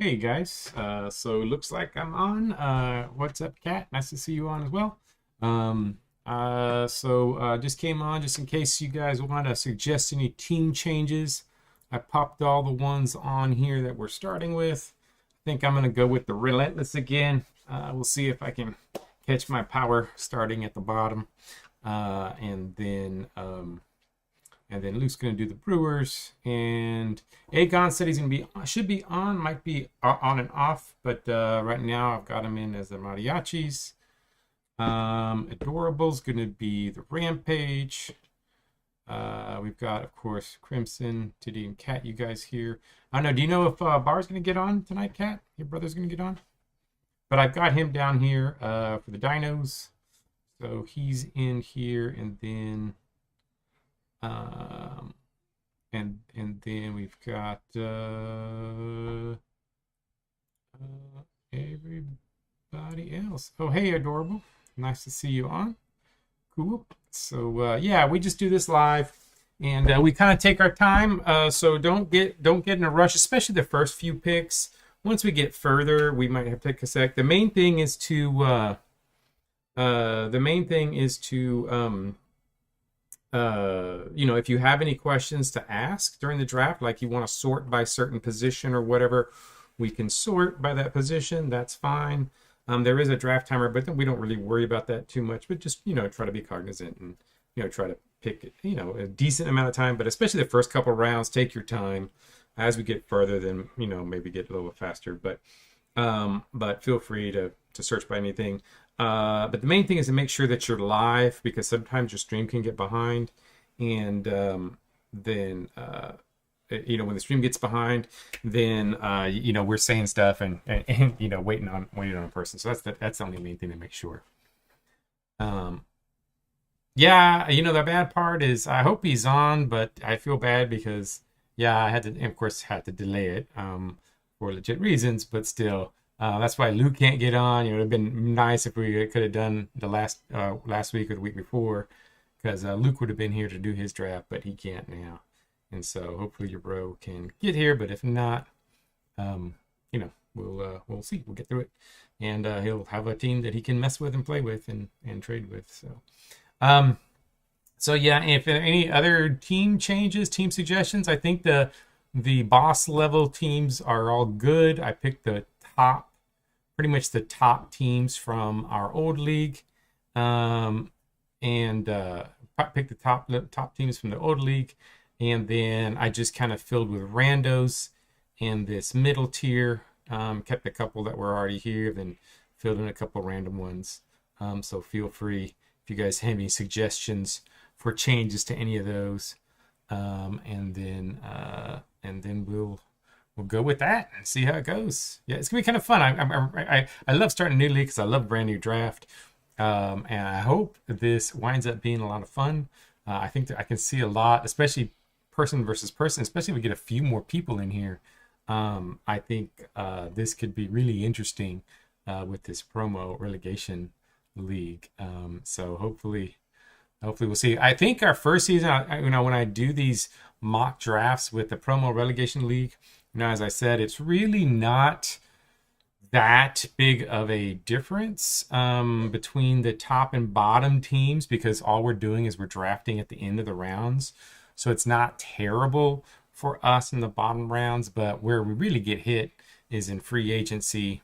Hey guys, so looks like I'm on. What's up, Kat? Nice to see you on as well. Just came on just in case you guys want to suggest any team changes. I popped all the ones on here that we're starting with. I think I'm gonna go with the Relentless again. We'll see if I can catch my power starting at the bottom, and then Luke's going to do the Brewers. And Aegon said he's going to be should be on, might be on and off, but right now I've got him in as the Mariachis. Adorable's going to be the Rampage. We've got, of course, Crimson, Tiddy, and Cat. You guys here? I don't know. Do you know if Bar's going to get on tonight, Cat? Your brother's going to get on? But I've got him down here for the Dinos. So he's in here, and then um, and then we've got everybody else. Oh, hey, Adorable. Nice to see you on. Cool. So yeah, we just do this live, and we kind of take our time. So don't get in a rush, especially the first few picks. Once we get further, we might have to take a sec. The main thing is to if you have any questions to ask during the draft, like you want to sort by certain position or whatever, we can sort by that position. That's fine. There is a draft timer, but we don't really worry about that too much. But just try to be cognizant and try to pick a decent amount of time. But especially the first couple rounds, take your time. As we get further, then maybe get a little faster. But feel free to search by anything. But the main thing is to make sure that you're live, because sometimes your stream can get behind, and then when the stream gets behind, then we're saying stuff and waiting on a person. So that's the only main thing to make sure. Yeah, the bad part is I hope he's on, but I feel bad because I had to, of course, delay it for legit reasons, but still. That's why Luke can't get on. It would have been nice if we could have done the last week or the week before, because Luke would have been here to do his draft, but he can't now. And so hopefully your bro can get here. But if not, we'll see. We'll get through it, and he'll have a team that he can mess with and play with and trade with. So yeah. If there are any other team changes, team suggestions, I think the boss level teams are all good. I picked pretty much the top teams from our old league, and pick the top teams from the old league, and then I just kind of filled with randos in this middle tier. Kept a couple that were already here, then filled in a couple random ones. So feel free if you guys have any suggestions for changes to any of those, and then we'll go with that and see how it goes. Yeah, it's gonna be kind of fun. I love starting a new league because I love brand new draft, and I hope this winds up being a lot of fun. I think that I can see a lot, especially person versus person, especially if we get a few more people in here. I think this could be really interesting with this promo relegation league. So hopefully we'll see. I think our first season, when I do these mock drafts with the promo relegation league, as I said, it's really not that big of a difference between the top and bottom teams, because all we're doing is we're drafting at the end of the rounds. So it's not terrible for us in the bottom rounds, but where we really get hit is in free agency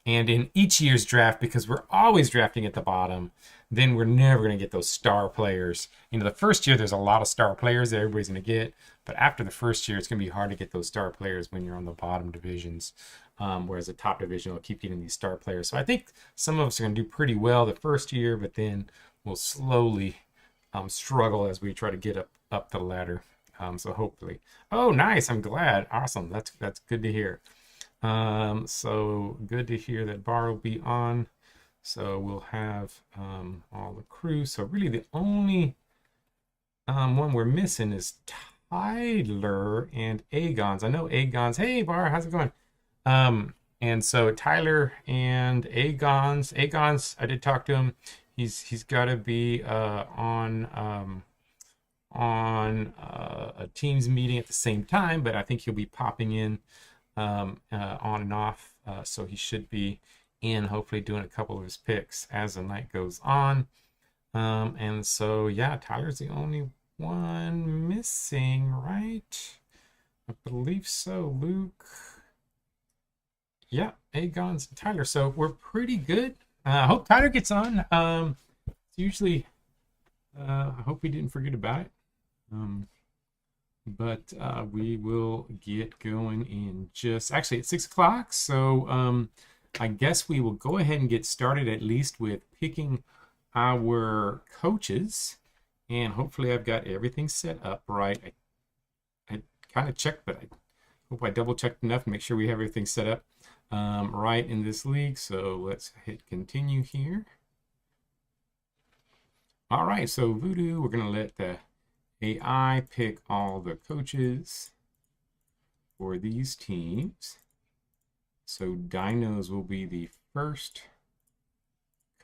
and in each year's draft, because we're always drafting at the bottom. Then we're never going to get those star players. The first year there's a lot of star players that everybody's going to get, but after the first year it's going to be hard to get those star players when you're on the bottom divisions, whereas the top division will keep getting these star players. So I think some of us are going to do pretty well the first year, but then we'll slowly struggle as we try to get up the ladder. So hopefully. Oh, nice. I'm glad. Awesome. That's good to hear. So good to hear that Bar will be on. So we'll have all the crew. So really the only one we're missing is Tyler and Aegon's. I know Aegon's. Hey, Bar, how's it going? And so Tyler and Aegon's, I did talk to him. He's got to be on a Teams meeting at the same time, but I think he'll be popping in on and off. So he should be in, hopefully doing a couple of his picks as the night goes on. And so, yeah, Tyler's the only one missing, right? I believe so. Luke. Yeah, Aegon's and Tyler. So we're pretty good. I hope Tyler gets on. It's usually, I hope we didn't forget about it. But we will get going in just, actually, it's 6 o'clock. So I guess we will go ahead and get started at least with picking our coaches. And hopefully I've got everything set up right. I kind of checked, but I hope I double checked enough to make sure we have everything set up right in this league. So let's hit continue here. All right, so Voodoo, we're going to let the AI pick all the coaches for these teams. So Dinos will be the first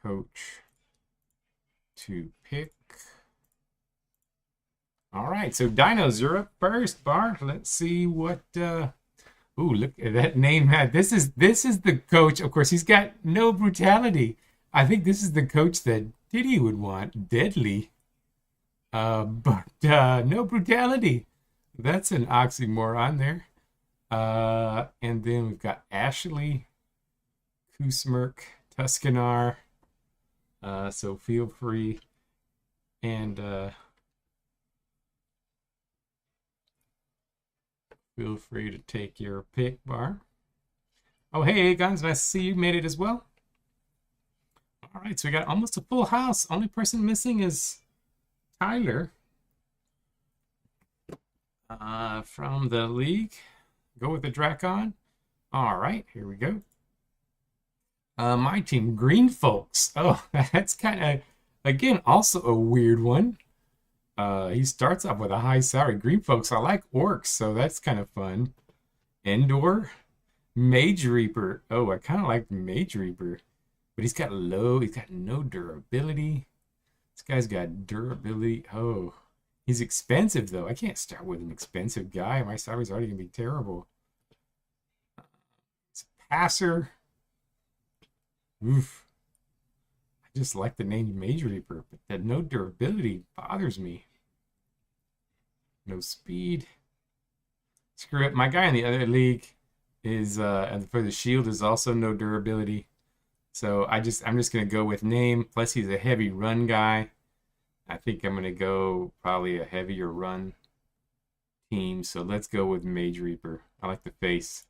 coach to pick. All right, so Dinos, you're up first, Bar. Let's see what. Ooh, look at that name. This is the coach. Of course, he's got no brutality. I think this is the coach that Diddy would want. Deadly. But no brutality. That's an oxymoron there. And then we've got Ashley, Kusmirk, Tuscanar. So feel free and feel free to take your pick, Bar. Oh, hey, Guns, nice to see you made it as well. All right, so we got almost a full house. Only person missing is Tyler from the league. Go with the Drakon. All right, here we go. My team, Green Folks. Oh, that's kind of, again, also a weird one. He starts off with a high salary. Green Folks, I like orcs, so that's kind of fun. Endor, Mage Reaper. Oh, I kind of like Mage Reaper, but he's got no durability. This guy's got durability. Oh, he's expensive though. I can't start with an expensive guy. My salary's already gonna be terrible. It's a passer. Oof. I just like the name Mage Reaper, but that no durability bothers me. No speed. Screw it. My guy in the other league is and for the shield is also no durability. So I'm just gonna go with name. Plus he's a heavy run guy. I think I'm gonna go probably a heavier run team. So let's go with Mage Reaper. I like the face.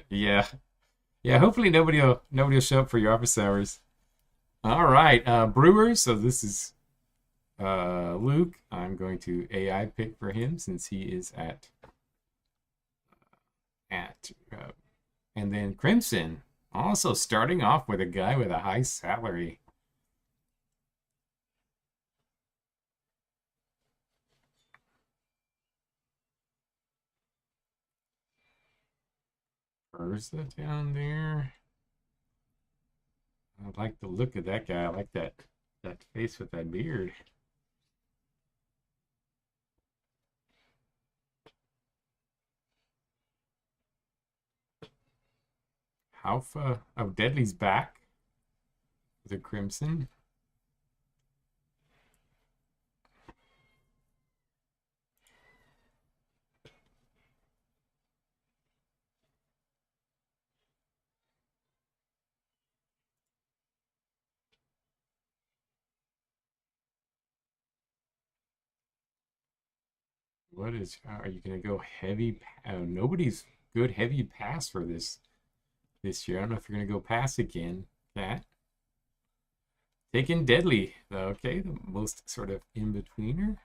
Yeah. Yeah, hopefully nobody will show up for your office hours. All right, Brewers. So this is Luke. I'm going to AI pick for him since he is at and then Crimson. Also starting off with a guy with a high salary. Urza down there. I like the look of that guy. I like that face with that beard. Alpha. Oh, Deadly's back. The Crimson. What is, are you going to go heavy? Nobody's good heavy pass for this year. I don't know if you're going to go pass again, Cat. Taking Deadly. Okay, the most sort of in-betweener.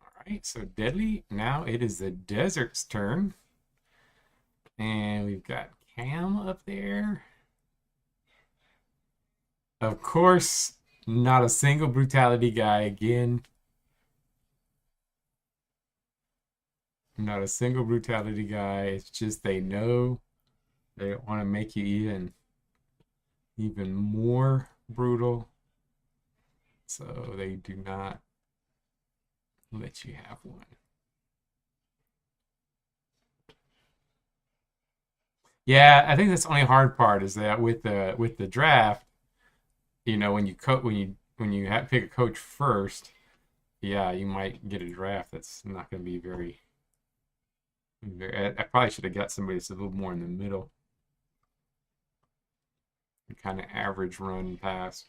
All right, so Deadly. Now it is the Desert's turn. And we've got Cam up there. Of course, not a single brutality guy again. Not a single brutality guy. It's just they know they want to make you even more brutal. So they do not let you have one. Yeah, I think that's the only hard part is that with the draft, when you pick a coach first, yeah, you might get a draft that's not going to be very. I probably should have got somebody that's a little more in the middle, kind of average run pass.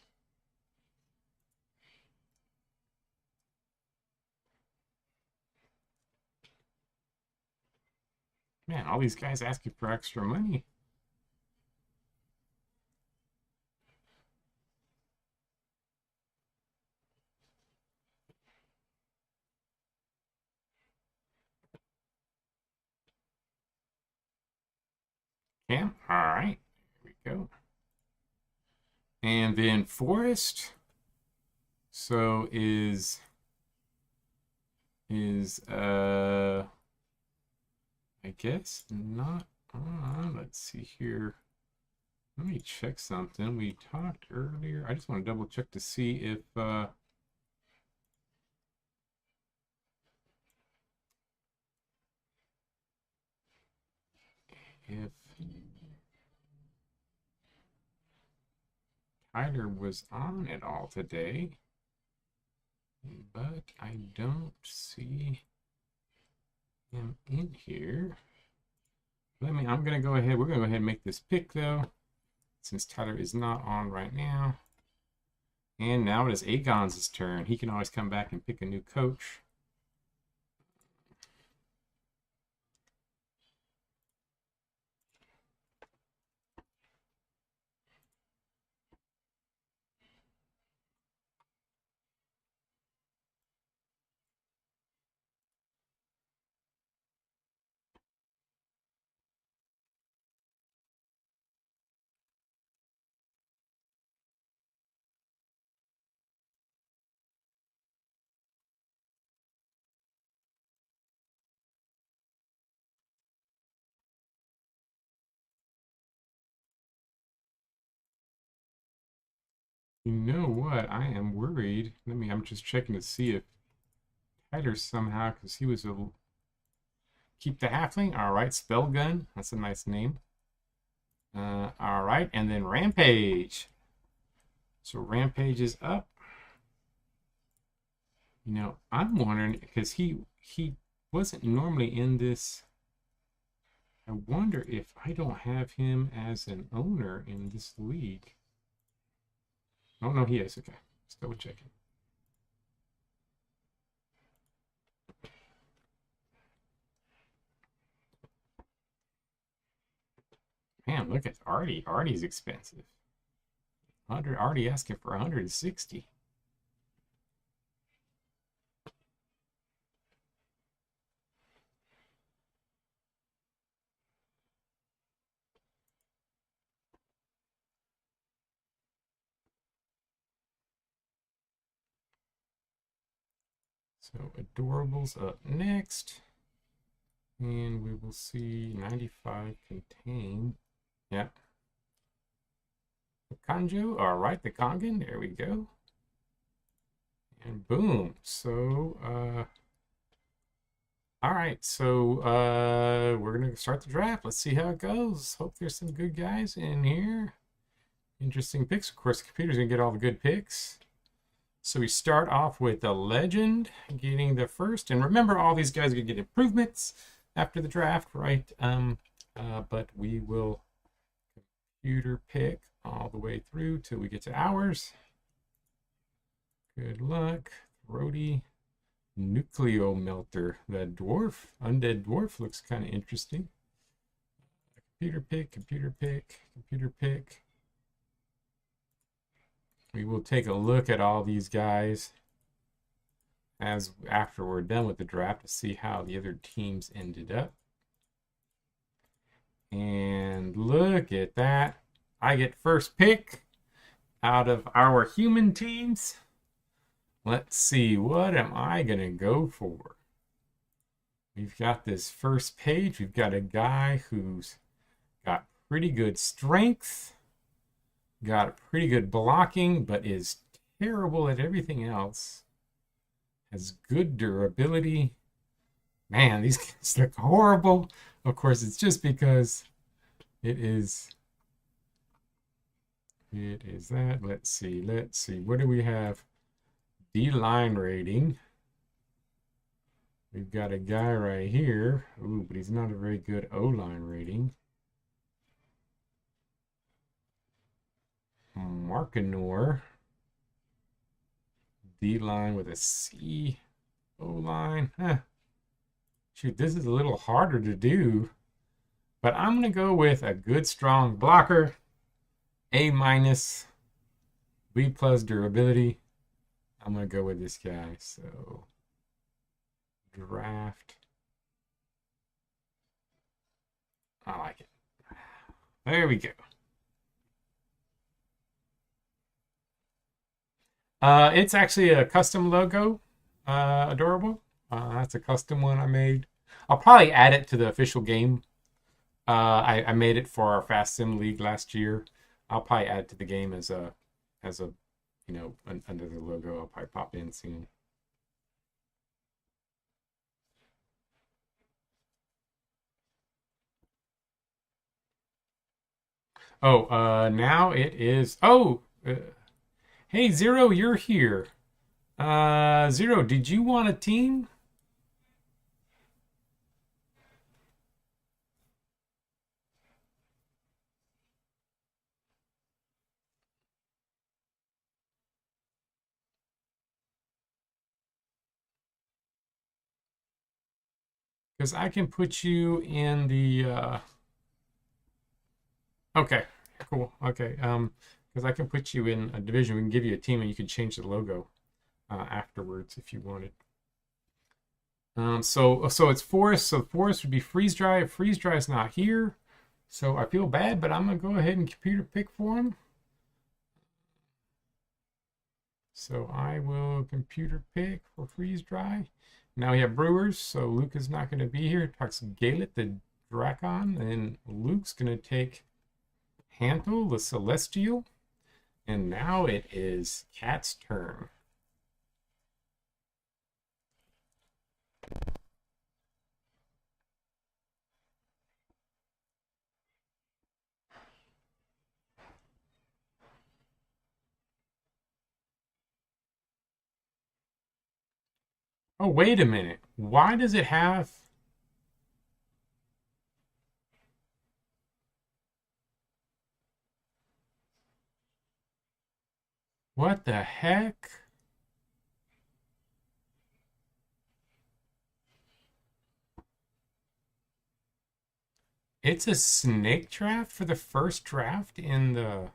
Man, all these guys asking for extra money. Yeah, all right, here we go. And then Forest. So is I guess not on. Let's see here. Let me check something. We talked earlier. I just want to double check to see if Tyler was on at all today, but I don't see him in here. I'm gonna go ahead. We're gonna go ahead and make this pick though, since Tyler is not on right now. And now it is Agon's turn. He can always come back and pick a new coach. You know what? I am worried. I'm just checking to see if Tyler somehow, because he was a keep the halfling. All right, Spellgun. That's a nice name. All right, and then Rampage. So Rampage is up. I'm wondering because he wasn't normally in this. I wonder if I don't have him as an owner in this league. Oh no, he is. Okay, let's double check it. Man, look at Artie. Artie's expensive. 100. Artie asking for 160. So Adorables up next. And we will see 95 contain. Yep. The Kanju. All right, the Kangen. There we go. And boom. So, all right. So, we're going to start the draft. Let's see how it goes. Hope there's some good guys in here. Interesting picks. Of course, the computer's going to get all the good picks. So we start off with a legend getting the first. And remember, all these guys are going to get improvements after the draft, right? But we will computer pick all the way through till we get to ours. Good luck. Throaty Nucleo Melter. The dwarf, undead dwarf, looks kind of interesting. Computer pick, computer pick, computer pick. We will take a look at all these guys after we're done with the draft to see how the other teams ended up. And look at that. I get first pick out of our human teams. Let's see, what am I going to go for? We've got this first page. We've got a guy who's got pretty good strength, got pretty good blocking, but is terrible at everything else. Has good durability. Man, these guys look horrible. Of course, it's just because, It is. It is that. Let's see. Let's see. What do we have? D-line rating. We've got a guy right here. Ooh, but he's not a very good O-line rating. Markinor. D-line with a C. O-line. Shoot, this is a little harder to do. But I'm going to go with a good, strong blocker. A minus. B plus durability. I'm going to go with this guy. So, draft. I like it. There we go. It's actually a custom logo. Adorable. That's a custom one I made. I'll probably add it to the official game. I made it for our Fast Sim League last year. I'll probably add it to the game as a under the logo. I'll probably pop in soon. Oh, now it is. Oh, hey Zero, you're here. Zero, did you want a team? Because I can put you in the. Okay, cool. Okay, because I can put you in a division. We can give you a team, and you can change the logo afterwards if you wanted. So it's Forest. So Forest would be freeze dry. Freeze dry is not here, so I feel bad, but I'm gonna go ahead and computer pick for him. So I will computer pick for freeze dry. Now we have Brewers, so Luke is not going to be here. Talks Galet, the Dracon, and Luke's going to take Hantle, the Celestial. And now it is Cat's turn. Oh, wait a minute. Why does it have... What the heck? It's a snake draft for the first draft in the...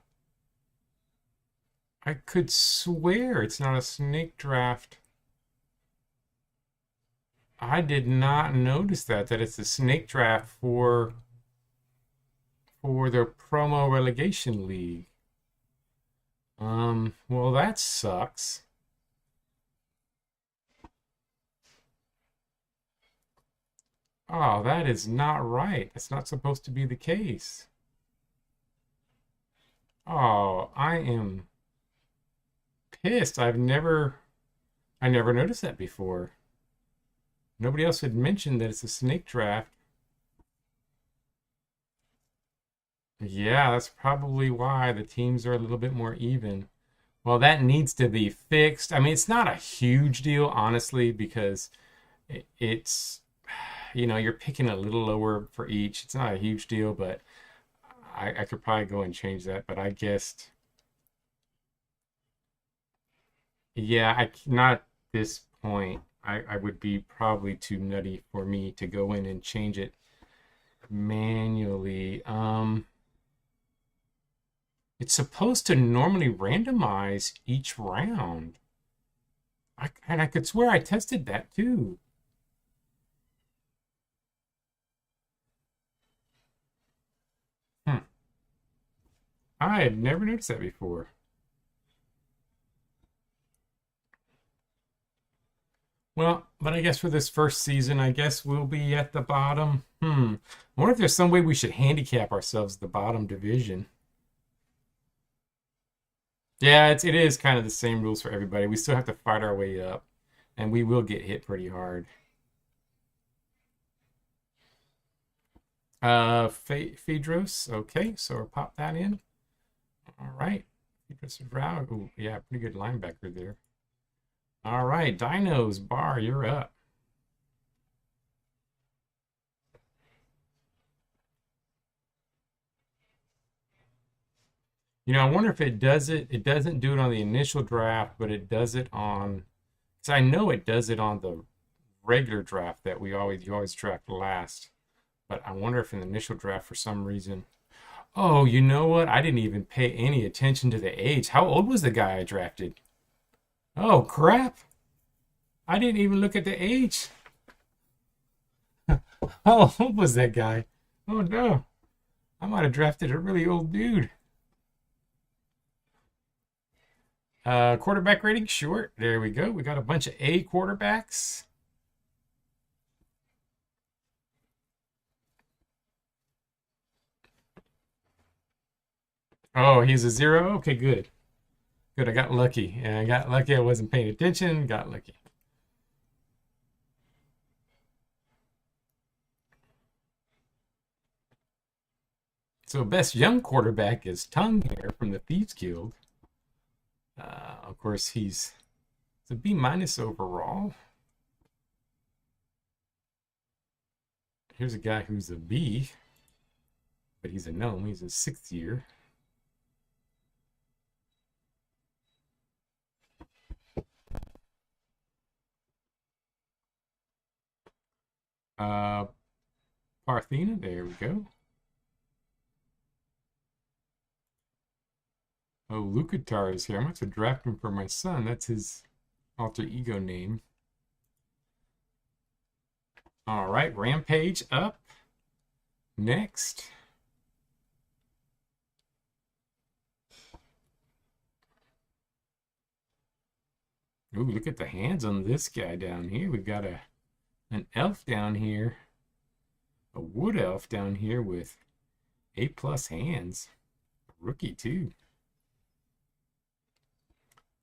I could swear it's not a snake draft. I did not notice that it's a snake draft for the promo relegation league. Well, that sucks. Oh, that is not right. That's not supposed to be the case. Oh, I am pissed. I never noticed that before. Nobody else had mentioned that it's a snake draft. Yeah, that's probably why the teams are a little bit more even. Well, that needs to be fixed. I mean, it's not a huge deal, honestly, because it's, you're picking a little lower for each. It's not a huge deal, but I could probably go and change that. But I guessed, yeah, not at this point. I would be probably too nutty for me to go in and change it manually. It's supposed to normally randomize each round. And I could swear I tested that too. I had never noticed that before. Well, but I guess for this first season, I guess we'll be at the bottom. I wonder if there's some way we should handicap ourselves at the bottom division. Yeah, it is kind of the same rules for everybody. We still have to fight our way up, and we will get hit pretty hard. Phaedros. Okay, so we'll pop that in. All right. Phaedros Rao. Oh, yeah, pretty good linebacker there. All right, Dinos, Bar, you're up. I wonder if it does it. It doesn't do it on the initial draft, but it does it on. Because I know it does it on the regular draft that you always draft last. But I wonder if in the initial draft, for some reason. Oh, you know what? I didn't even pay any attention to the age. How old was the guy I drafted? Oh, crap. I didn't even look at the age. How old was that guy? Oh, no. I might have drafted a really old dude. Quarterback rating, short. There we go. We got a bunch of A quarterbacks. Oh, he's a zero. Okay, good. Good. I got lucky. And I got lucky. I wasn't paying attention. Got lucky. So, best young quarterback is Tongue here from the Thieves Guild. Of course, it's a B minus overall. Here's a guy who's a B, but he's a gnome. He's a sixth year. Uh, Parthena. There we go. Oh, Lucatar is here. I'm going to draft him for my son. That's his alter ego name. All right, Rampage up. Next. Ooh, look at the hands on this guy down here. We've got an elf down here. A wood elf down here with A plus hands. Rookie too.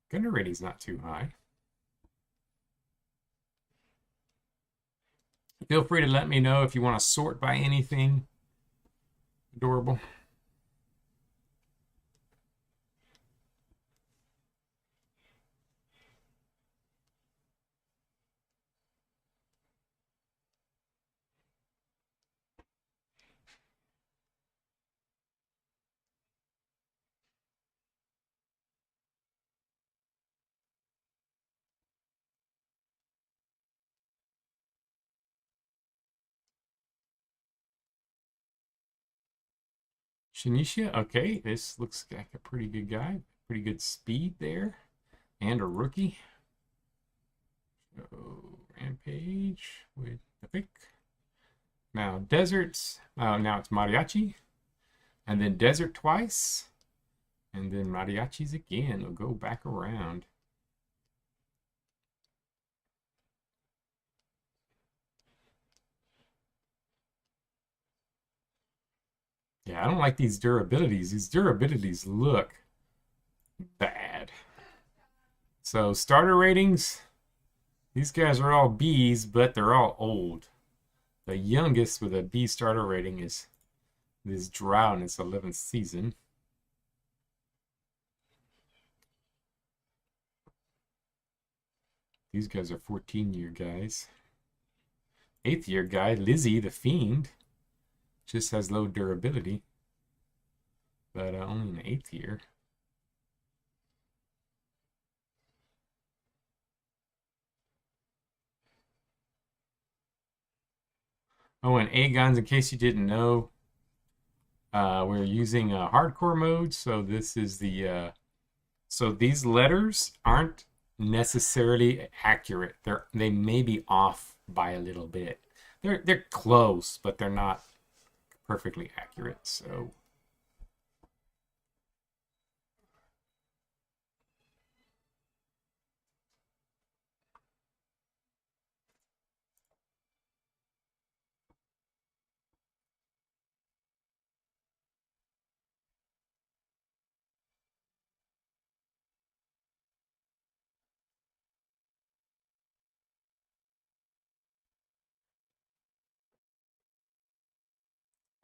Gunner rating's not too high. Feel free to let me know if you want to sort by anything. Adorable. Shanisha, okay, this looks like a pretty good guy. Pretty good speed there. And a rookie. So, Rampage with the pick. Now, Deserts. Now it's Mariachi. And then Desert twice. And then Mariachis again. We'll go back around. Yeah, I don't like these durabilities. These durabilities look bad. So starter ratings, these guys are all Bs, but they're all old. The youngest with a B starter rating is this Drow in its 11th season. These guys are 14-year guys. 8th year guy, Lizzie the Fiend, just has low durability, but only an 8th year. Oh, and A-Guns, in case you didn't know, we're using hardcore mode, so this is the so these letters aren't necessarily accurate. They may be off by a little bit. They're close, but they're not perfectly accurate. So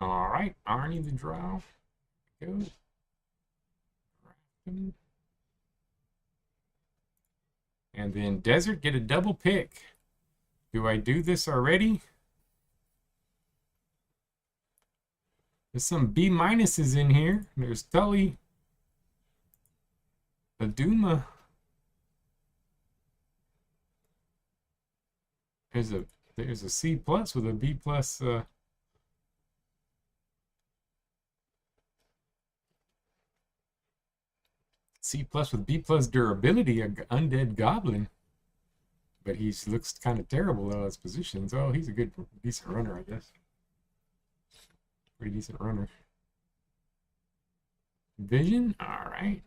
All right, Arnie the draw. Go. And then Desert get a double pick. Do I do this already? There's some B minuses in here. There's Tully, Aduma. There's a C plus with a B plus. C plus with B plus durability, a undead goblin. But he looks kind of terrible though his positions. Oh, he's a good, decent runner, I guess. Pretty decent runner. Vision, all right.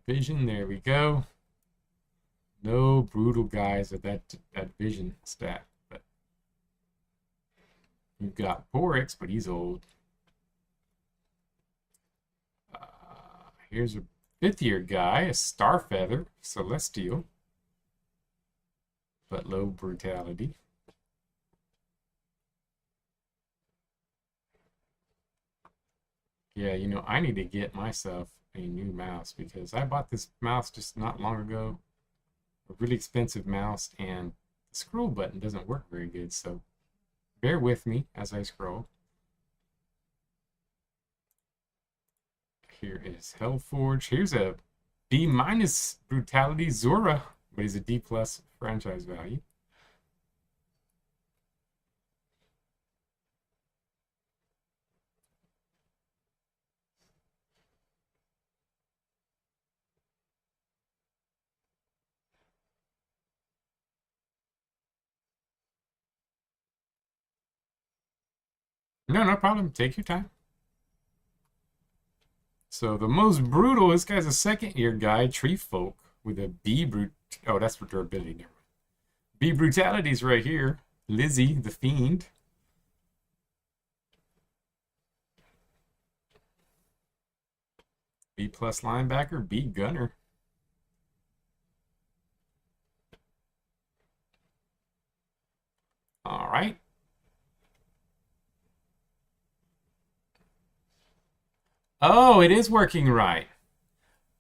Vision, there we go. No brutal guys at that vision stat, but you've got Porix, but he's old. Here's a 5th year guy, a Starfeather, Celestial, but low brutality. Yeah, you know, I need to get myself a new mouse because I bought this mouse just not long ago. A really expensive mouse, and the scroll button doesn't work very good, so bear with me as I scroll. Here is Hellforge. Here's a B minus brutality Zora, but he's a D plus franchise value. No, no problem. Take your time. So the most brutal, this guy's a 2nd year guy, Tree Folk, with a B brut. Oh, that's for durability. Never mind. B brutality's right here. Lizzie, the Fiend. B plus linebacker, B gunner. All right. Oh, it is working right.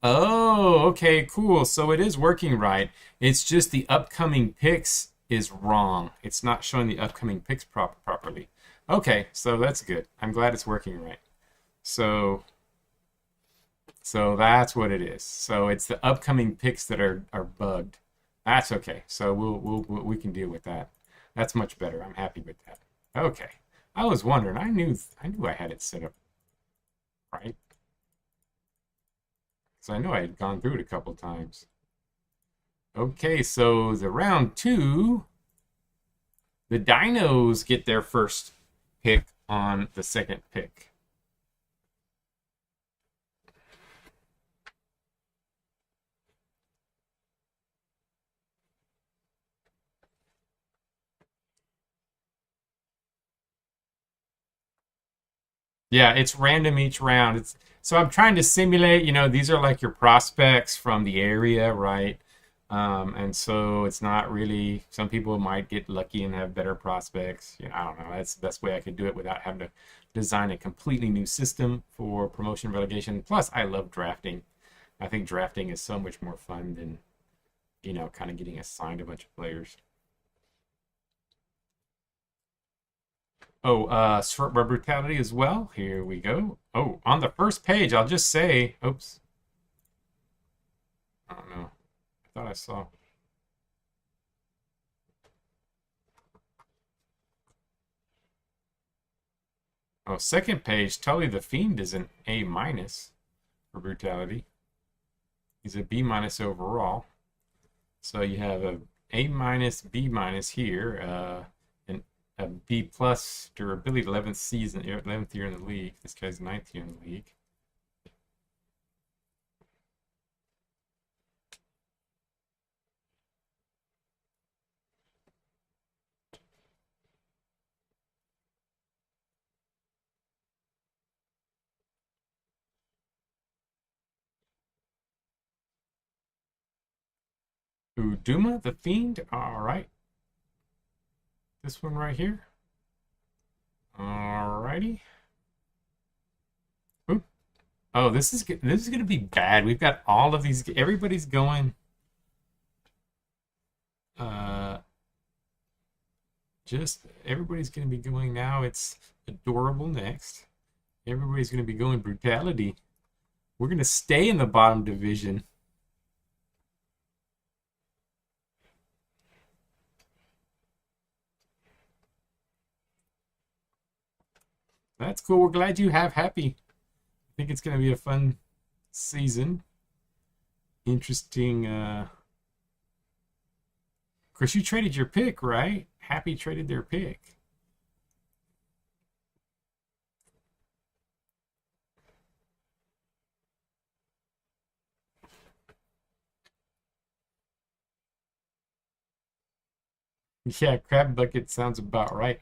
Oh, okay, cool. So it is working right. It's just the upcoming picks is wrong. It's not showing the upcoming picks properly. Okay, so that's good. I'm glad it's working right. So that's what it is. So it's the upcoming picks that are bugged. That's okay. So we can deal with that. That's much better. I'm happy with that. Okay. I was wondering. I knew I had it set up right. So I know I had gone through it a couple times. Okay, so the round 2, the Dinos get their first pick on the 2nd pick. Yeah, it's random each round. So I'm trying to simulate, you know, these are like your prospects from the area, right? And so it's not really, some people might get lucky and have better prospects. You know, I don't know. That's the best way I could do it without having to design a completely new system for promotion relegation. Plus, I love drafting. I think drafting is so much more fun than, you know, kind of getting assigned a bunch of players. Oh, short bar brutality as well. Here we go. Oh, on the first page, I'll just say, oops. I don't know. I thought I saw. Oh, 2nd page, Tully the Fiend is an A minus for brutality. He's a B minus overall. So you have a A minus, B minus here, and a B plus durability, 11th season, 11th year in the league. This guy's 9th year in the league. Uduma the Fiend. All right. This one right here. Alrighty. Oop. Oh, this is gonna be bad. We've got all of these. Everybody's going. Just everybody's gonna be going now. It's adorable next. Everybody's gonna be going brutality. We're gonna stay in the bottom division. That's cool. We're glad you have happy. I think it's gonna be a fun season. Interesting. Of course, you traded your pick, right? Happy traded their pick. Yeah, crab bucket sounds about right.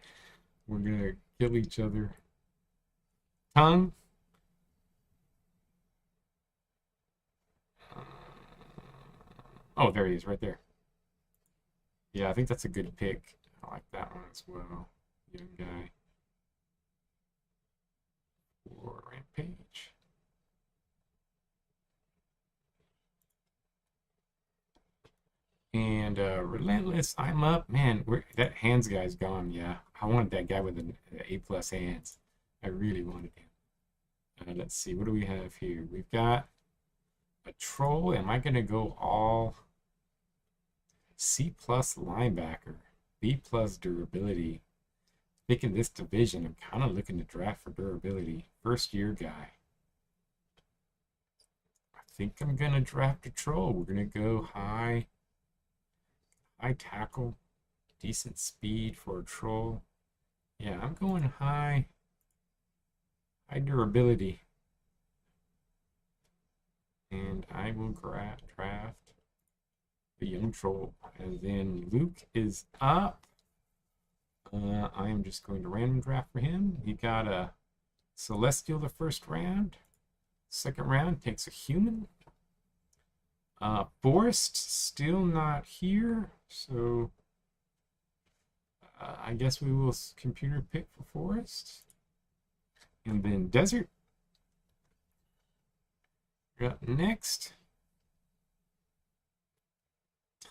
We're gonna kill each other. Tongue. Oh, there he is, right there. Yeah, I think that's a good pick. I like that one as well. Young guy. Or Rampage. And Relentless, I'm up. Man, that hands guy's gone. Yeah, I wanted that guy with an A+ hands. I really wanted him. Let's see, what do we have here? We've got a troll. Am I going to go all C+ linebacker, B+ durability? Picking this division, I'm kind of looking to draft for durability. First year guy. I think I'm going to draft a troll. We're going to go high tackle, decent speed for a troll. Yeah, I'm going high durability. And I will draft the young troll. And then Luke is up. I am just going to random draft for him. He got a Celestial the first round. Second round takes a human. Forest still not here, so I guess we will computer pick for Forest. And then Desert. Up next.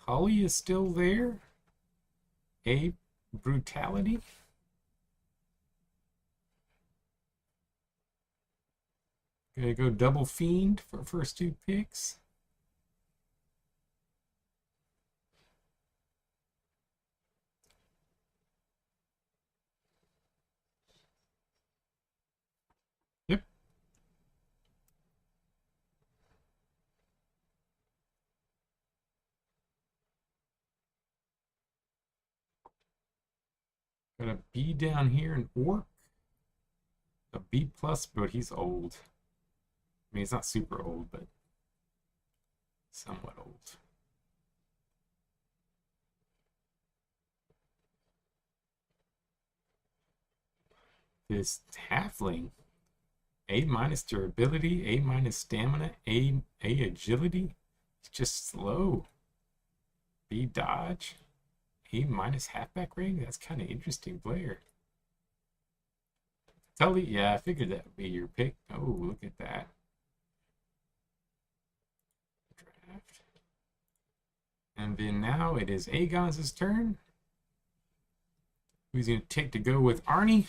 Tully is still there. A brutality. Gonna go double fiend for first two picks. Yep. Got a B down here, an orc. A B+, but he's old. I mean, he's not super old, but somewhat old. This halfling, A- durability, A- stamina, A agility. It's just slow. B dodge, A- halfback rating. That's kind of interesting player. Tully, yeah, I figured that would be your pick. Oh, look at that. Draft. And then now it is Aegon's turn. Who's going to take to go with Arnie?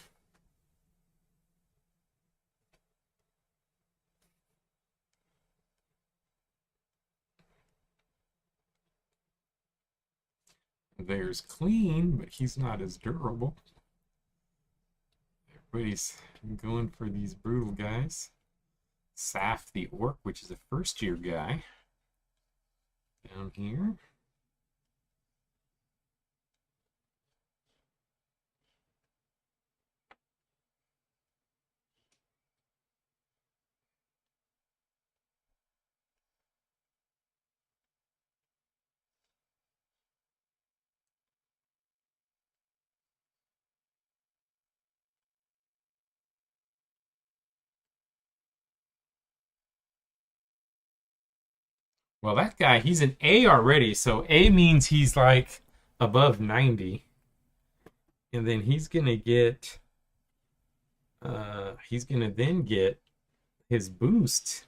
There's Clean, but he's not as durable. Everybody's going for these brutal guys. Saf the Orc, which is a first-year guy. Down here. Well, that guy, he's an A already, so A means he's like above 90. And then he's going to get He's gonna then get his boost,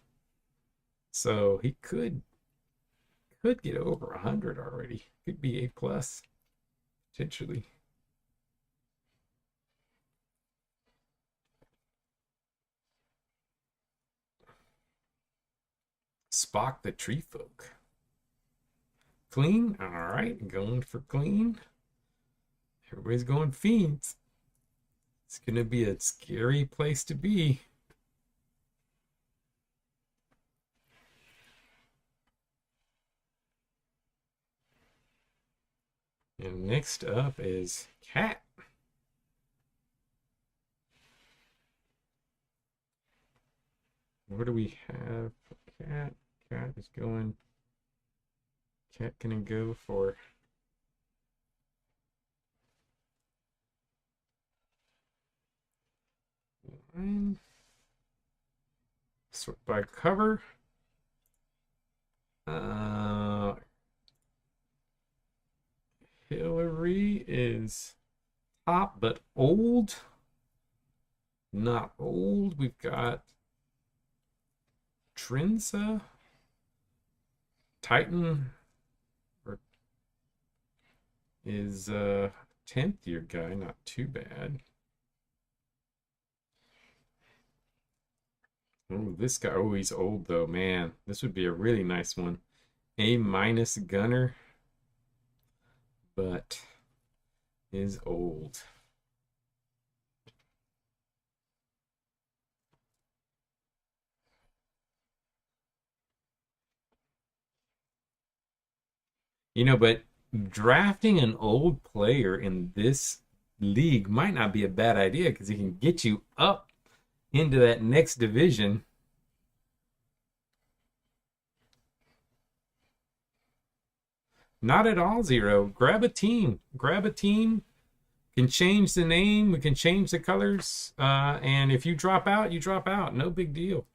so he could get over 100 already. Could be A plus potentially. Spock the tree folk. Clean. All right, going for clean. Everybody's going fiends. It's gonna be a scary place to be. And next up is cat. What do we have for cat? Cat is going. Cat gonna go for. One. Sort by cover. Hillary is top but old. Not old. We've got Trinsa. Titan is a 10th year guy, not too bad. Oh, this guy, oh, he's old though, man. This would be a really nice one. A minus gunner, but is old. You know, but drafting an old player in this league might not be a bad idea because he can get you up into that next division. Not at all, Zero. Grab a team. Grab a team. Can change the name. We can change the colors. And if you drop out, you drop out. No big deal.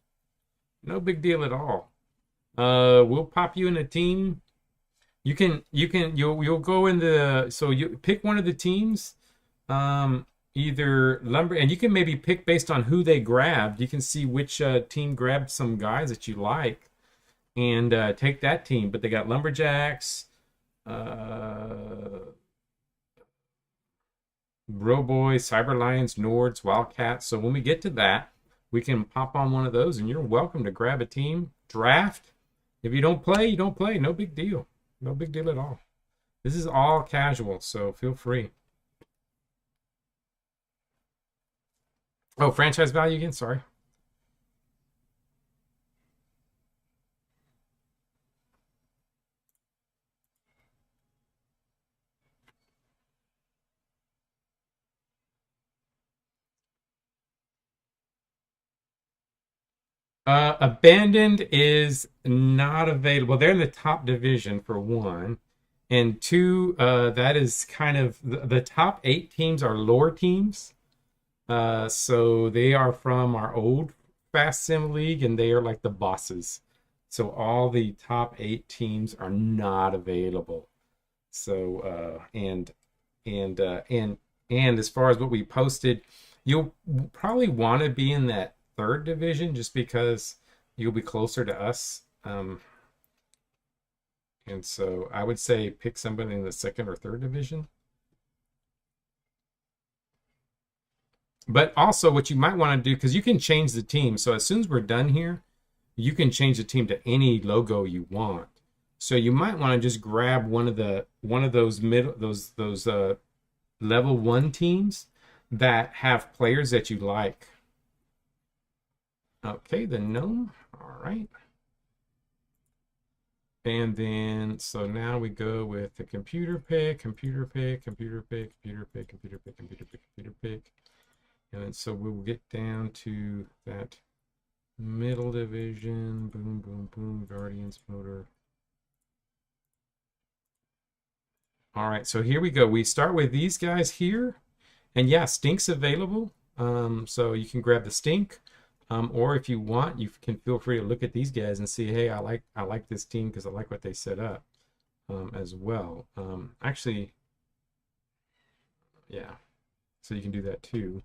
No big deal at all. We'll pop you in a team. You'll go in the, so you pick one of the teams. Either Lumber, and you can maybe pick based on who they grabbed. You can see which team grabbed some guys that you like and take that team. But they got Lumberjacks, Roboys, Cyber Lions, Nords, Wildcats. So when we get to that, we can pop on one of those, and you're welcome to grab a team, draft. If you don't play, you don't play. No big deal. No big deal at all. This is all casual, so feel free. Oh, franchise value again? Sorry. Abandoned is not available. They're in the top division for one. And two, that is kind of the top 8 teams are lore teams. So they are from our old Fast Sim League, and they are like the bosses. So all the top 8 teams are not available. So and as far as what we posted, you'll probably want to be in that third division just because you'll be closer to us. And so I would say pick somebody in the second or third division. But also what you might want to do, because you can change the team. So as soon as we're done here, you can change the team to any logo you want. So you might want to just grab one of those level 1 teams that have players that you like. Okay, the gnome. All right. And then, so now we go with the computer pick, computer pick, computer pick, computer pick, computer pick, computer pick, computer pick. And then, so we will get down to that middle division. Boom, boom, boom. Guardians motor. All right, so here we go. We start with these guys here. And yeah, Stink's available. So you can grab the Stink. Or if you want, you can feel free to look at these guys and see, hey, I like this team because I like what they set up as well. Actually, yeah, so you can do that too.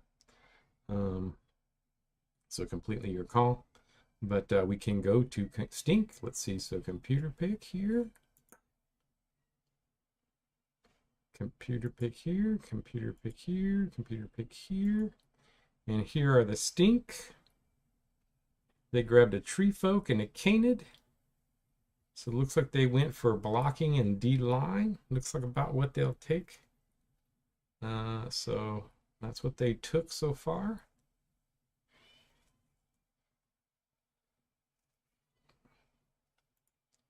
So completely your call. But we can go to Stink. Let's see. So computer pick here. Computer pick here. Computer pick here. Computer pick here. And here are the Stink. They grabbed a Tree Folk and a Canid. So it looks like they went for blocking and D-line. Looks like about what they'll take. So that's what they took so far.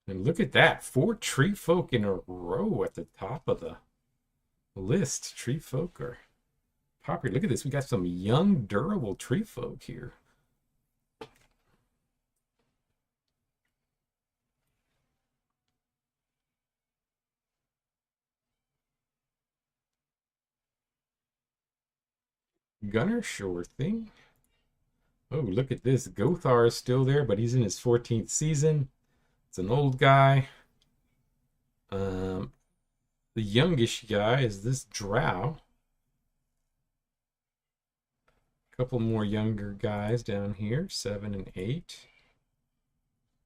And look at that. 4 Tree Folk in a row at the top of the list. Tree Folk are popular. Look at this. We got some young, durable Tree Folk here. Gunner, sure thing. Oh, look at this. Gothar is still there, but he's in his 14th season. It's an old guy. The youngish guy is this Drow. A couple more younger guys down here, 7 and 8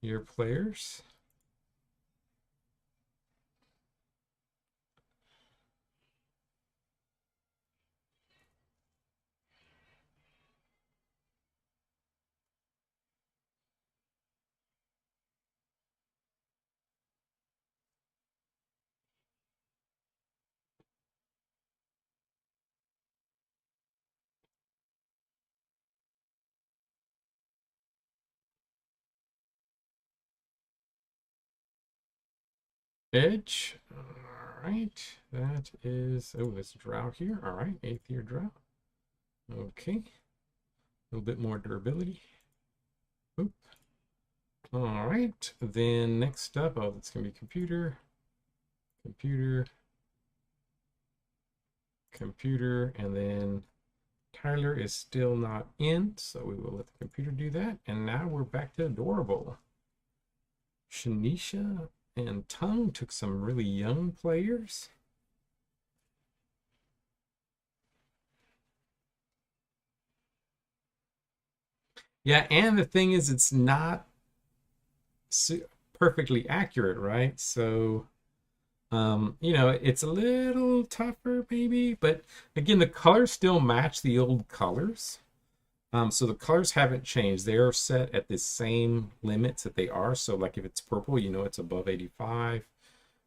year players. Edge. All right. That is, oh, this Drow here. All right. 8th year Drow. Okay. A little bit more durability. Oop. All right. Then next up, oh, that's going to be computer. Computer. Computer. And then Tyler is still not in, so we will let the computer do that. And now we're back to Adorable. Shanisha and Tongue took some really young players. Yeah, and the thing is, it's not perfectly accurate, right? So, it's a little tougher, maybe, but again, the colors still match the old colors. So the colors haven't changed. They are set at the same limits that they are. So like if it's purple, it's above 85,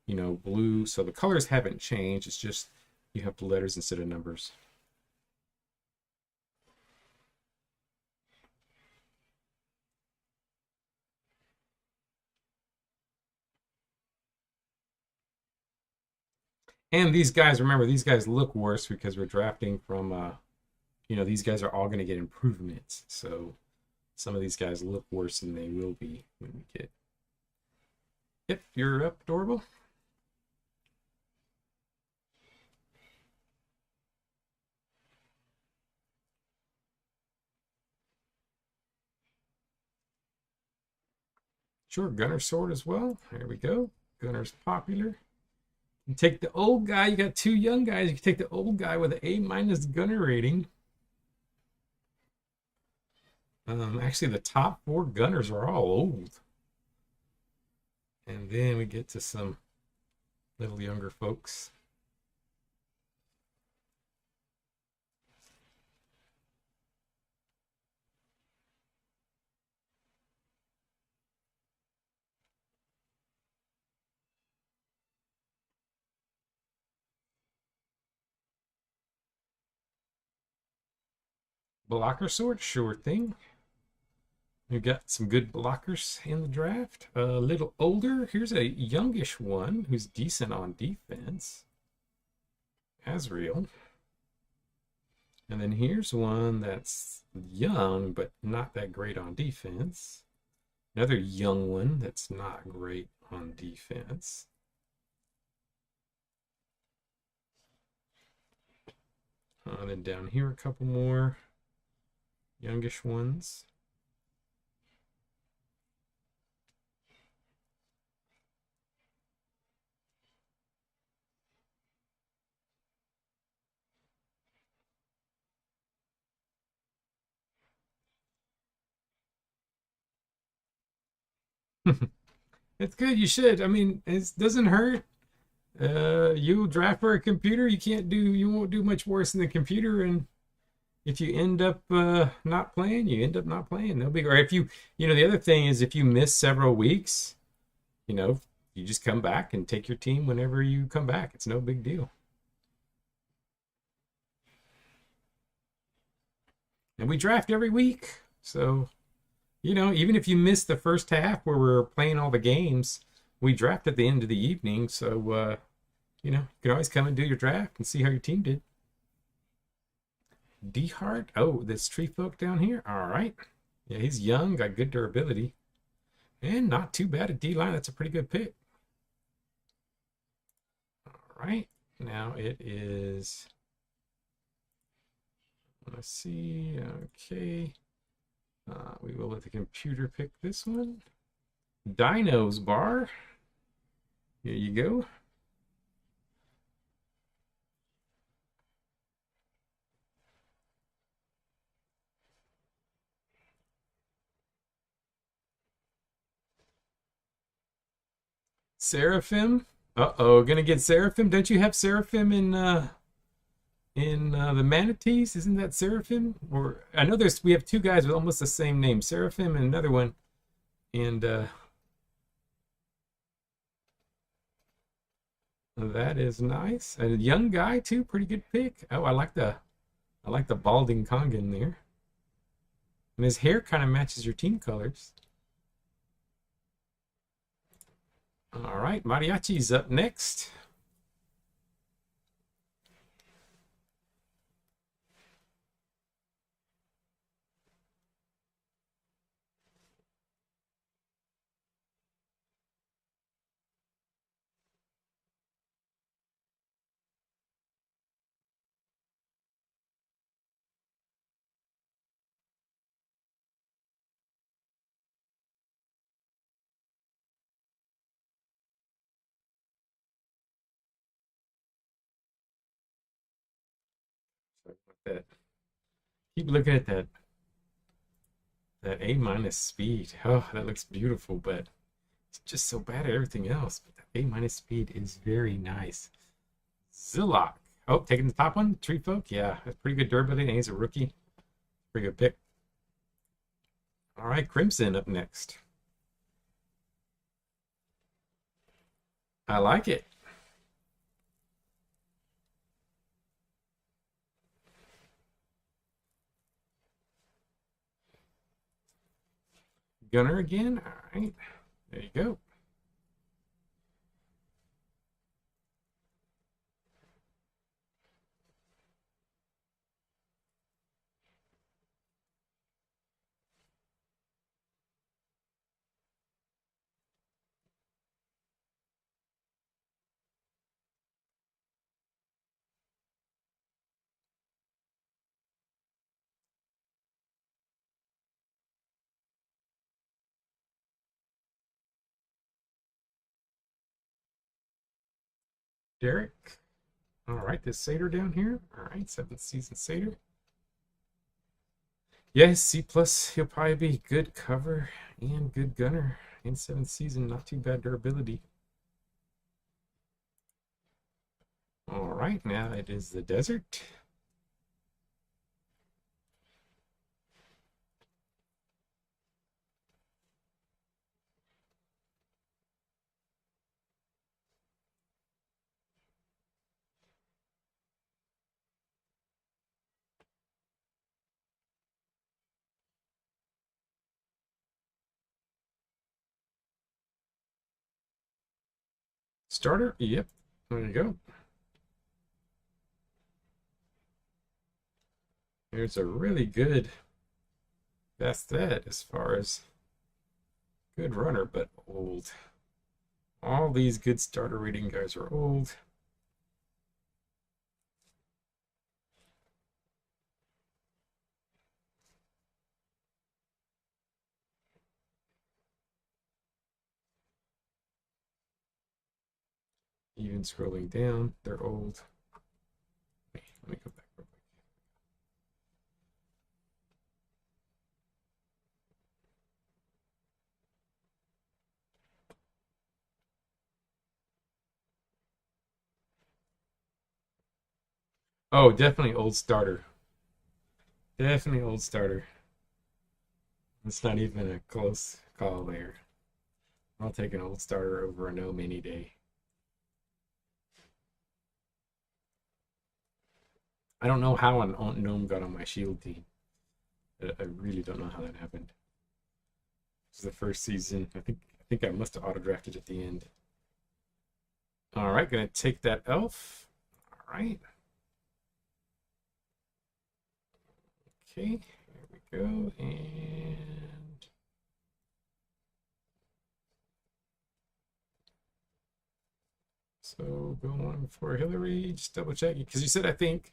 blue. So the colors haven't changed. It's just you have the letters instead of numbers. And these guys, remember, these guys look worse because we're drafting from, these guys are all going to get improvements. So some of these guys look worse than they will be when we get. Yep, you're up, Adorable. Sure, Gunner Sword as well. There we go. Gunner's popular. You take the old guy, you got 2 young guys. You can take the old guy with an A- gunner rating. Actually, the top 4 gunners are all old. And then we get to some little younger folks. Blocker Sword, sure thing. We got some good blockers in the draft. A little older. Here's a youngish one who's decent on defense. Asriel. And then here's one that's young, but not that great on defense. Another young one that's not great on defense. And then down here, a couple more youngish ones. It's good. You should. I mean, it doesn't hurt. You draft for a computer. You won't do much worse than the computer. And if you end up not playing, you end up not playing. No big. Or if the other thing is if you miss several weeks, you know, you just come back and take your team whenever you come back. It's no big deal. And we draft every week. So, even if you miss the first half where we're playing all the games, we draft at the end of the evening. So, you can always come and do your draft and see how your team did. Dehart. Oh, this tree folk down here. All right. Yeah, he's young, got good durability, and not too bad at D line. That's a pretty good pick. All right. Now it is. Let's see. Okay. We will let the computer pick this one. Dinos bar. Here you go. Seraphim. Uh-oh, gonna get Seraphim. Don't you have Seraphim in the Manatees? Isn't that Seraphim? Or I know we have two guys with almost the same name, Seraphim and another one. And that is nice. A young guy too, pretty good pick. Oh, I like the balding Kangen there. And his hair kind of matches your team colors. All right, Mariachi's up next. That keep looking at that A minus speed. Oh, that looks beautiful, but it's just so bad at everything else. But that A minus speed is very nice. Zillock. Oh, taking the top one. Tree folk. Yeah, that's pretty good durability. And he's a rookie. Pretty good pick. All right, Crimson up next. I like it. Gunner again. All right. There you go. Derek. All right, this Satyr down here. All right, 7th season Satyr. Yes, C plus. He'll probably be good cover and good gunner in 7th season. Not too bad durability. All right, now it is the desert. Starter. Yep. There you go. There's a really good. That's that as far as good runner, but old. All these good starter rating guys are old. Even scrolling down, they're old. Let me go back real quick. Oh, definitely old starter. Definitely old starter. It's not even a close call there. I'll take an old starter over a gnome any day. I don't know how an gnome got on my shield team. I really don't know how that happened. This is the first season. I think I must have auto drafted at the end. All right, gonna take that elf. All right. Okay, there we go. And so going for Hillary, just double check because you said I think.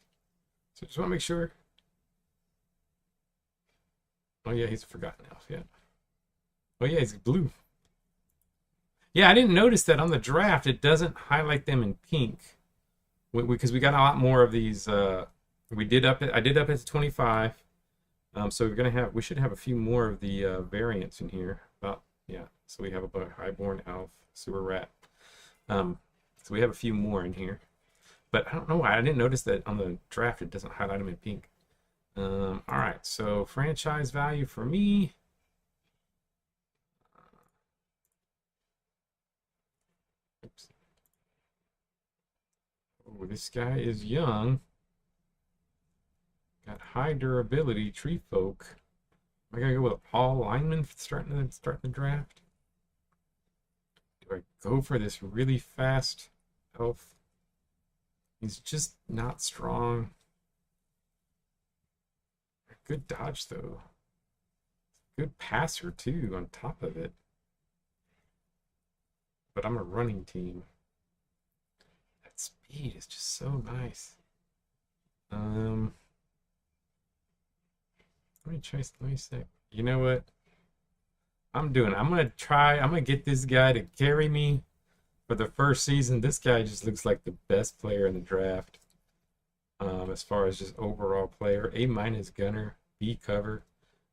So just want to make sure. Oh yeah, he's a forgotten elf. Yeah. Oh yeah, he's blue. Yeah, I didn't notice that on the draft. It doesn't highlight them in pink because we got a lot more of these. We did up it. I did up it to 25. So we should have a few more of the variants in here. About yeah. So we have a highborn elf, sewer rat. So we have a few more in here. But I don't know why I didn't notice that on the draft it doesn't highlight them in pink. All right, so franchise value for me. Oops. Oh, this guy is young. Got high durability, tree folk. Am I gonna go with a Paul Lineman starting the draft? Do I go for this really fast elf? He's just not strong. Good dodge though. Good passer too on top of it. But I'm a running team. That speed is just so nice. Let me try. Let me say. You know what? I'm gonna get this guy to carry me for the first season. This guy just looks like the best player in the draft. As far as just overall player, A minus gunner, B cover.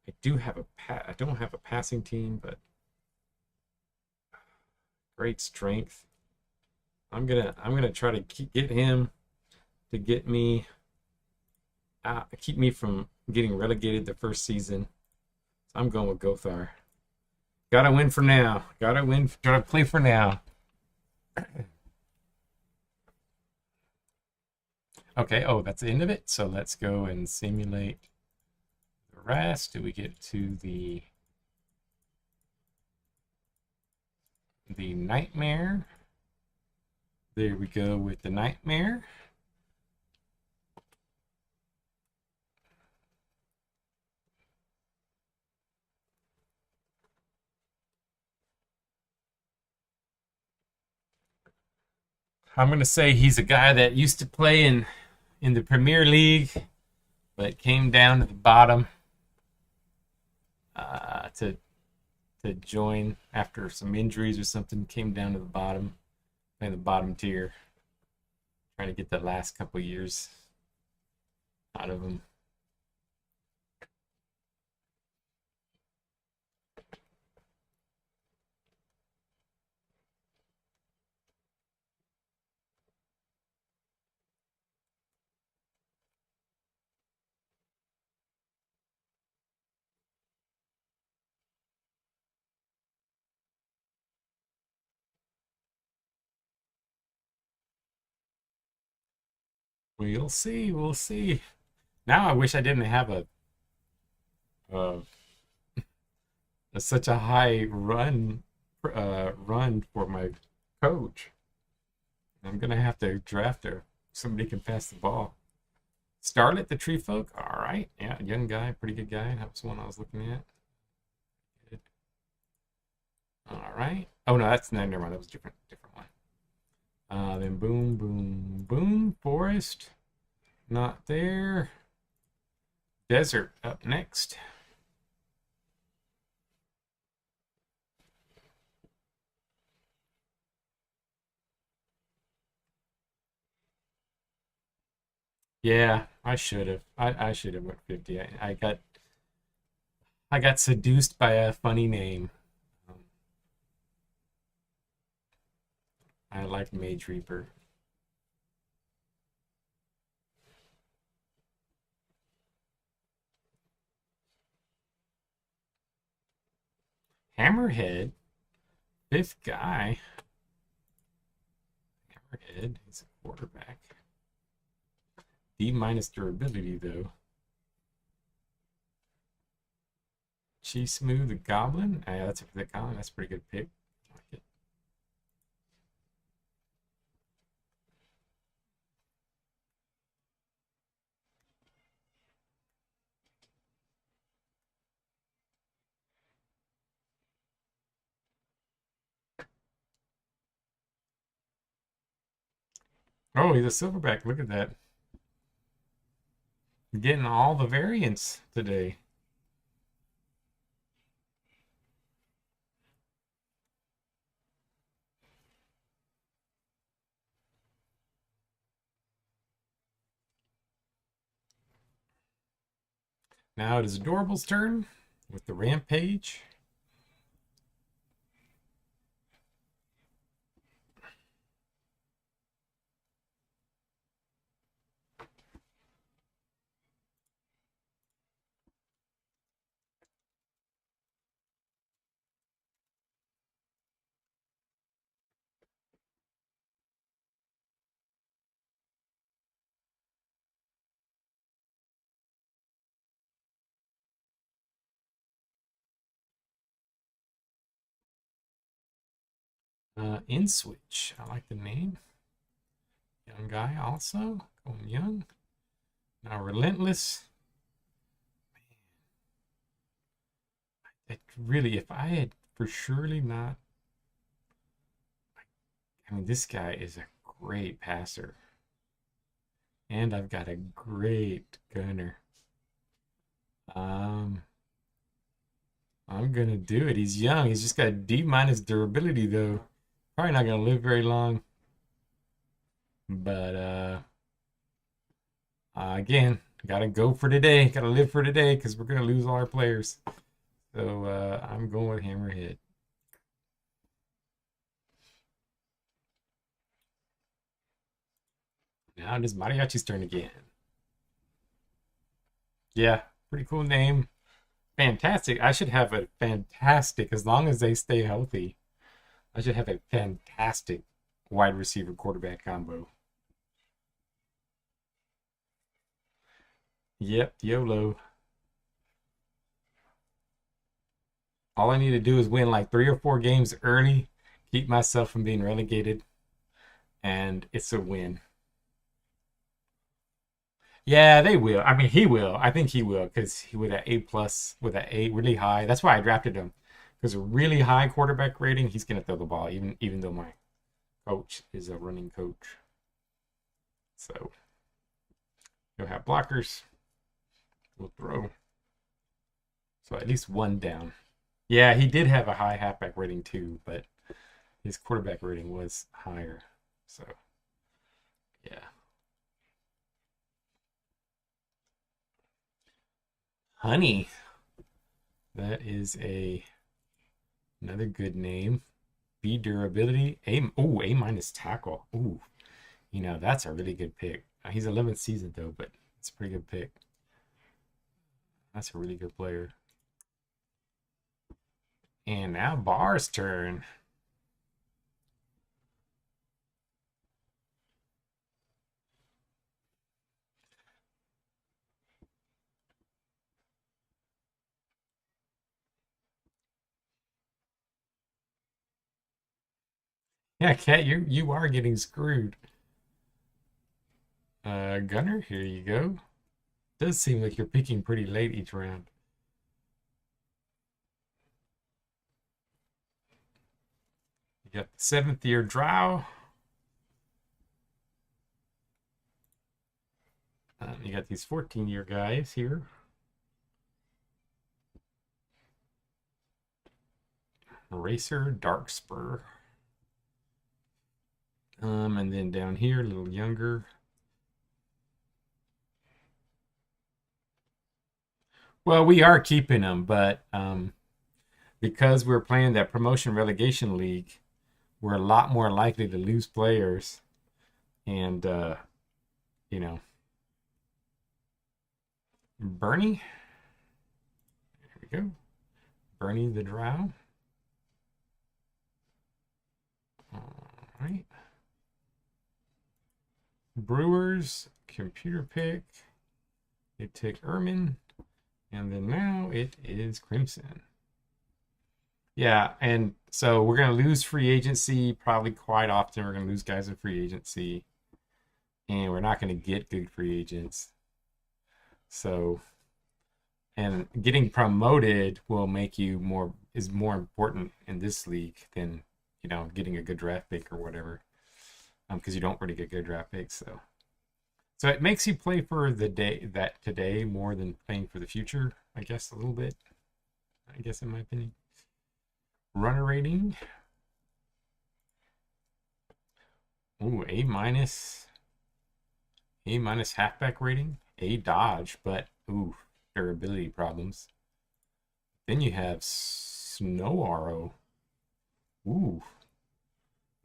I don't have a passing team, but great strength. I'm gonna try to get him to get me keep me from getting relegated the first season. So I'm going with Gothar. Gotta win for now. Gotta win. Gotta play for now. Okay. Oh, that's the end of it. So let's go and simulate the rest. Do we get to the nightmare? There we go with the nightmare. I'm gonna say he's a guy that used to play in the Premier League, but came down to the bottom to join after some injuries or something. Came down to the bottom, playing the bottom tier, trying to get the last couple years out of him. We'll see. We'll see. Now I wish I didn't have uh, such a high run for my coach. I'm gonna have to draft her. Somebody can pass the ball. Starlet, the tree folk. All right, yeah, young guy, pretty good guy. That was the one I was looking at. Good. All right. Oh no, that's no, never mind. That was a different one. Then boom, boom, boom. Forest, not there. Desert up next. Yeah, I should have. I should have went 50. I got seduced by a funny name. Um, I like Mage Reaper. Hammerhead, fifth guy. Hammerhead, he's a quarterback. D minus durability, though. Chief Smooth, the Goblin. Yeah, that's the Goblin. That's a pretty good pick. I like it. Oh, he's a silverback. Look at that. Getting all the variants today. Now it is Adorable's turn with the Rampage. In switch. I like the name. Young guy also. Going young. Now Relentless. It really, if I had for surely not. I mean, this guy is a great passer. And I've got a great gunner. I'm gonna do it. He's young. He's just got D minus durability though. Probably not gonna live very long. But again, gotta go for today. Gotta live for today because we're gonna lose all our players. So I'm going with Hammerhead. Now it is Mariachi's turn again. Yeah, pretty cool name. Fantastic. I should have a fantastic, as long as they stay healthy. I should have a fantastic wide receiver quarterback combo. Yep, YOLO. All I need to do is win like 3 or 4 games early, keep myself from being relegated, and it's a win. Yeah, they will. I mean, he will. I think he will because he with an A plus, with an A really high. That's why I drafted him because a really high quarterback rating. He's gonna throw the ball, even though my coach is a running coach. So he'll have blockers. We'll throw. So at least one down. Yeah, he did have a high halfback rating too, but his quarterback rating was higher. So yeah. Honey. That is another good name. B durability. A minus tackle. Ooh. That's a really good pick. He's 11th season though, but it's a pretty good pick. That's a really good player. And now Bar's turn. Yeah, Cat, you are getting screwed. Gunner, here you go. Does seem like you're picking pretty late each round. You got the 7th year Drow. You got these 14-year guys here. Racer, Darkspur. And then down here, a little younger. Well, we are keeping them, but because we're playing that promotion relegation league, we're a lot more likely to lose players. And, Bernie. There we go. Bernie the Drow. All right. Brewers, computer pick. They took Erman. And then now it is Crimson. Yeah, and so we're going to lose free agency probably quite often. We're going to lose guys in free agency. And we're not going to get good free agents. So, and getting promoted will make you is more important in this league than, getting a good draft pick or whatever. Because you don't really get good draft picks. So it makes you play for the day today more than playing for the future, I guess, a little bit. I guess, in my opinion. Runner rating. Ooh, A minus. A minus halfback rating. A dodge, but ooh, durability problems. Then you have Snow RO. Ooh.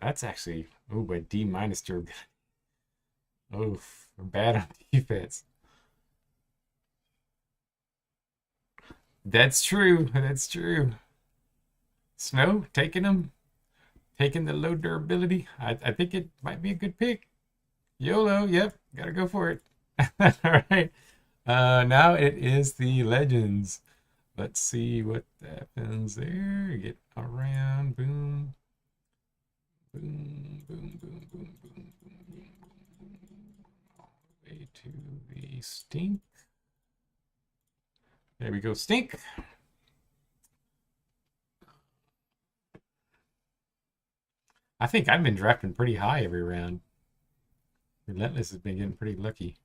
That's actually, but D minus durability. Oof, bad on defense. That's true. That's true. Snow taking him, taking the low durability. I think it might be a good pick. YOLO. Yep, gotta go for it. All right. Now it is the legends. Let's see what happens there. Get around. Boom. Boom. Boom. Boom. Boom. Boom. Boom. Boom. All the way to the stink. There we go, stink. I think I've been drafting pretty high every round. Relentless has been getting pretty lucky.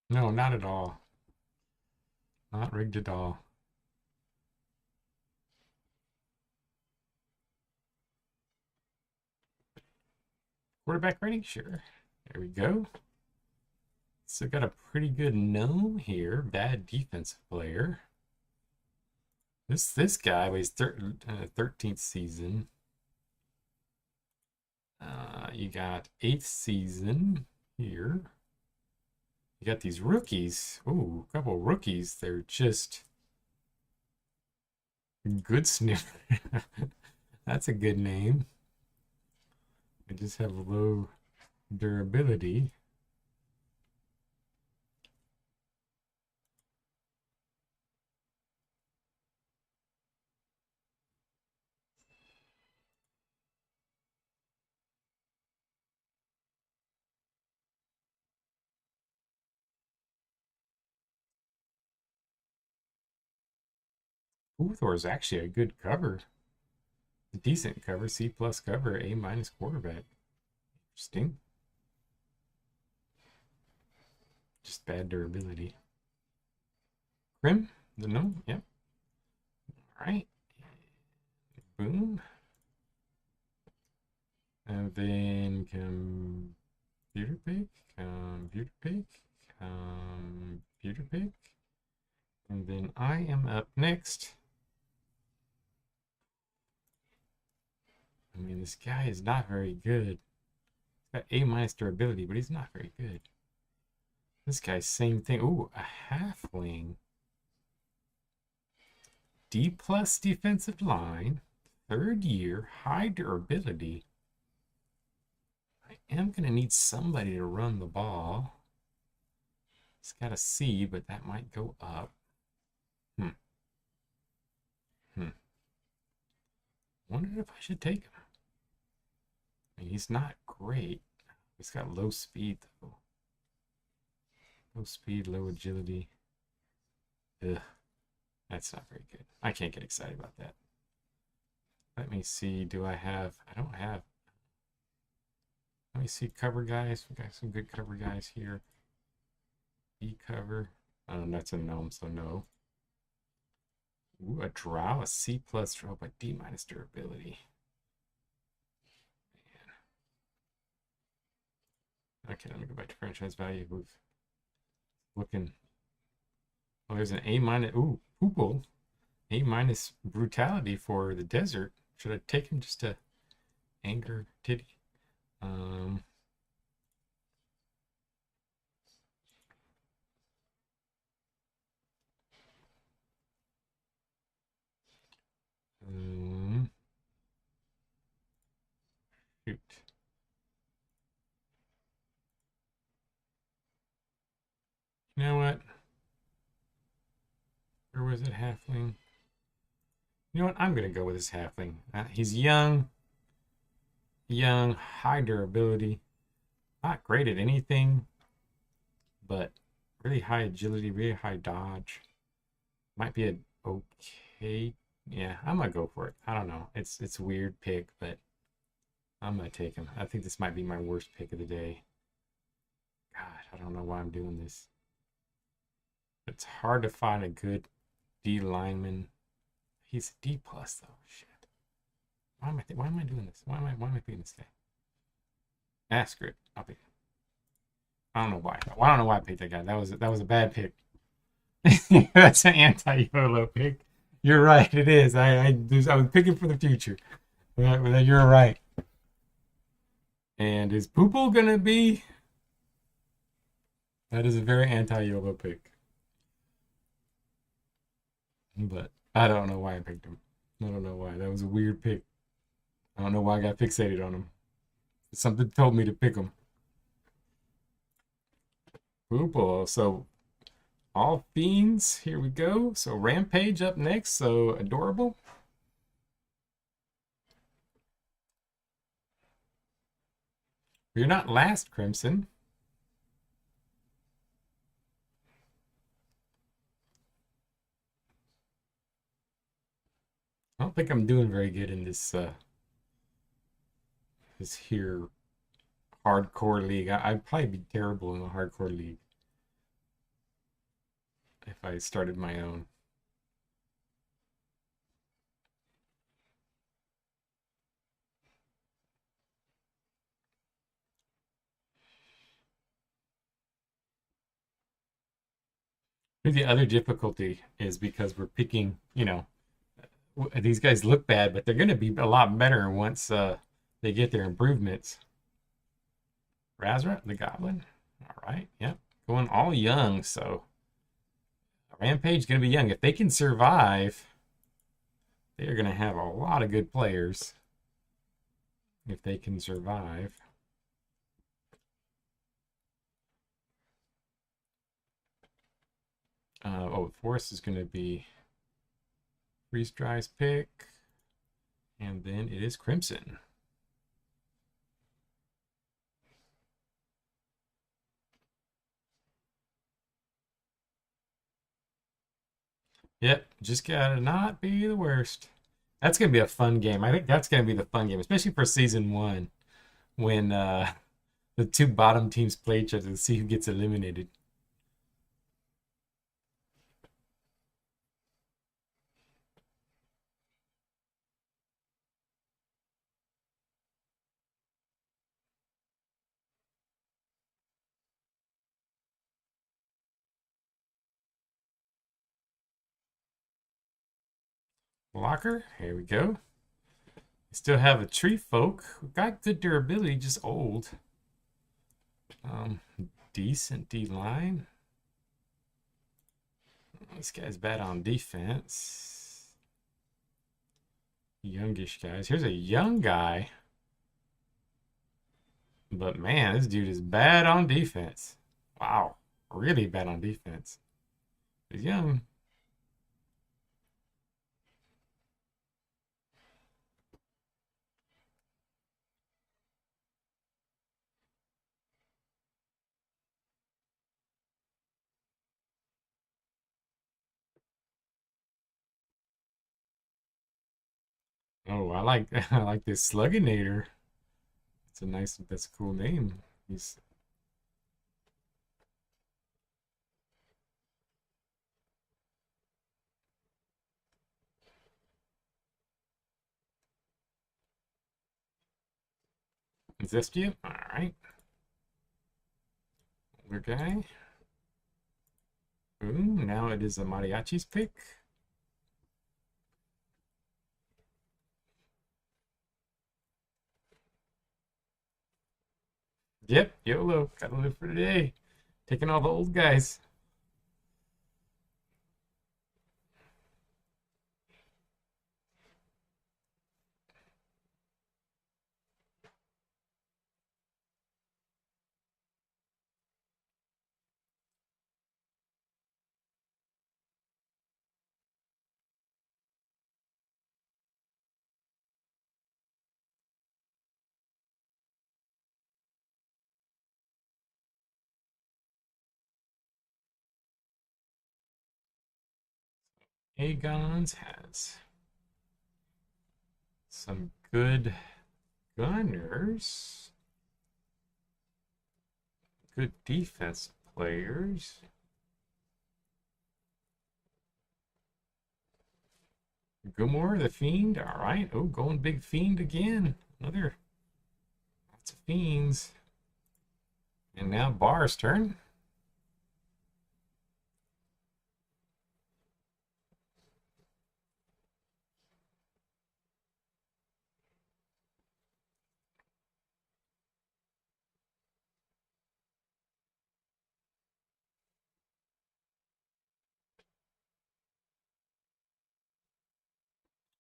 No, not at all. Not rigged at all. Quarterback rating? Sure. There we go. So got a pretty good gnome here. Bad defensive player. This guy was 13th season. You got 8th season here. You got these rookies. Ooh, a couple rookies. They're just good sniffer. That's a good name. They just have low durability. Uthor is actually a good cover. A decent cover. C plus cover. A minus quarterback. Interesting. Just bad durability. Grim? The gnome? Yep. Alright. Boom. And then computer pick, computer pick, computer pick. And then I am up next. I mean, this guy is not very good. He's got A minus durability, but he's not very good. This guy's same thing. Ooh, a halfling. D plus defensive line. 3rd year. High durability. I am going to need somebody to run the ball. It's got a C, but that might go up. Wondered if I should take him. I mean, he's not great. He's got low speed, though. Low speed, low agility. Ugh. That's not very good. I can't get excited about that. Let me see. Do I have... I don't have... Let me see cover guys. We got some good cover guys here. E cover. That's a gnome, so no. Ooh, a drow, a C plus drow, but D minus durability. Man. Okay, let me go back to franchise value. We've looking. Oh, there's an A minus. Ooh, Poople. A minus brutality for the desert. Should I take him just to anger Titty? Um, um, Shoot. You know what? Or was it halfling? You know what? I'm gonna go with this halfling. He's young, high durability, not great at anything, but really high agility, really high dodge. Might be a okay. Yeah, I'm gonna go for it. I don't know. It's a weird pick, but I'm gonna take him. I think this might be my worst pick of the day. God, I don't know why I'm doing this. It's hard to find a good D lineman. He's a D plus though. Shit. Why am I doing this? Why am I picking this guy? Screw it. I'll pick him. I don't know why. I don't know why I picked that guy. That was a bad pick. That's an anti-YOLO pick. You're right. It is. I was picking for the future. You're right. And is Poople gonna be? That is a very anti-YOLO pick. But I don't know why I picked him. I don't know why. That was a weird pick. I don't know why I got fixated on him. Something told me to pick him. Poople. So all fiends. Here we go. So Rampage up next. So adorable. You're not last, Crimson. I don't think I'm doing very good in this this here hardcore league. I'd probably be terrible in the hardcore league if I started my own. The other difficulty is because we're picking, these guys look bad, but they're going to be a lot better once they get their improvements. Razra, the Goblin. All right, yep. Going all young, so Rampage going to be young. If they can survive, they're going to have a lot of good players. If they can survive. Forest is going to be Freeze Dry's pick. And then it is Crimson. Yep, just gotta not be the worst. That's gonna be a fun game. I think that's gonna be the fun game, especially for season one, when the two bottom teams play each other to see who gets eliminated. Locker, here we go. We still have a tree folk. We've got good durability, just old. Decent D line. This guy's bad on defense. Youngish guys. Here's a young guy. But man, this dude is bad on defense. Wow. Really bad on defense. He's young. Oh, I like I like this Slugginator. That's a cool name. He's Zestia. All right. Older guy. Boom. Now it is a Mariachi's pick. Yep, YOLO. Gotta live for today. Taking all the old guys. Agons has some good gunners, good defense players. Gumor, the Fiend. All right. Oh, going big Fiend again. Another. Lots of Fiends. And now Bar's turn.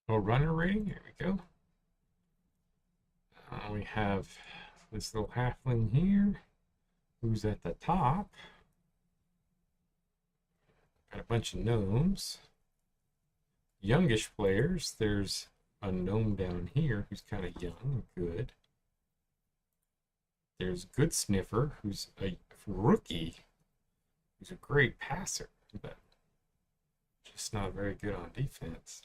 Oh, runner rating. Here we go. We have this little halfling here who's at the top. Got a bunch of gnomes. Youngish players. There's a gnome down here who's kind of young and good. There's Good Sniffer, who's a rookie, who's a great passer, but just not very good on defense.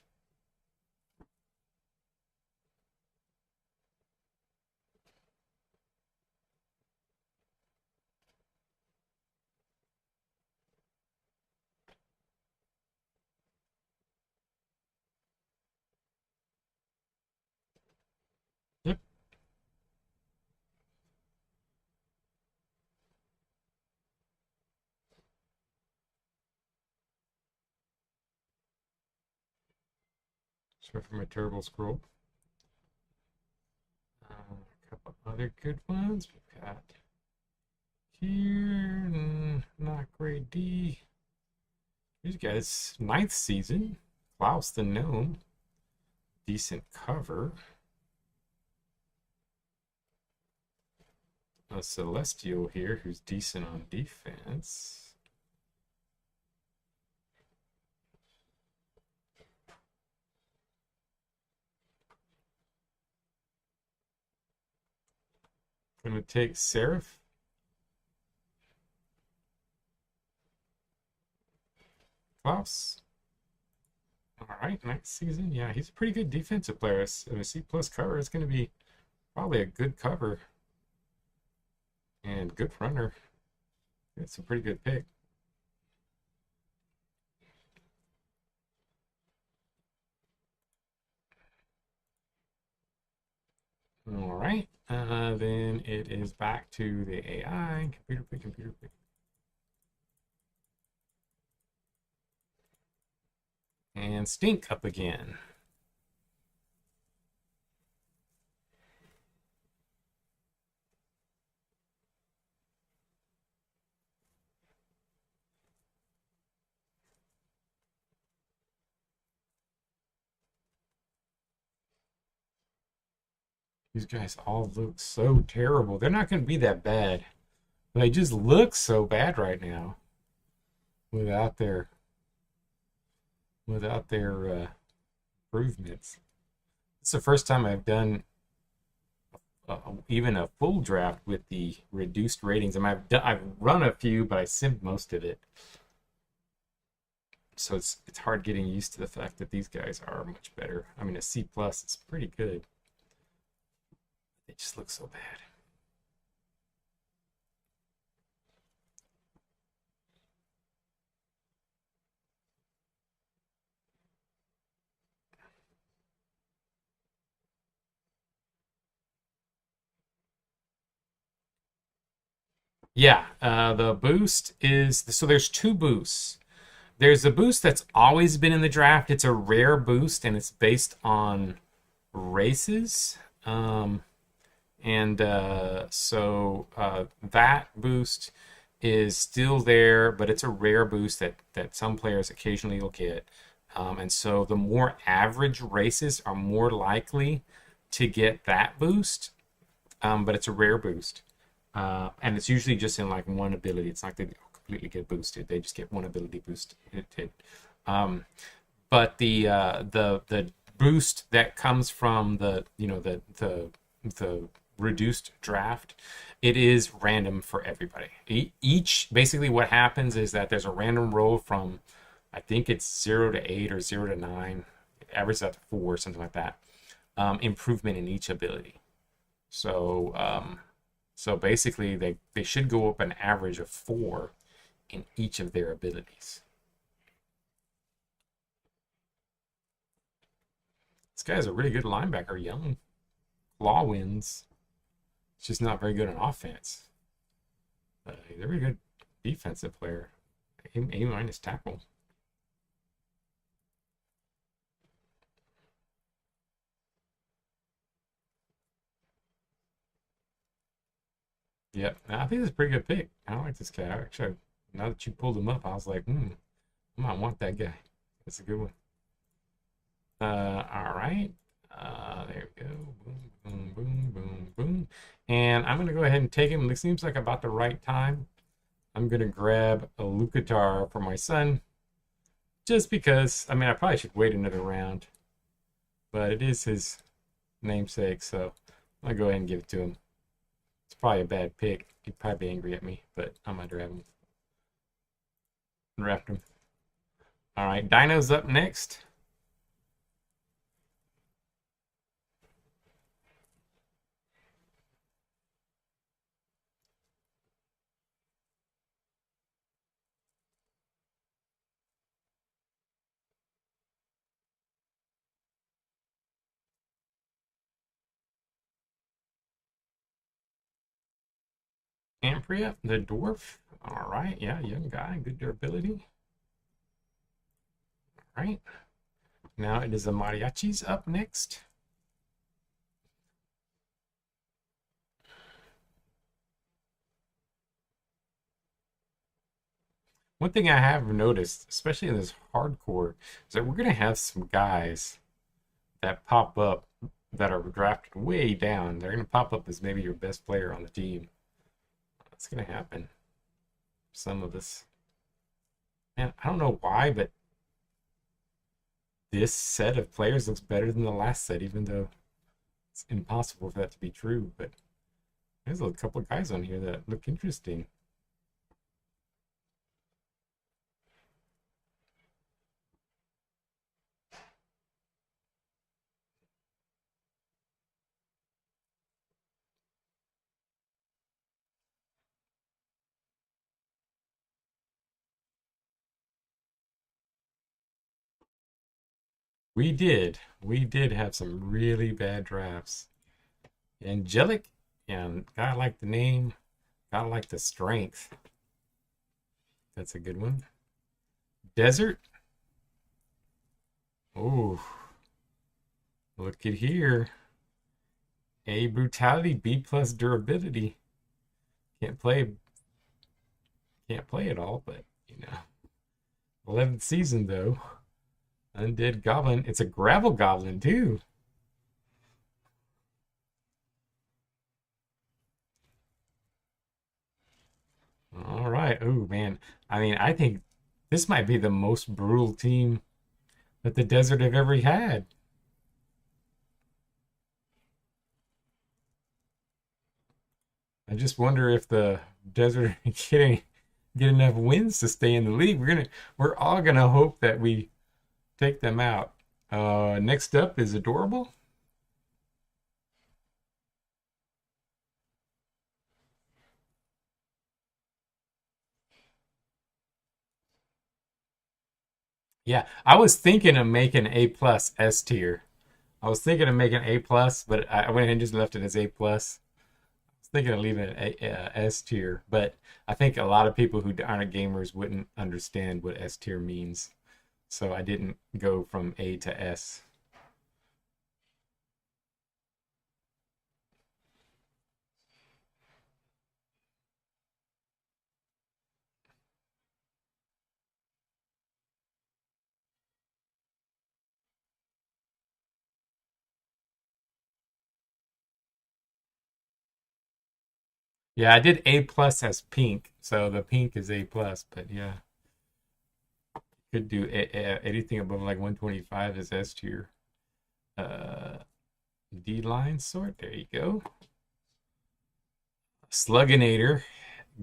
Yep. Sorry for my terrible scroll. A couple other good ones. We've got here, not great D. These guys, ninth season. Klaus the Gnome. Decent cover. A Celestial here who's decent on defense. Gonna take Seraph. Klaus. All right, next season. Yeah, he's a pretty good defensive player. A C plus cover is going to be probably a good cover and good runner. It's a pretty good pick. All right, then it is back to the AI. Computer pick, computer pick. And Stink up again. These guys all look so terrible. They're not going to be that bad. But they just look so bad right now without their improvements. It's the first time I've done even a full draft with the reduced ratings. I mean, I've run a few, but I simmed most of it. So it's hard getting used to the fact that these guys are much better. I mean, a C plus is pretty good. They just look so bad. Yeah, the boost is so there's two boosts. There's a boost that's always been in the draft. It's a rare boost and it's based on races. And that boost is still there, but it's a rare boost that some players occasionally will get. And so the more average races are more likely to get that boost, but it's a rare boost. And it's usually just in like one ability. It's not that they completely get boosted; they just get one ability boosted. Um, but the boost that comes from the reduced draft, it is random for everybody. Each basically what happens is that there's a random roll from, I think it's 0 to 8 or 0 to 9, averages out to 4, something like that. Improvement in each ability. So basically they should go up an average of 4 in each of their abilities. This guy's a really good linebacker, Young. Claw wins. It's just not very good on offense. But he's a very good defensive player. A minus tackle. Yep. I think it's a pretty good pick. I like this guy. Actually, now that you pulled him up, I was like, I might want that guy. That's a good one. All right. There we go. Boom, boom, boom, boom, boom. And I'm going to go ahead and take him. It seems like about the right time. I'm going to grab a Lucatar for my son. Just because, I mean, I probably should wait another round. But it is his namesake, so I'm going to go ahead and give it to him. It's probably a bad pick. He'd probably be angry at me, but I'm going to grab him. Draft him. All right, Dino's up next. Ampria, the dwarf. All right, yeah, young guy, good durability. All right, now it is the mariachis up next. One thing I have noticed, especially in this hardcore, is that we're gonna have some guys that pop up that are drafted way down. They're gonna pop up as maybe your best player on the team. That's gonna happen. Some of us. Man, I don't know why, but this set of players looks better than the last set, even though it's impossible for that to be true. But there's a couple of guys on here that look interesting. We did have some really bad drafts. Angelic, and gotta like the name, gotta like the strength. That's a good one. Desert. Oh, look at here. A brutality, B plus durability. Can't play, can't play it all, but 11th season though. Undead Goblin. It's a gravel goblin too. All right. Oh man. I mean, I think this might be the most brutal team that the desert have ever had. I just wonder if the desert get enough wins to stay in the league. We're all gonna hope that we take them out. Next up is Adorable. Yeah, I was thinking of making A plus S tier. I was thinking of making A plus, but I went ahead and just left it as A plus. I was thinking of leaving it S tier, but I think a lot of people who aren't gamers wouldn't understand what S tier means, so I didn't go from A to S. Yeah, I did A plus as pink, so the pink is A plus. But yeah, could do anything above like 125 as S tier. Uh, D line sort. There you go. Slugginator,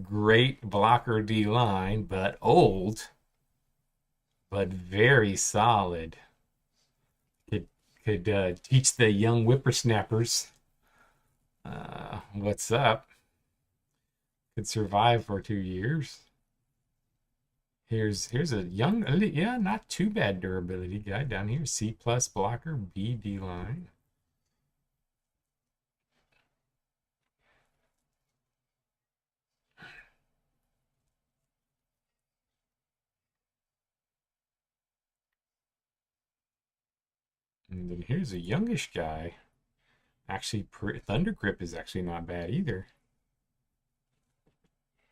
great blocker D line, but old, but very solid. Could teach the young whippersnappers what's up. Could survive for 2 years. Here's a young, yeah, not too bad durability guy down here. C plus blocker, B D line. And then here's a youngish guy. Actually, Thunder Grip is actually not bad either.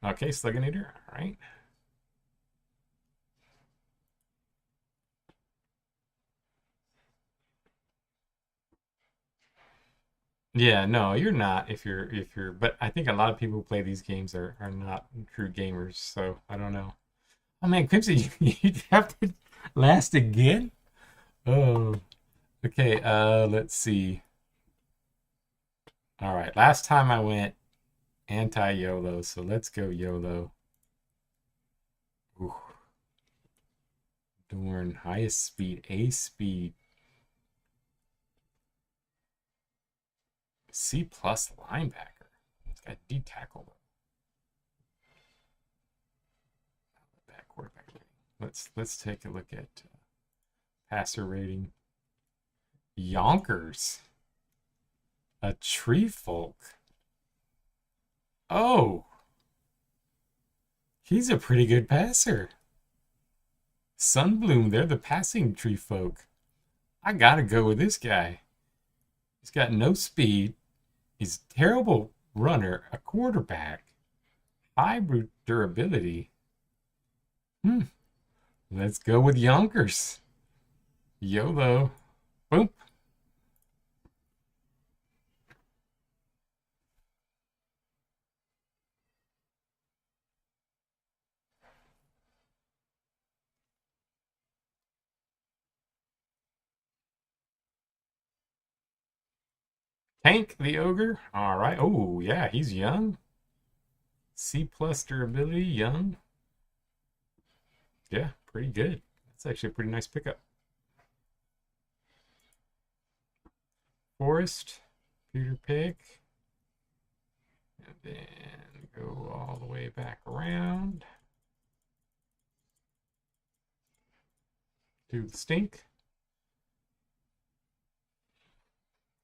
Okay, Slugginator. All right. Yeah, no, you're not if you're but I think a lot of people who play these games are not true gamers, so I don't know. Oh man, Crimson, you have to last again? Oh. Okay, let's see. All right, last time I went anti-YOLO, so let's go YOLO. Ooh. Dorn, highest speed, A speed. C plus linebacker. It's got D tackle. Quarterback rating. Let's take a look at passer rating. Yonkers. A tree folk. Oh, he's a pretty good passer. Sunbloom, they're the passing tree folk. I gotta go with this guy. He's got no speed. He's a terrible runner, a quarterback, high durability. Let's go with Yonkers. YOLO. Boom. Tank the Ogre. All right. Oh, yeah, he's young. C plus durability, young. Yeah, pretty good. That's actually a pretty nice pickup. Forest, Peter Pick. And then go all the way back around. Do the stink.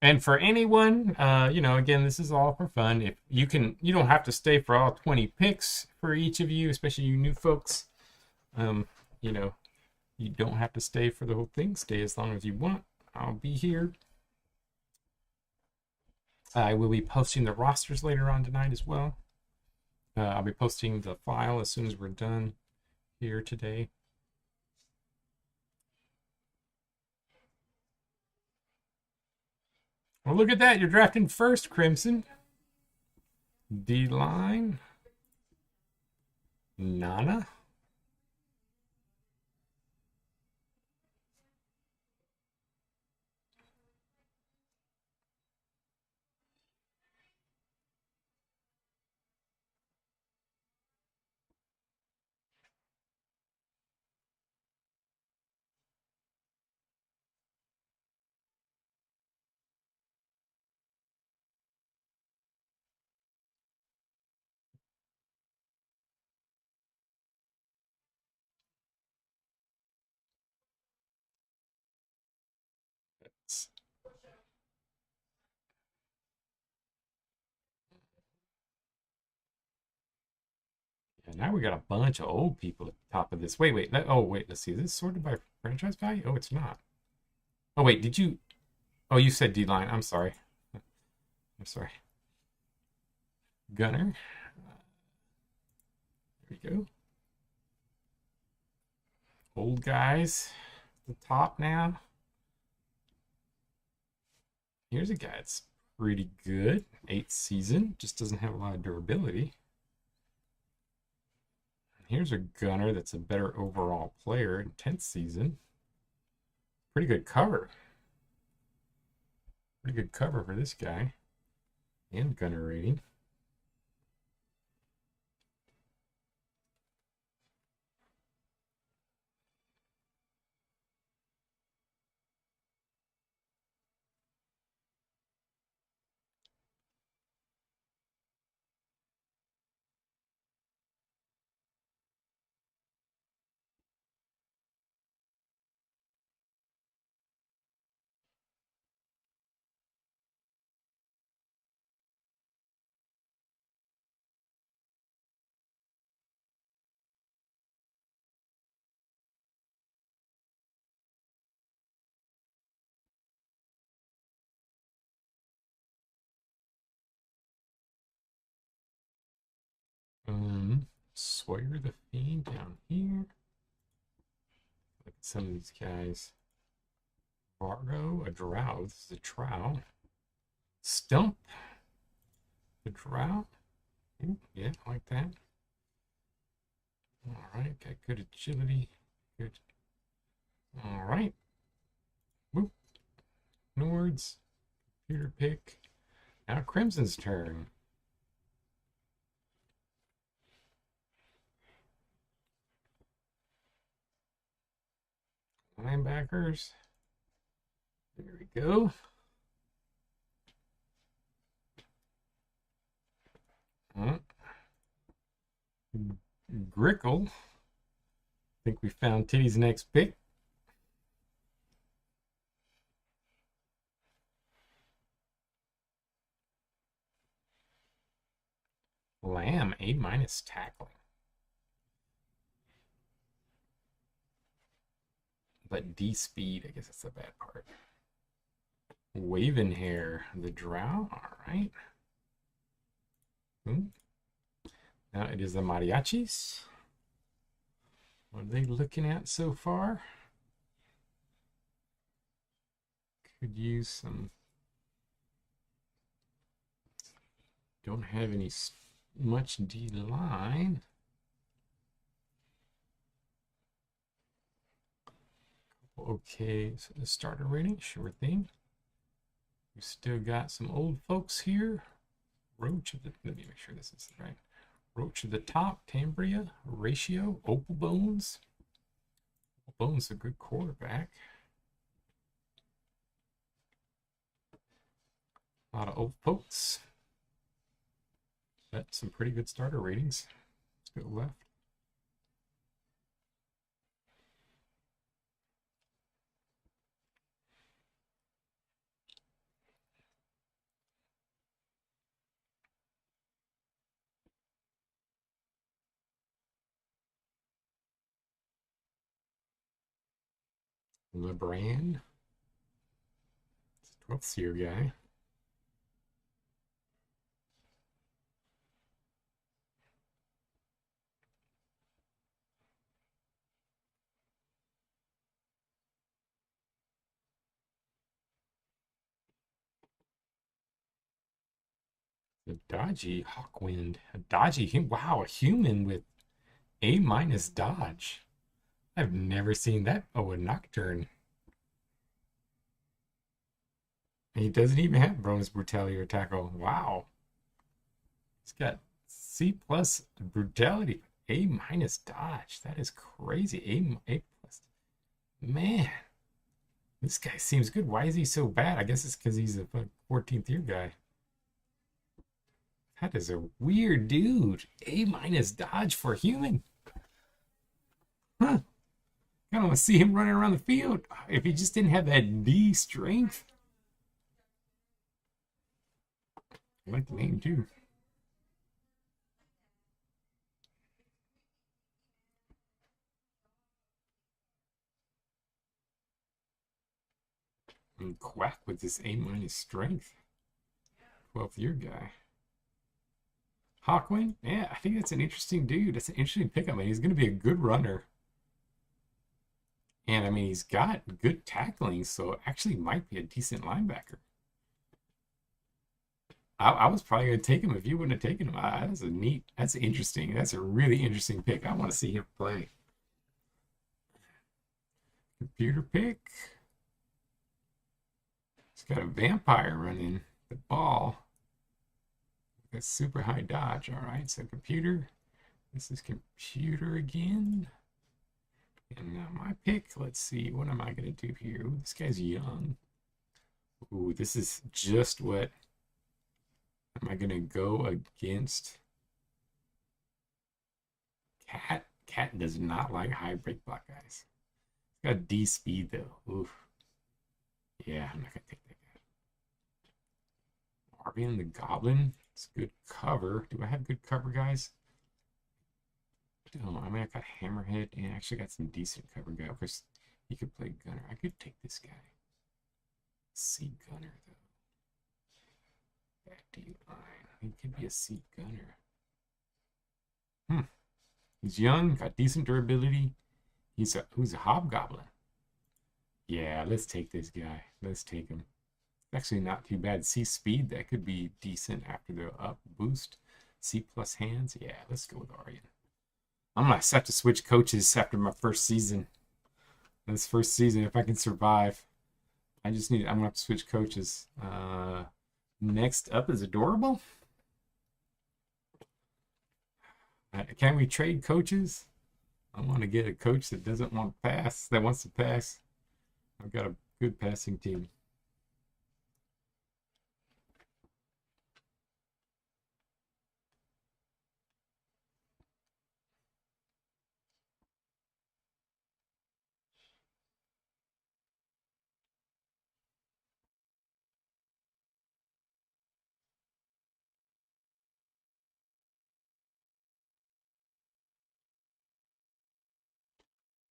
And for anyone, again, this is all for fun. If you don't have to stay for all 20 picks for each of you, especially you new folks. You know, you don't have to stay for the whole thing. Stay as long as you want. I'll be here. I will be posting the rosters later on tonight as well. I'll be posting the file as soon as we're done here today. Well, look at that. You're drafting first, Crimson. D-line. Nana. And now we got a bunch of old people at the top of this. Wait. Let's see. Is this sorted by franchise value? Oh, it's not. Oh, wait. Did you? Oh, you said D-line. I'm sorry. I'm sorry. Gunner. There we go. Old guys. The top now. Here's a guy that's pretty good. 8th season, just doesn't have a lot of durability. Here's a gunner that's a better overall player in 10th season. Pretty good cover. Pretty good cover for this guy. And gunner rating. Sawyer the Fiend down here. Look at some of these guys. Vargo, a drow. This is a trow. Stump, the drow. Ooh, yeah, I like that. All right, got good agility. Good. All right. Whoop. Nords. Computer pick. Now Crimson's turn. Linebackers. There we go. Grickle. I think we found Titty's next pick. Lamb, A- tackling. But D speed, I guess that's the bad part. Waving hair, the drow. All right. Now it is the mariachis. What are they looking at so far? Could use some. Don't have any much D line. Okay, so the starter rating, sure thing. We still got some old folks here. Roach of the, let me make sure this is right. Roach of the top, Tambria, Ratio, Opal Bones. Opal Bones, a good quarterback. A lot of old folks. But some pretty good starter ratings. Let's go left. LeBran. It's a 12th year guy. The dodgy Hawkwind. A dodgy, wow, a human with A- dodge. I've never seen that. Oh, a Nocturne. He doesn't even have bonus brutality or tackle. Wow. He's got C plus brutality, A- dodge. That is crazy. A plus. Man, this guy seems good. Why is he so bad? I guess it's because he's a 14th year guy. That is a weird dude. A- dodge for human. Huh. I don't want to see him running around the field. If he just didn't have that D strength. I like the name too. And Quack with this A- strength. 12th year guy. Hawkwind? Yeah, I think that's an interesting dude. That's an interesting pickup, man. He's going to be a good runner. And I mean, he's got good tackling, so actually might be a decent linebacker. I was probably going to take him if you wouldn't have taken him. That's interesting. That's a really interesting pick. I want to see him play. Computer pick. He's got a vampire running the ball. That's super high dodge. All right, so computer. This is computer again. And now my pick. Let's see. What am I going to do here? Ooh, this guy's young. Ooh, this is just what. Am I going to go against Cat? Cat does not like high break block guys. He's got D speed though. Oof. Yeah, I'm not going to take that guy. Marvin the Goblin. It's good cover. Do I have good cover, guys? Oh, I mean, I got Hammerhead and actually got some decent cover guy. Of course, he could play Gunner. I could take this guy. C Gunner, though. Back D line. He could be a C Gunner. He's young, got decent durability. Who's a Hobgoblin? Yeah, let's take this guy. Let's take him. Actually, not too bad. C speed, that could be decent after the up boost. C plus hands. Yeah, let's go with Aryan. I'm gonna have to switch coaches after my first season. This first season, if I can survive, I'm gonna have to switch coaches. Next up is Adorable. Can we trade coaches? I want to get a coach that doesn't want to pass, that wants to pass. I've got a good passing team.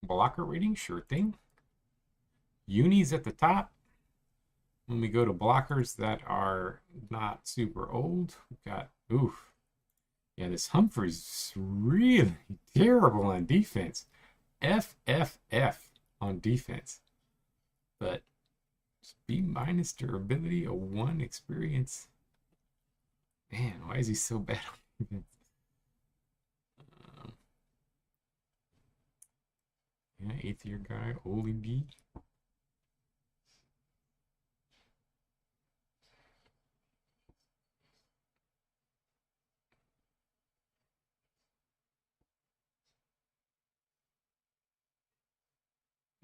Blocker rating, sure thing. Unis at the top. When we go to blockers that are not super old, we've got, oof. Yeah, this Humphreys really terrible on defense. FFF on defense. But B minus durability, a 1 experience. Man, why is he so bad on defense? Yeah, 8th year guy, Oli B.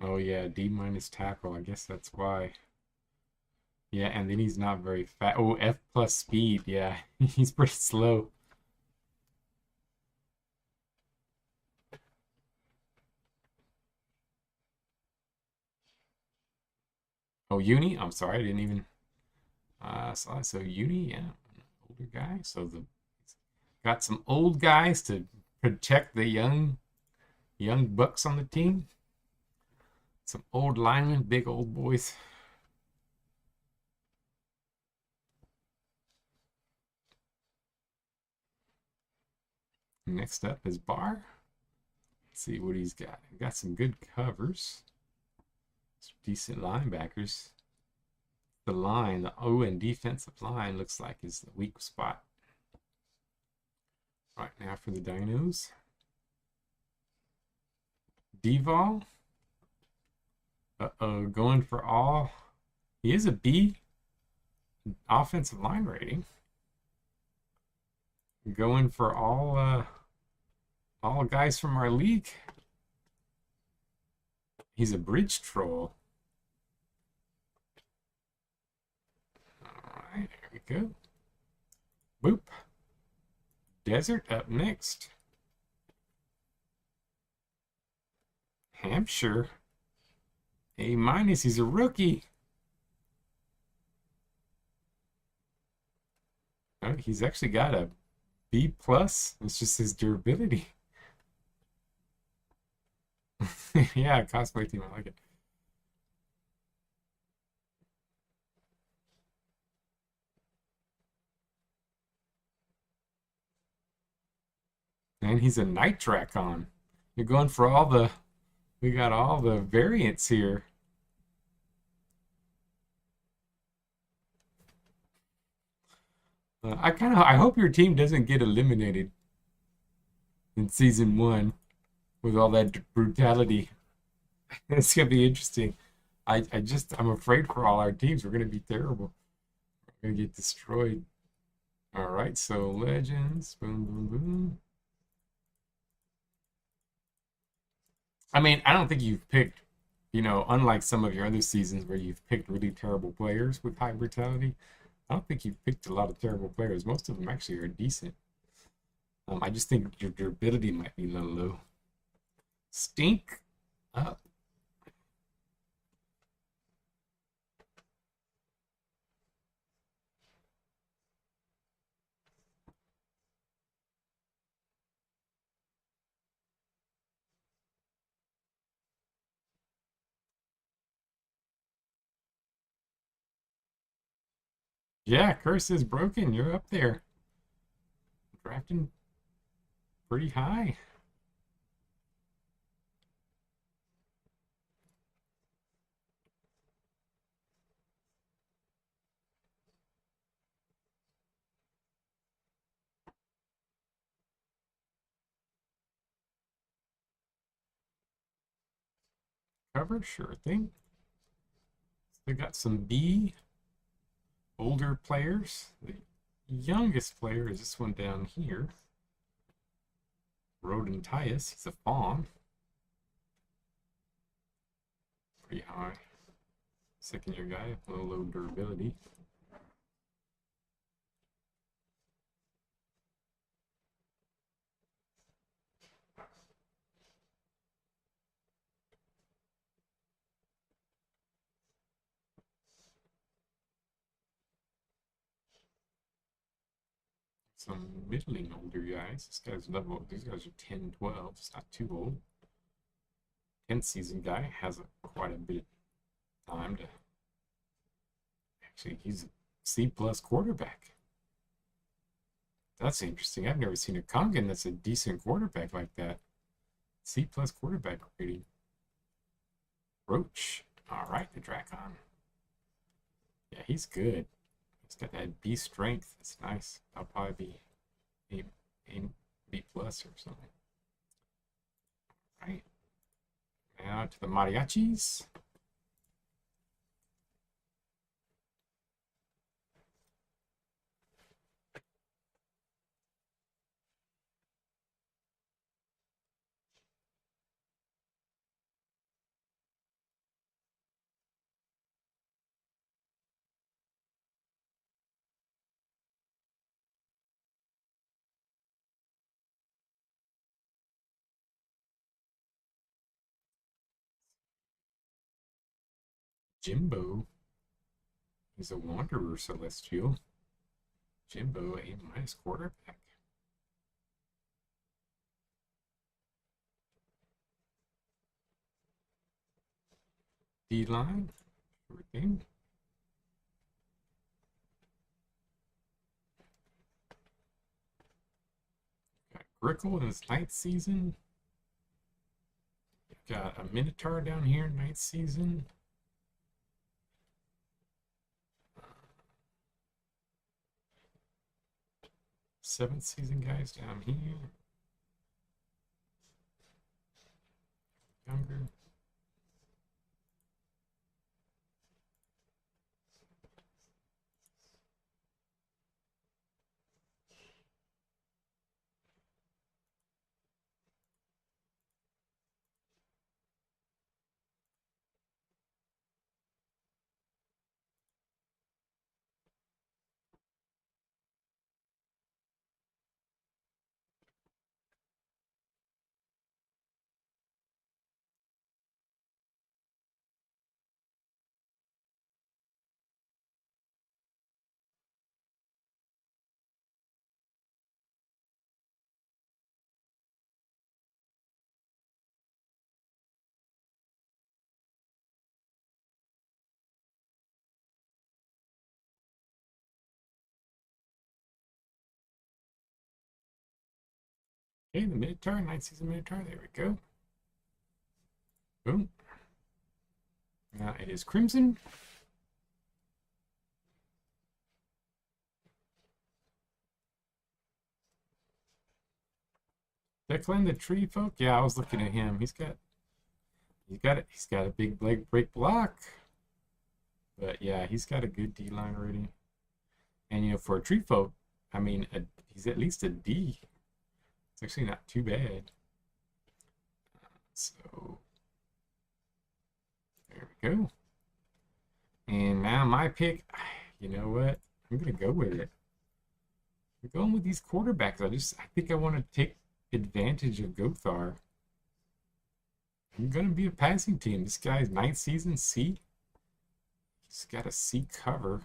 Oh yeah, D minus tackle. I guess that's why. Yeah, and then he's not very fast. Oh, F plus speed. Yeah, he's pretty slow. Oh, Uni. I'm sorry, I didn't even. So Uni, yeah, older guy. So got some old guys to protect the young bucks on the team. Some old linemen, big old boys. Next up is Barr. Let's see what he's got. Got some good covers. Some decent linebackers. The line, the O and defensive line looks like is the weak spot. Right now for the Dinos. Deval. Uh-oh, going for all. He is a B offensive line rating. Going for all guys from our league. He's a bridge troll. All right, there we go. Boop. Desert up next. Hampshire. A minus, he's a rookie. Oh, he's actually got a B plus. It's just his durability. Yeah, cosplay team, I like it. And he's a Night Dracon. You're going for all the. We got all the variants here. I hope your team doesn't get eliminated in season one with all that brutality. It's gonna be interesting. I'm afraid for all our teams. We're gonna be terrible. We're gonna get destroyed. All right, so legends, boom, boom, boom. I mean, I don't think you've picked, unlike some of your other seasons where you've picked really terrible players with high brutality. I don't think you've picked a lot of terrible players. Most of them actually are decent. I just think your durability might be a little low. Stink up. Yeah, curse is broken. You're up there. Drafting pretty high. Cover, sure thing. They got some B older players. The youngest player is this one down here. Rodentius. He's a fawn. Pretty high. Second year guy, a little low durability. Some middling older guys. These guys are 10, 12. It's not too old. 10th season guy has quite a bit of time to. Actually, he's a C plus quarterback. That's interesting. I've never seen a Kangen that's a decent quarterback like that. C plus quarterback rating. Roach. All right, the Dracon. Yeah, he's good. He's got that B strength. It's nice. That'll probably be a B plus or something. All right. Now to the mariachis. Jimbo. He's a Wanderer Celestial. Jimbo, A minus quarterback. D line. Everything. Got Grickle in his 9th season. Got a Minotaur down here, 9th season. Seventh season guys down here. Younger. Okay, the Minotaur, 9th season Minotaur. There we go. Boom. Now it is Crimson. Declan the Tree Folk. Yeah, I was looking at him. He's got a big break block. But yeah, he's got a good D line rating. And you know, for a Tree Folk, I mean, he's at least a D. It's actually not too bad. So there we go. And now my pick, you know what? I'm gonna go with it. We're going with these quarterbacks. I think I want to take advantage of Gothar. I'm gonna be a passing team. This guy's 9th season C. He's got a C cover.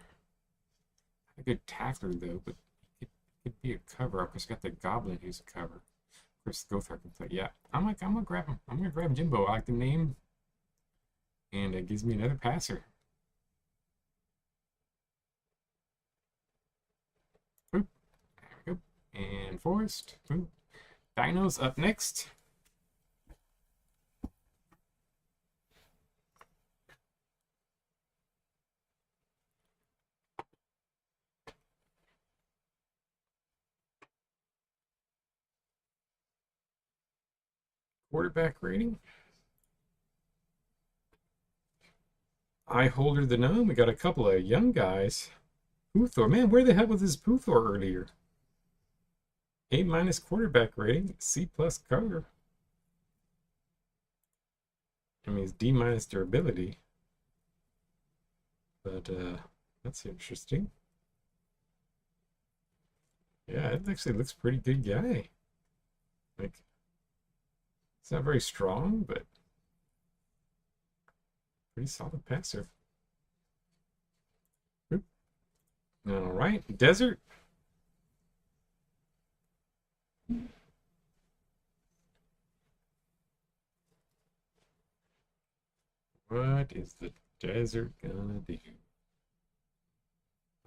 Not a good tackler though, but he could be a cover. Of course, got the Goblin who's a cover. Of course, Gothar can play. Yeah, I'm gonna grab him. I'm gonna grab Jimbo. I like the name, and it gives me another passer. Boop. There we go. And Forrest. Boop. Dinos up next. Quarterback rating. Eye holder the gnome. We got a couple of young guys. Puthor. Man, where the hell was this Puthor earlier? A- quarterback rating. C+ cover. I mean, it's D- durability. But that's interesting. Yeah, it actually looks pretty good guy. Like, it's not very strong, but pretty solid passer. Oop. All right, Desert. What is the Desert gonna do?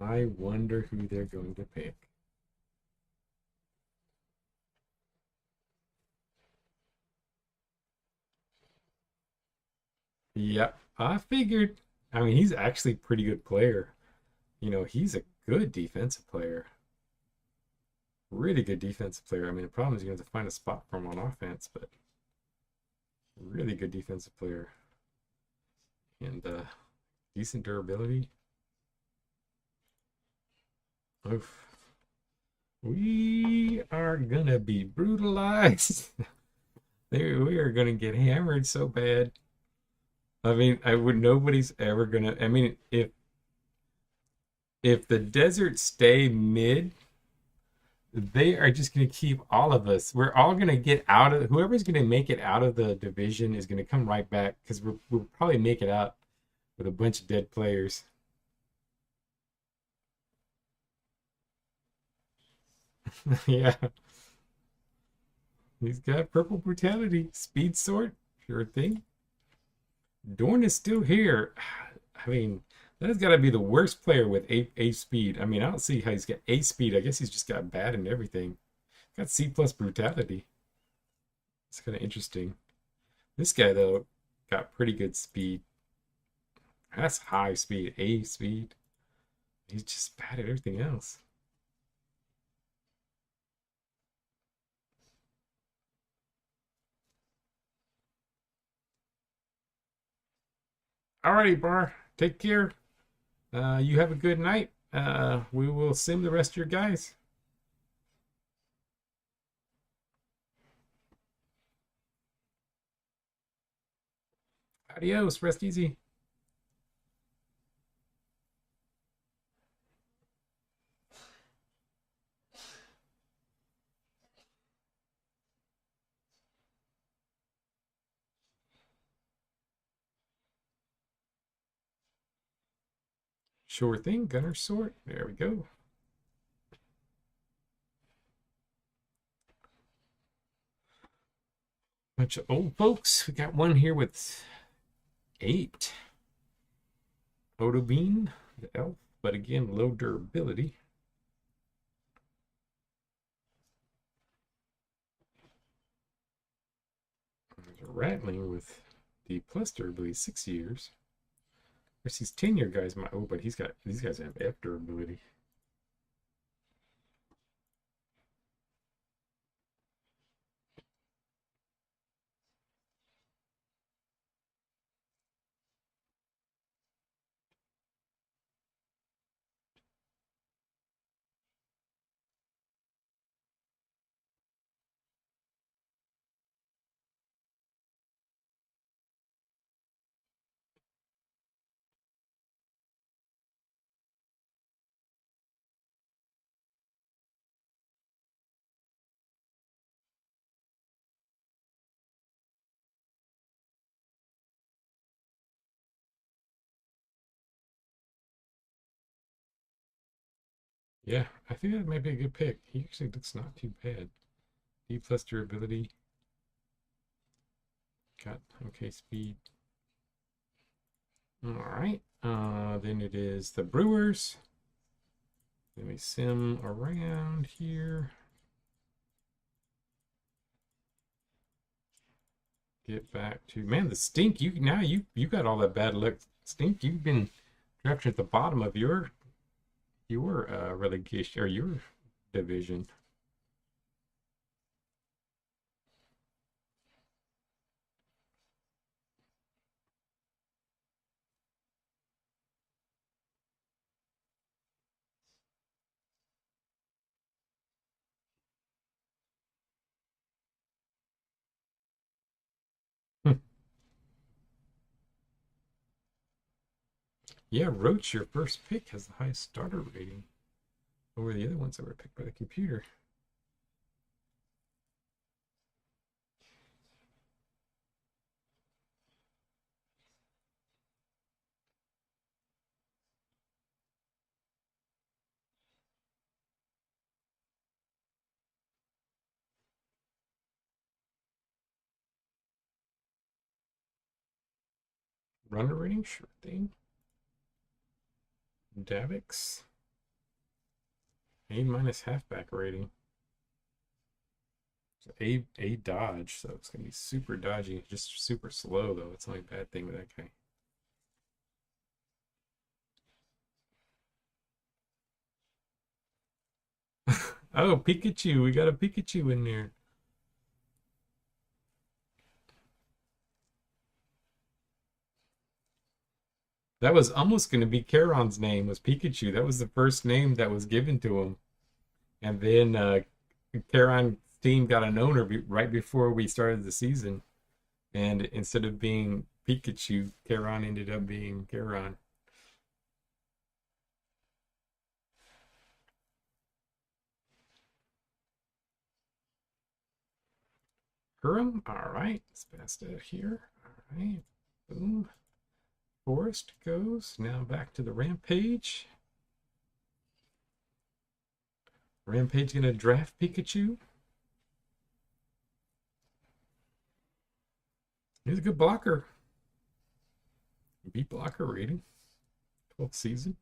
I wonder who they're going to pick. Yep, I figured. I mean, he's actually a pretty good player. You know, he's a good defensive player. Really good defensive player. I mean, the problem is you have to find a spot for him on offense, but really good defensive player. And decent durability. Oof. We are gonna be brutalized. We are gonna get hammered so bad. I mean, nobody's ever gonna. I mean, if the Desert stay mid, they are just gonna keep all of us. We're all gonna get out of. Whoever's gonna make it out of the division is gonna come right back because we'll probably make it out with a bunch of dead players. Yeah, he's got purple brutality, speed sword, sure thing. Dorn is still here. I mean, that has got to be the worst player with A speed. I mean, I don't see how he's got A speed. I guess he's just got bad and everything. Got C+ brutality. It's kind of interesting. This guy though got pretty good speed. That's high speed, A speed. He's just bad at everything else. Alrighty, Bar. Take care. You have a good night. We will sim the rest of your guys. Adios. Rest easy. Sure thing. Gunner sort. There we go. Bunch of old folks. We got one here with 8. Odo Bean, the elf, but again, low durability. There's a Rattling with the plus durability, 6 years. There's these 10-year guys. But these guys have F durability. Yeah, I think that might be a good pick. He actually looks not too bad. D plus durability. Got okay speed. All right. Then it is the Brewers. Let me sim around here. Get back to man, the stink. You got all that bad luck. Stink. You've been drafted at the bottom of your relegation or your division. Yeah, Roach, your first pick, has the highest starter rating over the other ones that were picked by the computer. Runner rating, sure thing. Davix, A minus halfback rating. So A dodge, so it's gonna be super dodgy, just super slow though. It's the only bad thing with that guy. Oh, Pikachu, we got a Pikachu in there. That was almost going to be Charon's name was Pikachu. That was the first name that was given to him. And then Charon's team got an owner right before we started the season. And instead of being Pikachu, Charon ended up being Charon. Hurum, all right. Let's pass that here. All right. Boom. Forest goes. Now back to the Rampage. Rampage gonna draft Pikachu. He's a good blocker. Beat blocker rating. 12th season.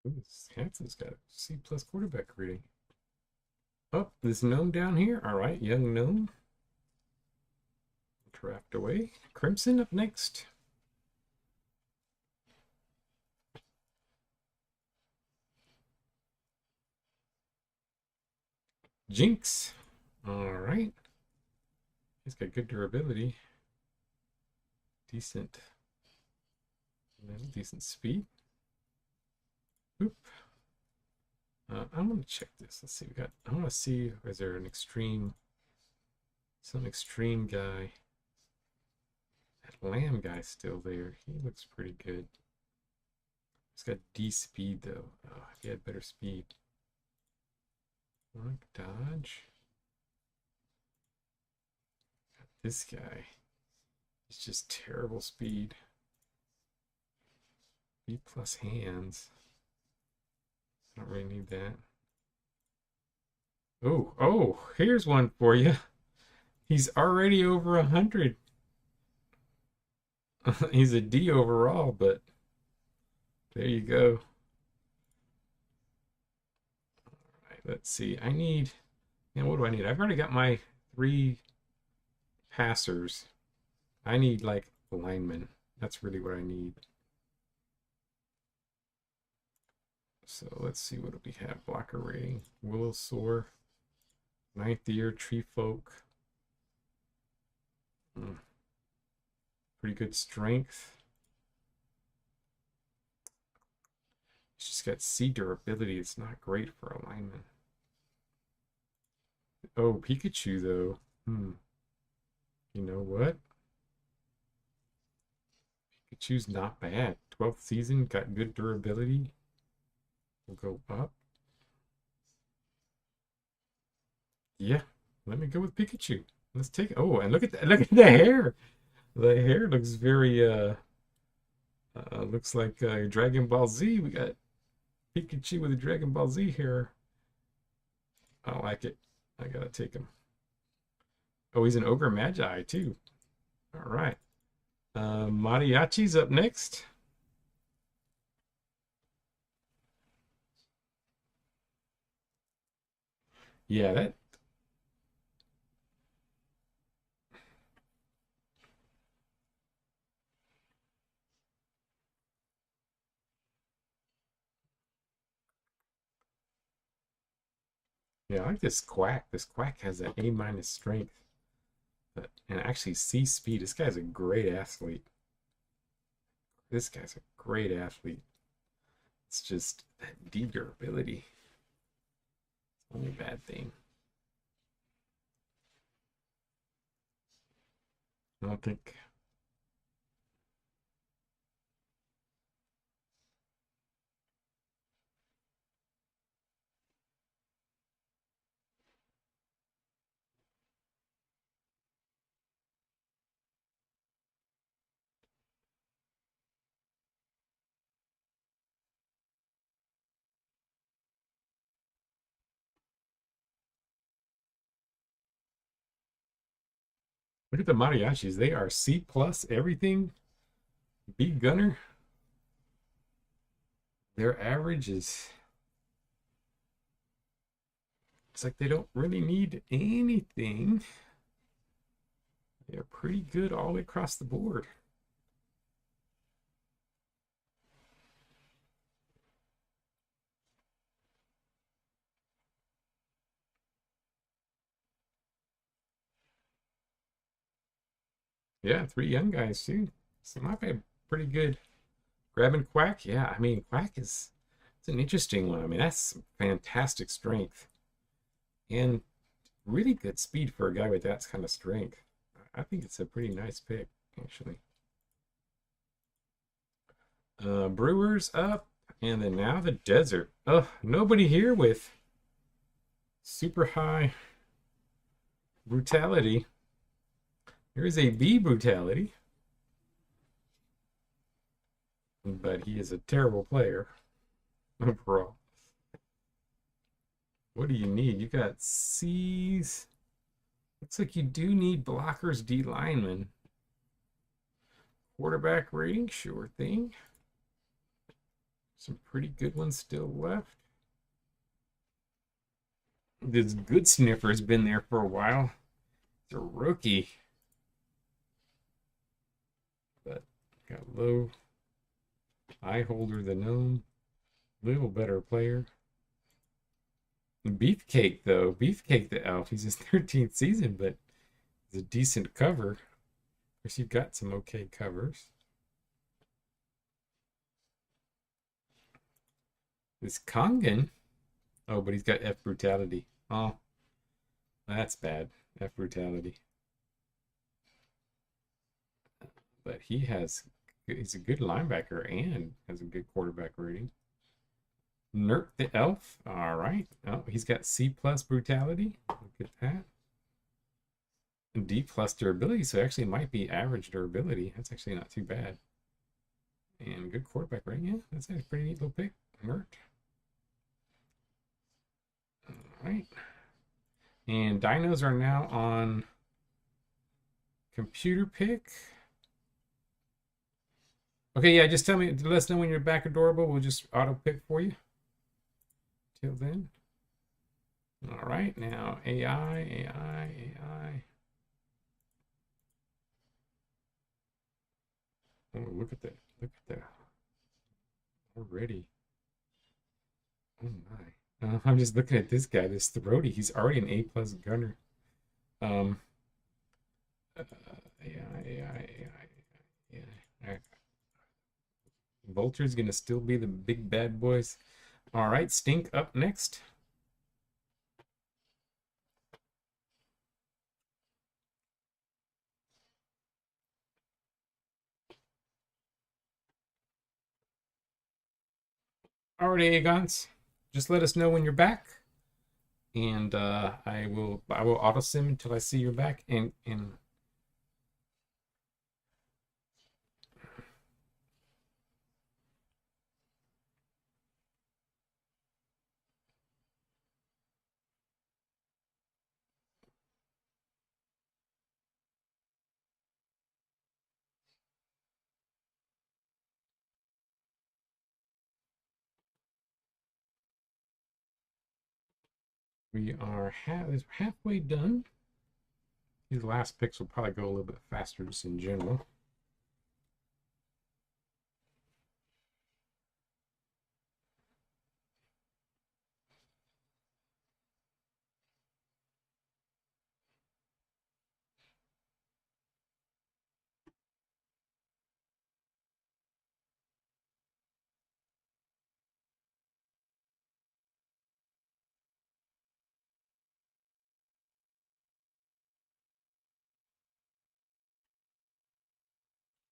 Ooh, Hanson's got a C plus quarterback rating. Oh, this gnome down here. All right, young gnome. Draft away. Crimson up next. Jinx. All right. He's got good durability. Decent. Decent speed. Oop. I'm gonna check this. Let's see. I want to see. Is there an extreme? Some extreme guy. That lamb guy's still there. He looks pretty good. He's got D speed though. Oh, if he had better speed. Like dodge. Got this guy. He's just terrible speed. B plus hands. I don't really need that. Oh, here's one for you. He's already over 100. He's a D overall, but there you go. All right, let's see. What do I need? I've already got my 3 passers. I need like linemen. That's really what I need. So let's see what do we have. Blocker rating. Willow Soar. Ninth year tree folk. Pretty good strength. It's just got C durability. It's not great for alignment. Oh, Pikachu though. You know what? Pikachu's not bad. 12th season, got good durability. We'll go up. Yeah, let me go with Pikachu. Let's take it. Oh, and look at that. Look at the hair. The hair looks very looks like Dragon Ball Z. We got Pikachu with a Dragon Ball Z hair. I like it. I gotta take him. Oh, he's an Ogre Magi too. All right. Mariachi's up next. Yeah, that. Yeah, I like this Quack. This Quack has an A minus strength, and actually C speed. This guy's a great athlete. This guy's a great athlete. It's just that D durability. Only bad thing. I don't think. Look at the mariachis. They are C plus everything. B gunner. Their average is. It's like they don't really need anything. They're pretty good all the way across the board. Yeah, 3 young guys too. So might be pretty good. Grabbing Quack, yeah. I mean, Quack is it's an interesting one. I mean, that's fantastic strength and really good speed for a guy with that kind of strength. I think it's a pretty nice pick, actually. Brewers up, and then now the desert. Oh, nobody here with super high brutality. Here's a B brutality. But he is a terrible player overall. What do you need? You got C's. Looks like you do need blockers, D linemen. Quarterback rating, sure thing. Some pretty good ones still left. This good sniffer's been there for a while. It's a rookie. But got low eye holder, the gnome. Little better player. Beefcake, though. Beefcake the elf. He's his 13th season, but he's a decent cover. Of course, you've got some okay covers. This Kangen. Oh, but he's got F brutality. Oh, that's bad. F brutality. But he's a good linebacker and has a good quarterback rating. Nert the elf. All right. Oh, he's got C plus brutality. Look at that. And D plus durability, so actually might be average durability. That's actually not too bad. And good quarterback rating. Yeah, that's a pretty neat little pick. Nert. All right. And dinos are now on computer pick. Okay, yeah, just let us know when you're back adorable. We'll just auto pick for you. Till then. All right, now AI. Oh, look at that. Look at that. Already. Oh my. I'm just looking at this guy, this Throaty. He's already an A plus gunner. Um, yeah. All right. Vulture's gonna still be the big bad boys. All right, Stink up next. Alright, Agons. Just let us know when you're back, and I will auto sim until I see you're back. And we are halfway done. These last picks will probably go a little bit faster just in general.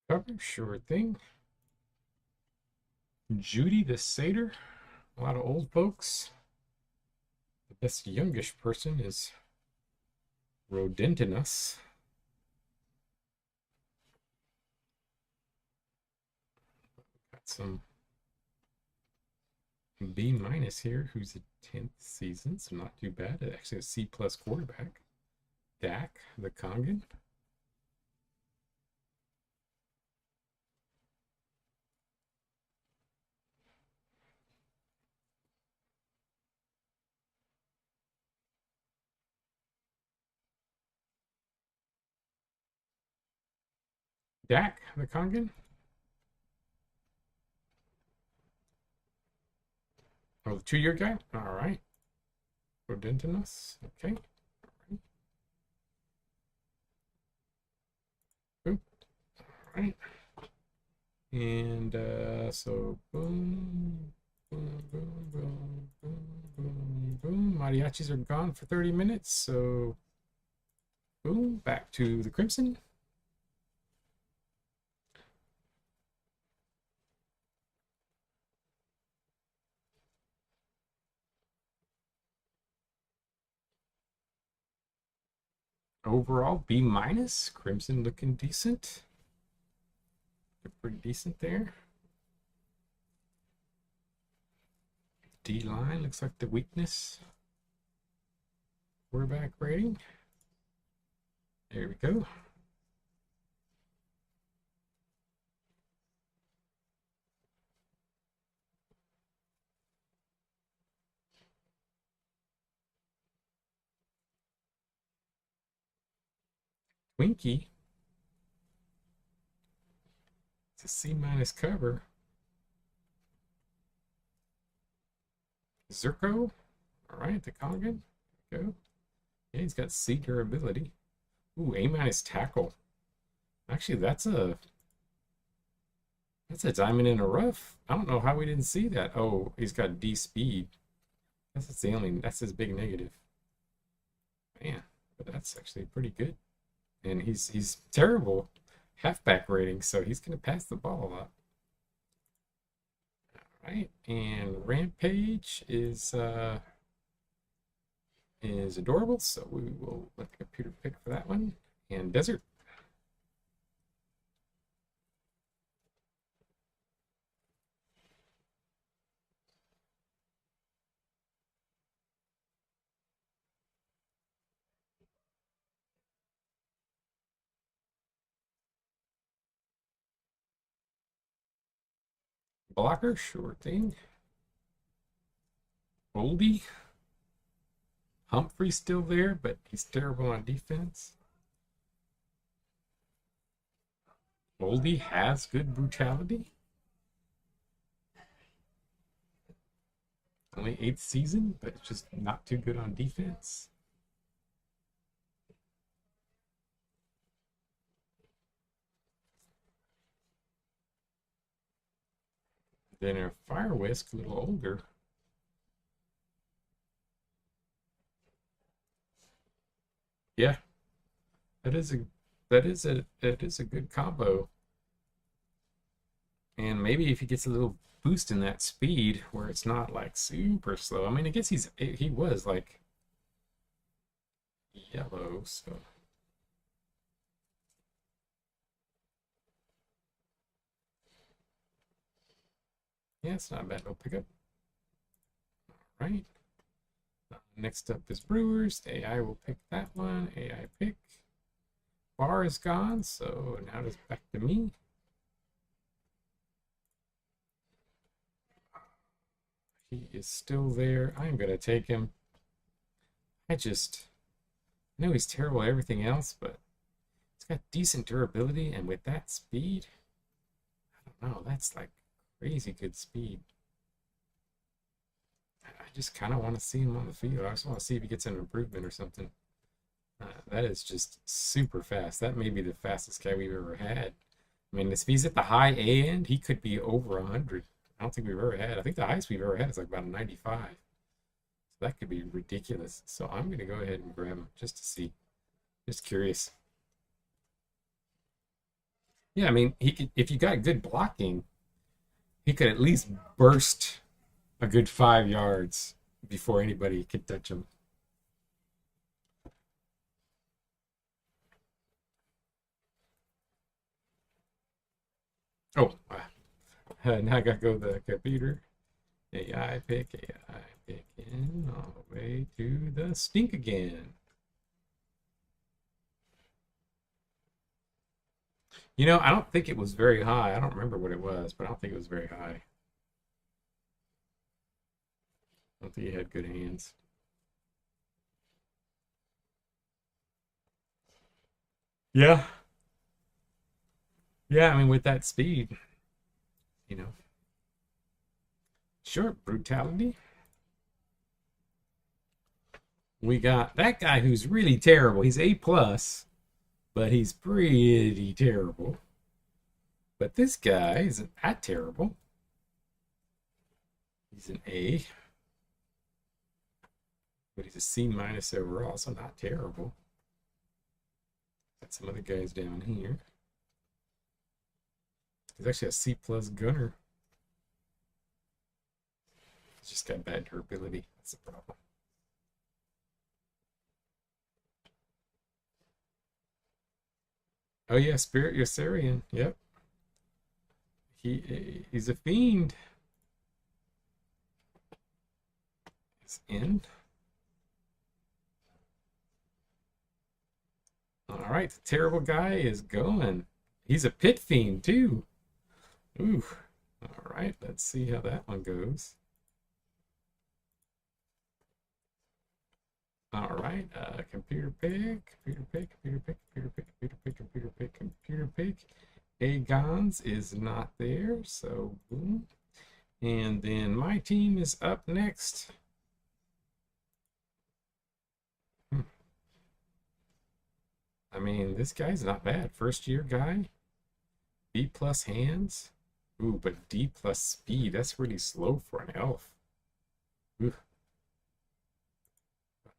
Cover, sure thing. Judy the Satyr. A lot of old folks. The best youngish person is Rodentinus. Got some B minus here, who's a 10th season, so not too bad. Actually, a C plus quarterback. Dak the Kangan. Dak the Kangan. Oh, the 2-year guy? All right. Rodentinus. Okay. Boom. All right. And so boom, boom, boom, boom, boom, boom, boom. Mariachis are gone for 30 minutes. So boom, back to the Crimson. Overall, B minus. Crimson looking decent. They're pretty decent there. D line looks like the weakness. Quarterback rating. There we go. Twinkie. It's a C minus cover. Zerko. All right, the Congan. Go. Yeah, he's got C durability. Ooh, A minus tackle. Actually, that's a diamond in a rough. I don't know how we didn't see that. Oh, he's got D speed. That's his big negative. Man, but that's actually pretty good. And he's terrible halfback rating, so he's gonna pass the ball a lot. All right, and Rampage is adorable, so we will let the computer pick for that one. And Desert. Blocker, sure thing. Oldie. Humphrey's still there, but he's terrible on defense. Oldie has good brutality. Only 8th season, but it's just not too good on defense. Then our Fire Whisk, a little older. Yeah, that is a that is a good combo. And maybe if he gets a little boost in that speed where it's not like super slow. I mean, I guess he was like yellow, so yeah, it's not a bad little pickup. All right. Next up is Brewers. AI will pick that one. AI pick. Bar is gone, so now it's back to me. He is still there. I'm going to take him. I know he's terrible at everything else, but he's got decent durability, and with that speed, I don't know, that's like crazy good speed. I just kind of want to see him on the field. I just want to see if he gets an improvement or something. That is just super fast. That may be the fastest guy we've ever had. I mean, if he's at the high A end, he could be over 100. I don't think we've ever had. I think the highest we've ever had is like about a 95. So that could be ridiculous. So I'm going to go ahead and grab him just to see. Just curious. Yeah, I mean, he could, if you got good blocking, he could at least burst a good 5 yards before anybody could touch him. Oh, now I gotta go to the computer. AI pick in all the way to the stink again. You know, I don't think it was very high. I don't remember what it was, but I don't think it was very high. I don't think he had good hands. Yeah. Yeah, I mean, with that speed, you know. Sure, brutality. We got that guy who's really terrible. He's A plus, but he's pretty terrible. But this guy isn't that terrible. He's an A, but he's a C minus overall, so not terrible. Got some other guys down here. He's actually a C plus gunner. He's just got bad durability. That's the problem. Oh yeah, Spirit Yossarian. Yep. He's a fiend. He's in. All right, the terrible guy is going. He's a pit fiend too. Ooh. All right, let's see how that one goes. All right, computer pick, computer pick, computer pick, computer pick, computer pick, computer pick, computer pick. Agons is not there, so boom. And then my team is up next. I mean, this guy's not bad. First year guy. B plus hands. Ooh, but D plus speed. That's really slow for an elf. Ooh.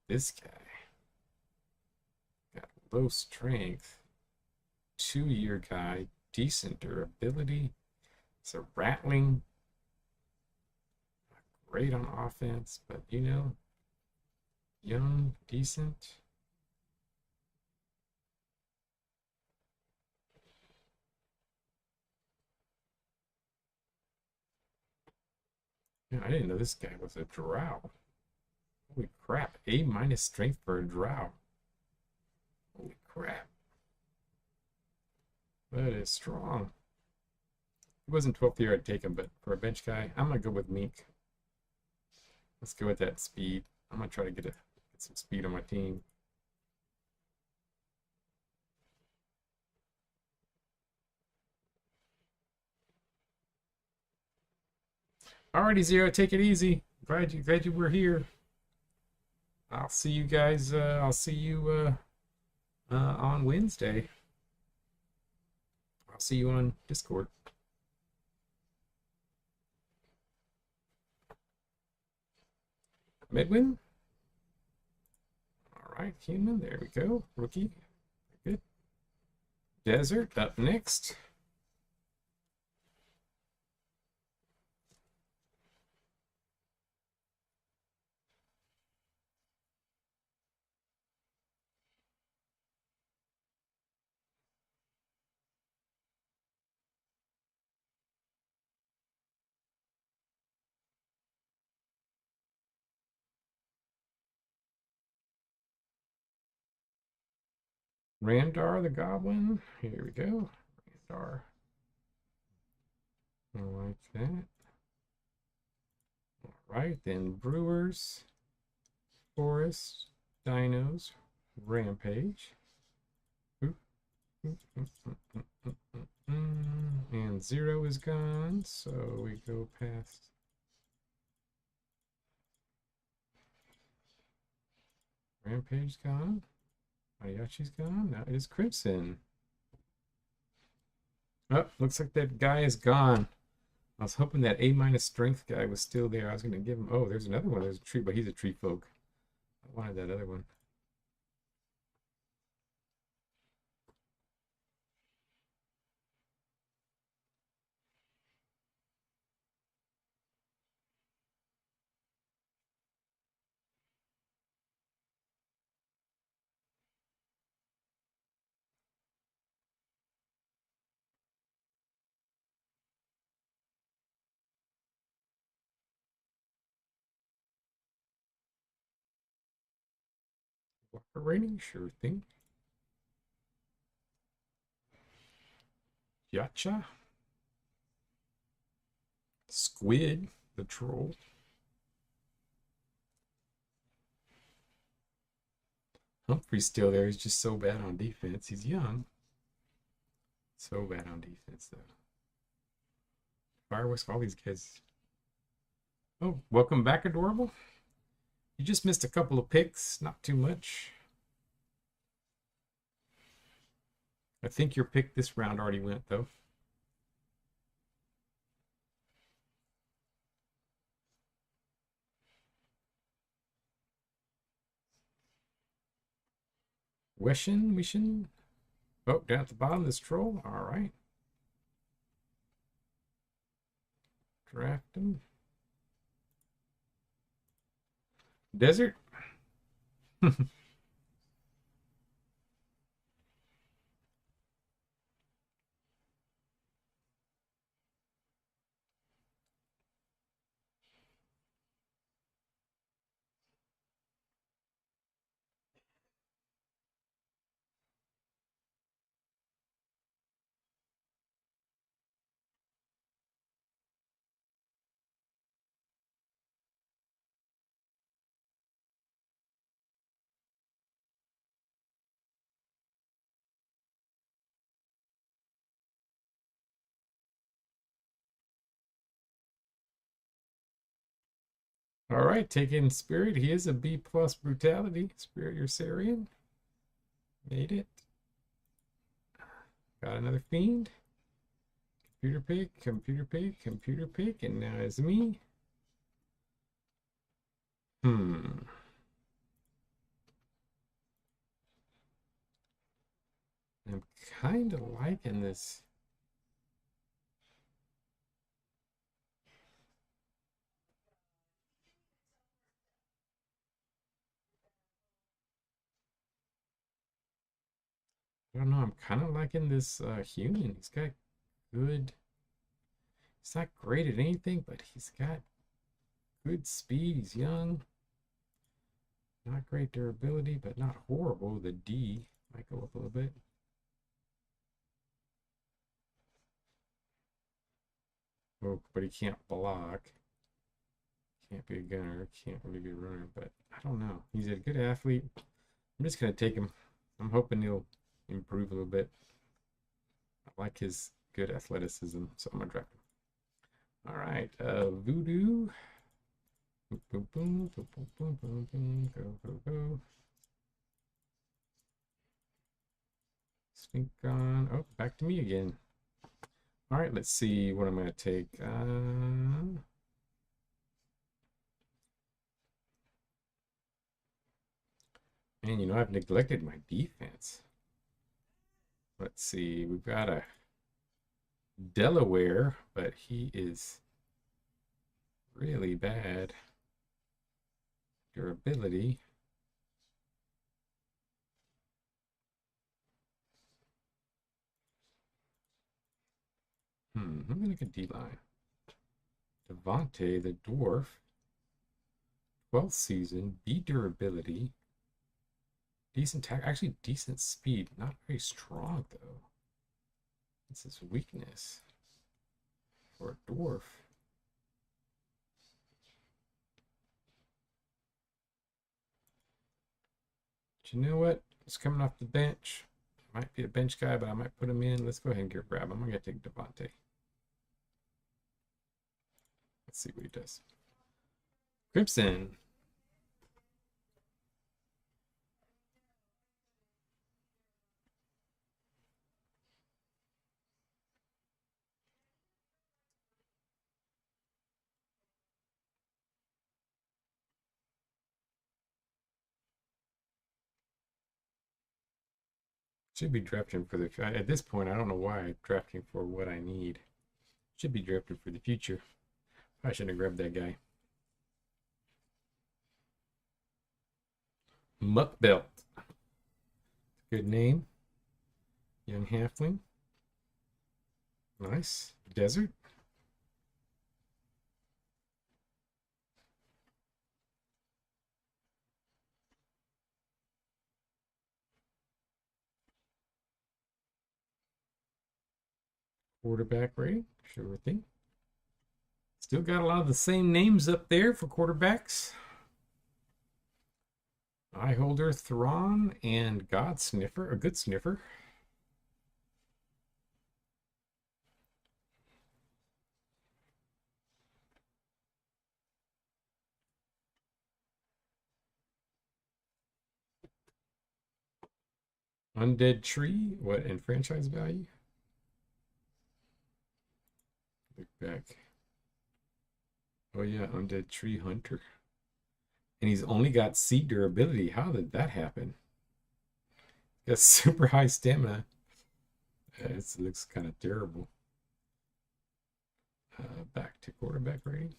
This guy got low strength. 2-year guy. Decent durability. It's a rattling. Great on offense, but you know, young, decent. Yeah, I didn't know this guy was a drow. Holy crap. A minus strength for a drow. Holy crap. That is strong. He wasn't 12th year, I'd take him, but for a bench guy, I'm going to go with Meek. Let's go with that speed. I'm going to try to get some speed on my team. Alrighty, Zero, take it easy. Glad you were here. I'll see you guys. I'll see you on Wednesday. I'll see you on Discord. Medwin. All right, human. There we go. Rookie. Good. Desert up next. Randar the Goblin. Here we go. Randar. I like that. All right, then Brewers, Forest, Dinos, Rampage. And Zero is gone, so we go past. Rampage gone. Ayachi's gone. Now it is Crimson. Oh, looks like that guy is gone. I was hoping that A- strength guy was still there. I was going to give him. Oh, there's another one. There's a tree, but he's a tree folk. I wanted that other one. Water rating, sure thing. Yacha. Squid, the troll. Humphrey's still there. He's just so bad on defense. He's young. So bad on defense, though. Fireworks, all these guys. Oh, welcome back, Adorable. You just missed a couple of picks. Not too much. I think your pick this round already went, though. Wishin. Oh, down at the bottom, this troll. All right. Draft him. Desert. All right, take in Spirit. He is a B plus brutality. Spirit Ursarian. Made it. Got another fiend. Computer pick, and now it's me. I'm kind of liking this. I don't know. I'm kind of liking this human. He's got good. He's not great at anything, but he's got good speed. He's young. Not great durability, but not horrible. The D might go up a little bit. Oh, but he can't block. Can't be a gunner. Can't really be a runner. But I don't know. He's a good athlete. I'm just gonna take him. I'm hoping he'll improve a little bit. I like his good athleticism, so I'm gonna draft him. All right, Voodoo. Boom, boom, boom, boom, boom, boom, boom, boom. Go, go, go. Sneak on. Oh, back to me again. All right, let's see what I'm going to take. Man, you know, I've neglected my defense. Let's see. We've got a Delaware, but he is really bad. Durability. Let me look at D-line. Devontae, the dwarf. 12th season. B durability. Decent tack. Actually, decent speed. Not very strong, though. This is weakness for a dwarf. But you know what? He's coming off the bench. Might be a bench guy, but I might put him in. Let's go ahead and get grab him. I'm going to take Devontae. Let's see what he does. Crimson. Should be drafting for the at this point. I don't know why I'm drafting for what I need. Should be drafting for the future. I shouldn't have grabbed that guy. Muckbelt. Good name. Young halfling. Nice. Desert. Quarterback rating. Sure thing. Still got a lot of the same names up there for quarterbacks. Eyeholder, Thrawn, and God Sniffer. A good sniffer. Undead Tree. What in franchise value? Look back. Oh yeah, Undead Tree Hunter. And he's only got C durability. How did that happen? He got super high stamina. It looks kind of terrible. Back to quarterback rating.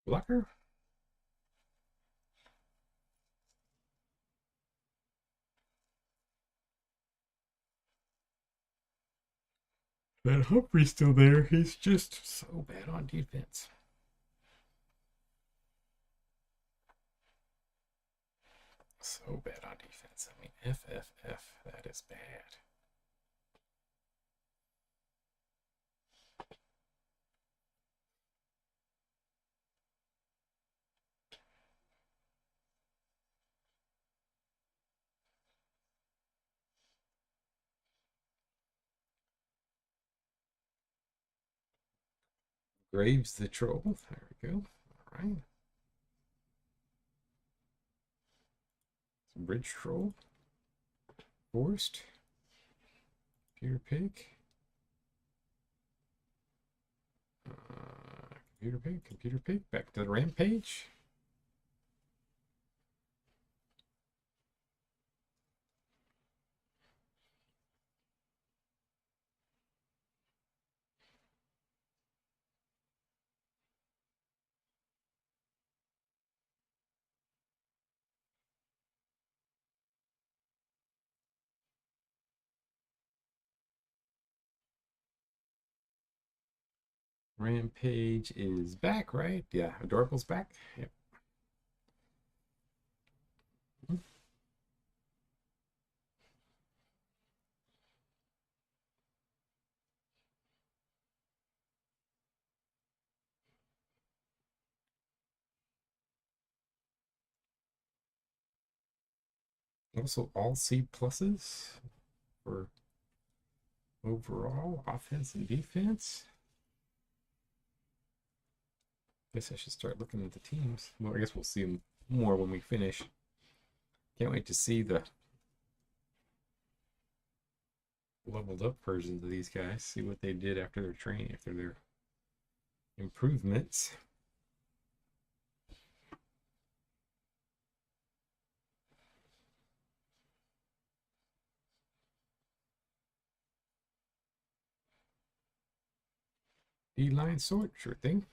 Blocker. That Humphrey's still there. He's just so bad on defense. So bad on defense. I mean, FFF. That is bad. Graves the Troll. There we go. All right. Bridge Troll. Forest. Computer Pig. Computer Pig. Computer Pig. Back to the Rampage. Rampage is back, right? Yeah, Adorable's back. Yep. Also, all C pluses for overall offense and defense. Guess I should start looking at the teams. Well, I guess we'll see them more when we finish. Can't wait to see the leveled up versions of these guys. See what they did after their training, after their improvements. D-line sort, sure thing.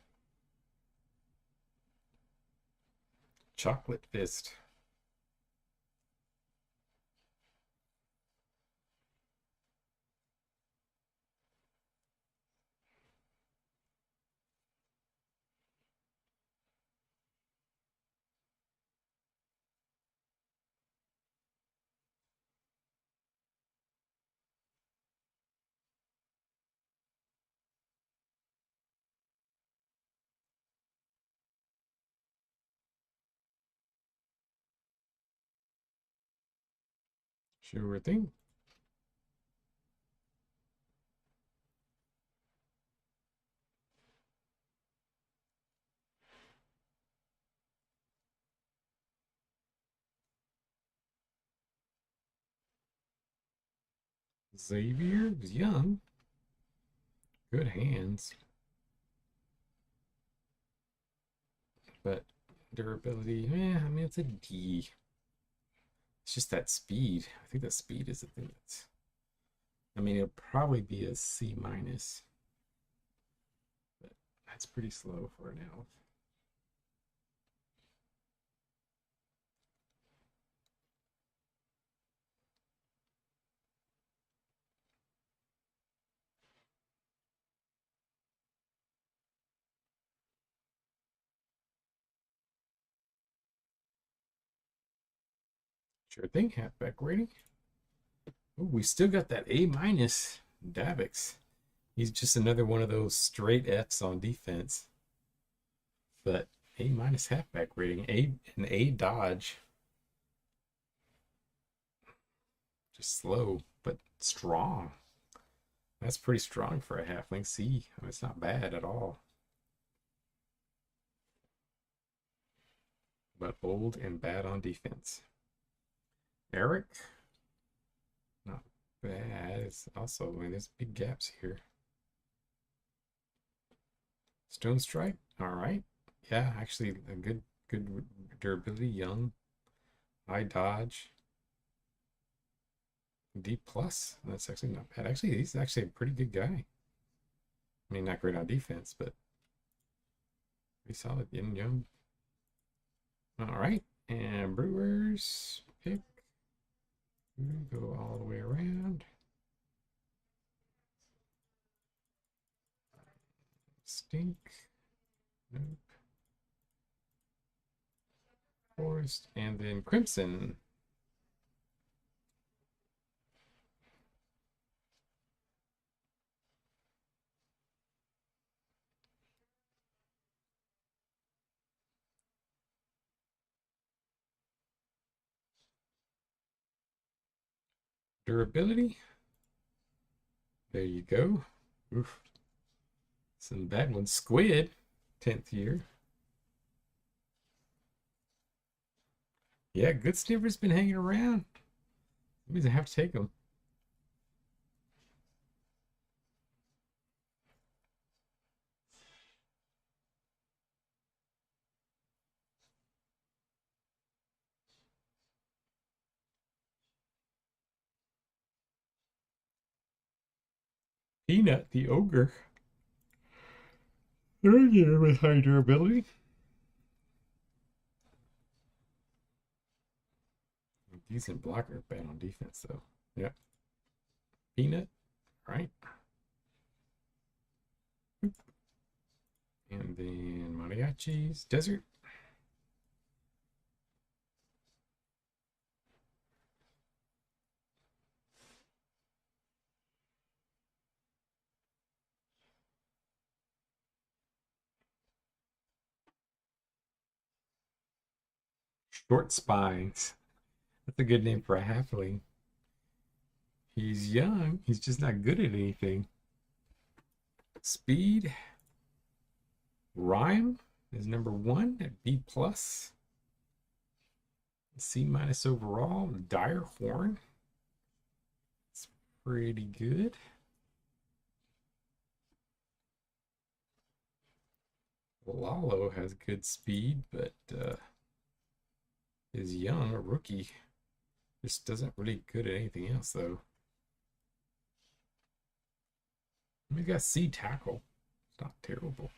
Chocolate Fist. Sure thing. Xavier was young. Good hands. But durability, I mean, it's a D. It's just that speed. I think the speed is the thing that's. I mean, it'll probably be a C minus. But that's pretty slow for an elf. Sure thing, halfback rating. Oh, we still got that A minus Davix. He's just another one of those straight Fs on defense. But A minus halfback rating, an A dodge. Just slow, but strong. That's pretty strong for a halfling C. I mean, it's not bad at all. But old and bad on defense. Eric, not bad. It's also, I mean, there's big gaps here. Stone Strike, all right. Yeah, actually a good durability, young, high dodge. D plus. That's actually not bad. Actually, he's actually a pretty good guy. I mean, not great on defense, but pretty solid. Yin Young. All right, and Brewers pick. Go all the way around. Stink. Nope. Forest, and then Crimson. Durability. There you go. Oof. Some bad ones. Squid, 10th year. Yeah, good sniffer's been hanging around. Means I have to take them. Peanut, the ogre. Third year with high durability. Decent blocker, bad on defense though. Yep. Peanut, right? And then mariachis, desert. Short spines. That's a good name for a halfling. He's young. He's just not good at anything. Speed. Rhyme is number 1 at B plus. C minus overall. Dire Horn. It's pretty good. Lalo has good speed, but is young, a rookie. Just doesn't really good at anything else, though. We got C tackle. It's not terrible.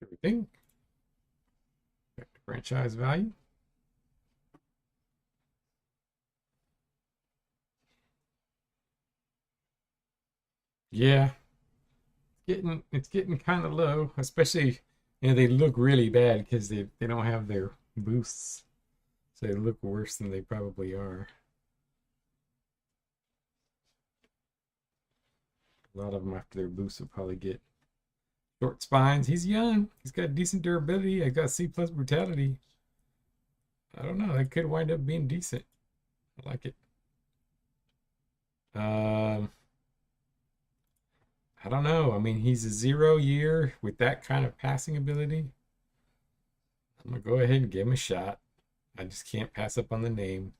Everything. Back to franchise value. Yeah, it's getting kind of low, especially they look really bad because they don't have their boosts, so they look worse than they probably are. A lot of them after their boosts will probably get short spines. He's young. He's got decent durability. I got C plus brutality. I don't know. That could wind up being decent. I like it. I don't know. I mean, he's a 0 year with that kind of passing ability. I'm gonna go ahead and give him a shot. I just can't pass up on the name.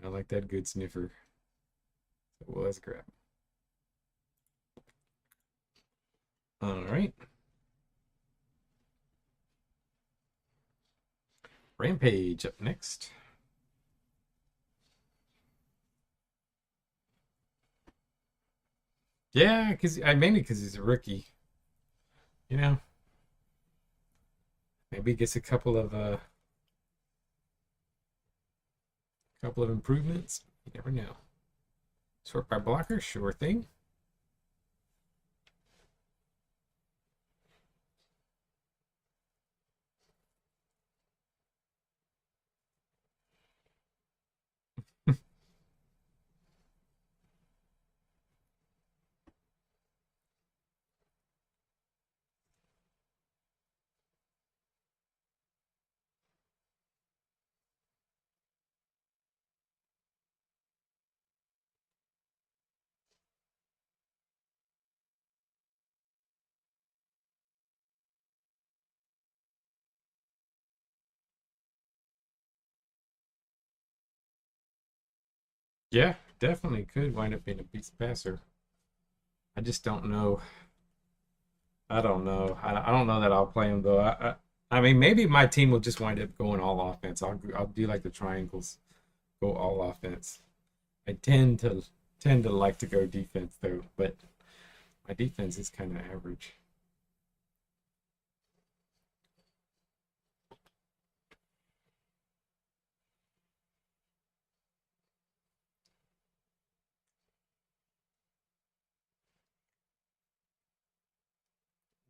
I like that good sniffer. So well, let's grab. All right. Rampage up next. Yeah, because I mainly because he's a rookie. You know, maybe he gets a couple of improvements. You never know. Sort by blocker, sure thing. Yeah, definitely could wind up being a beast passer. I just don't know. I don't know. I don't know that I'll play him though. I mean, maybe my team will just wind up going all offense. I'll do like the triangles, go all offense. I tend to like to go defense though, but my defense is kind of average.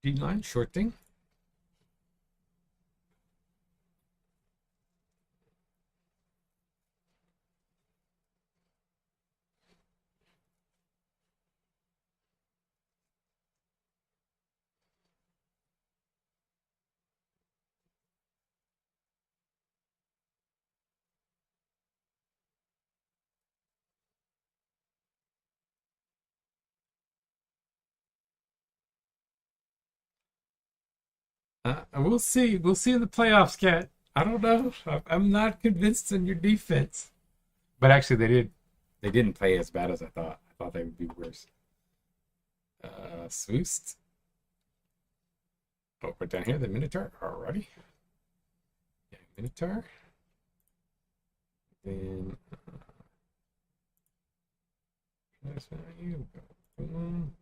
D line short thing. We'll see. We'll see in the playoffs, Cat. I don't know. I'm not convinced in your defense. But actually, they didn't play as bad as I thought. I thought they would be worse. Swoost. Oh, we're down here, the Minotaur. Alrighty. Yeah, Minotaur. Then that's how you go. Boom.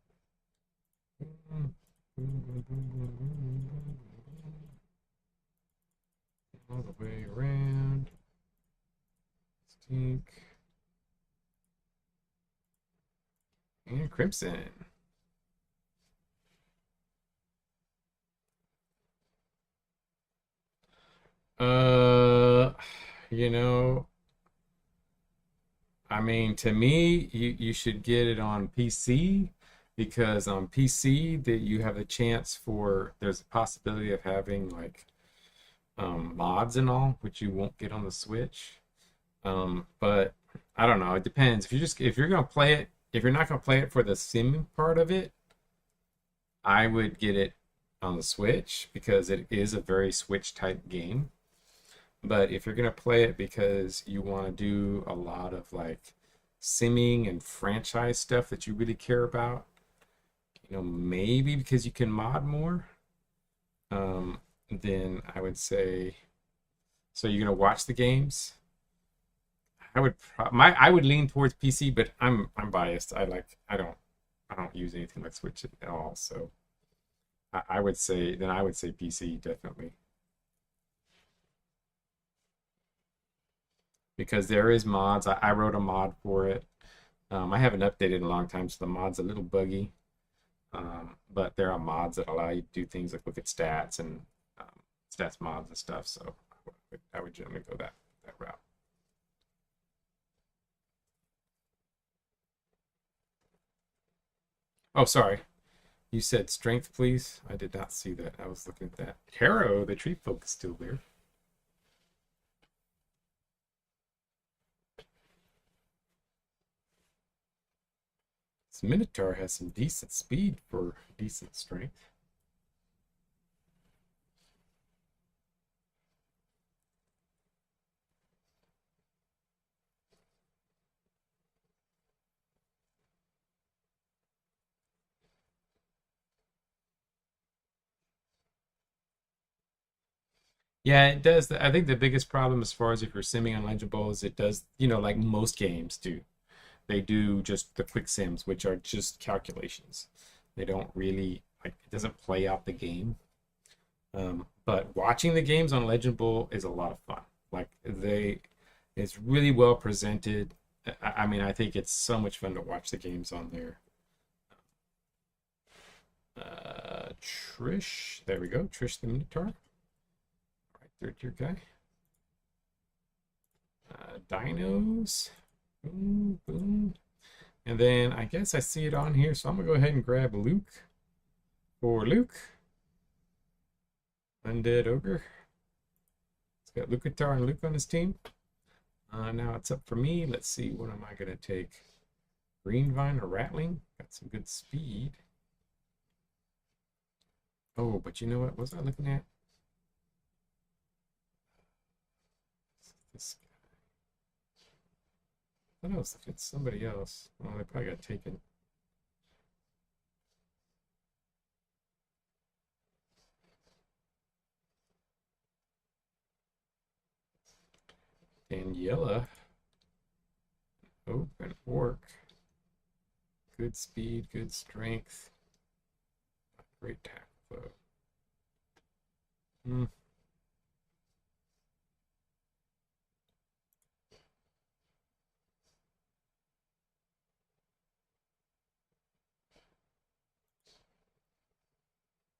Boom. Boom, boom, boom, boom, boom, boom, boom. All the way around. Stink. And Crimson. Uh, you know, I mean, to me, you should get it on PC because on PC that you have a chance for there's a possibility of having like mods and all, which you won't get on the Switch. But I don't know. It depends. If you're gonna play it, if you're not gonna play it for the sim part of it, I would get it on the Switch because it is a very Switch type game. But if you're gonna play it because you want to do a lot of like simming and franchise stuff that you really care about, maybe because you can mod more, then I would say, so you're gonna watch the games. I would lean towards PC, but I'm biased. I don't use anything like Switch at all. So I would say PC definitely because there is mods. I wrote a mod for it. I haven't updated in a long time, so the mod's a little buggy. But there are mods that allow you to do things like look at stats and stats mods and stuff. So I would generally go that route. Oh, sorry. You said strength, please. I did not see that. I was looking at that. Harrow, the tree folk is still there. This Minotaur has some decent speed for decent strength. Yeah, it does. I think the biggest problem as far as if you're simming on Legend Bowl is it does, like most games do. They do just the quick sims, which are just calculations. They don't really like it doesn't play out the game. But watching the games on Legend Bowl is a lot of fun. Like it's really well presented. I mean, I think it's so much fun to watch the games on there. Trish, there we go. Trish the Minotaur. All right, third tier guy. Dinos. Boom, boom. And then I guess I see it on here, so I'm gonna go ahead and grab Luke for Luke. Undead Ogre. It's got Lucatar and Luke on his team. Now it's up for me. Let's see, what am I gonna take? Greenvine or Rattling? Got some good speed. Oh, but you know what? Was I looking at? This guy. I thought I was looking at somebody else. Oh, they probably got taken. Daniela. Open orc. Good speed, good strength. Great tackle though. Hmm.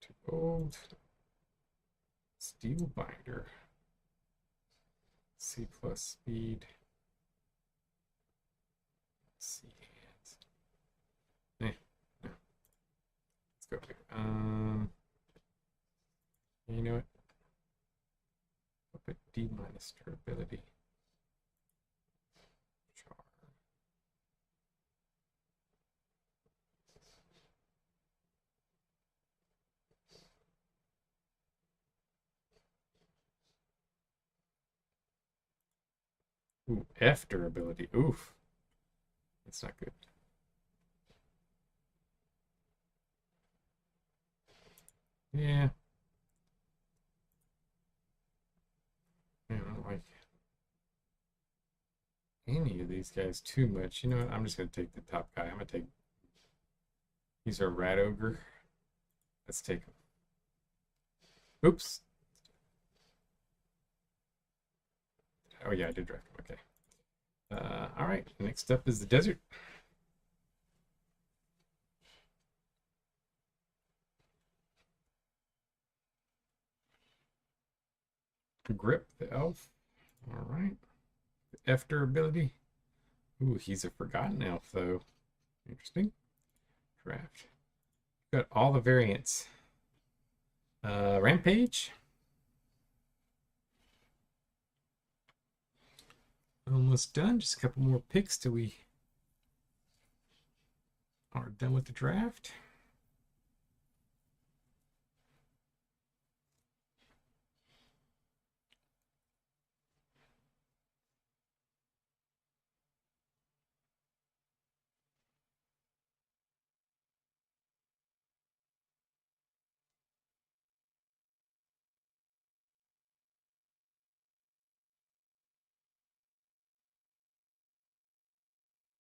Too old. Steel binder. C plus speed. C hands. No. Let's go here. You know what? I'll put D minus durability. Char. Ooh, F durability. Oof. That's not good. Yeah. these guys too much. You know what? I'm just gonna take the top guy. I'm gonna take. He's our rat ogre. Let's take him. Oops. Oh yeah, I did draft him. Okay. All right. Next up is the desert. Grip the elf. All right. The F durability. Ooh, he's a forgotten elf though. Interesting. Draft. Got all the variants. Rampage. Almost done. Just a couple more picks till we are done with the draft.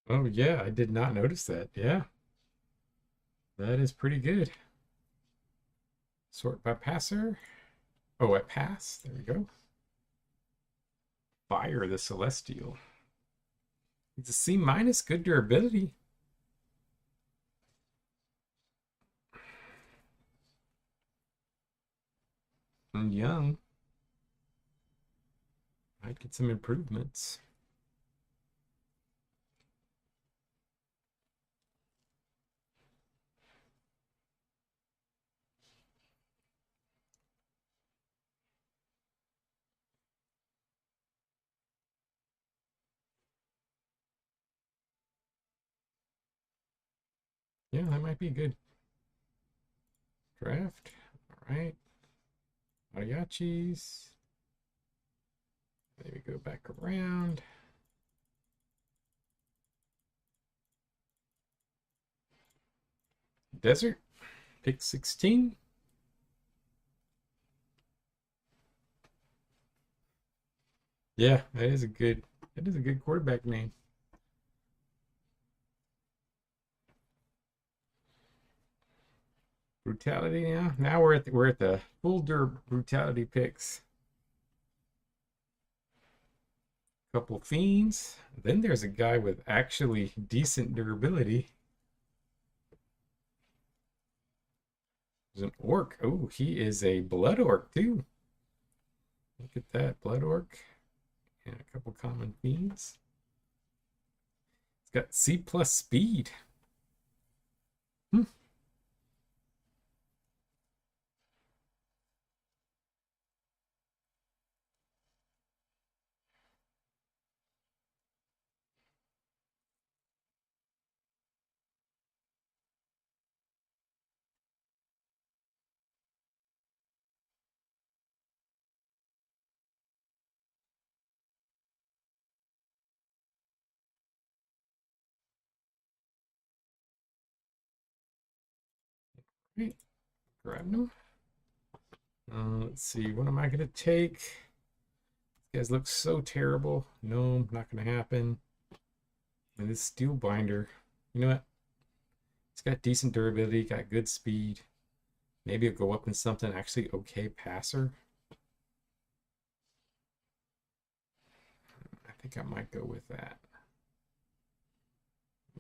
Oh yeah, I did not notice that. Yeah, that is pretty good. Sort by passer. Oh, at pass. There we go. Fire the Celestial. It's a C minus. Good durability. And young. Might get some improvements. Yeah, that might be good. Draft. All right. Mariachis. Maybe go back around. Desert. Pick 16. Yeah, that is a good quarterback name. Brutality now. Now we're at the full brutality picks. Couple fiends. Then there's a guy with actually decent durability. There's an orc. Oh, he is a blood orc too. Look at that, blood orc. And a couple common fiends. It's got C plus speed. Hmm. Right. Grabbing them. Let's see. What am I gonna take? These guys look so terrible. No, not gonna happen. And this steel binder. You know what? It's got decent durability, got good speed. Maybe it'll go up in something actually okay passer. I think I might go with that.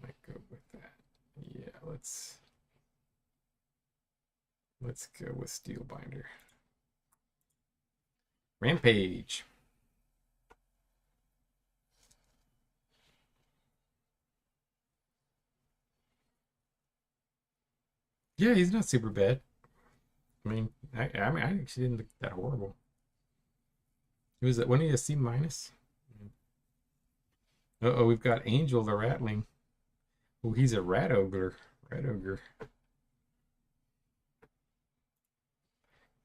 Might go with that. Yeah, let's go with steel binder. Rampage. Yeah, he's not super bad. I mean, I actually didn't look that horrible. He was when he a C minus. Oh, we've got Angel the Ratling. Oh, he's a rat ogre. Rat ogre.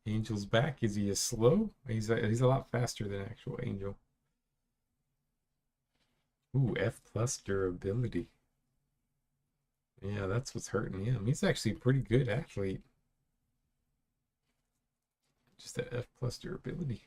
Angel's back. Is he a slow? He's a lot faster than actual Angel. Ooh, F plus durability. Yeah, that's what's hurting him. He's actually a pretty good athlete. Just that F plus durability.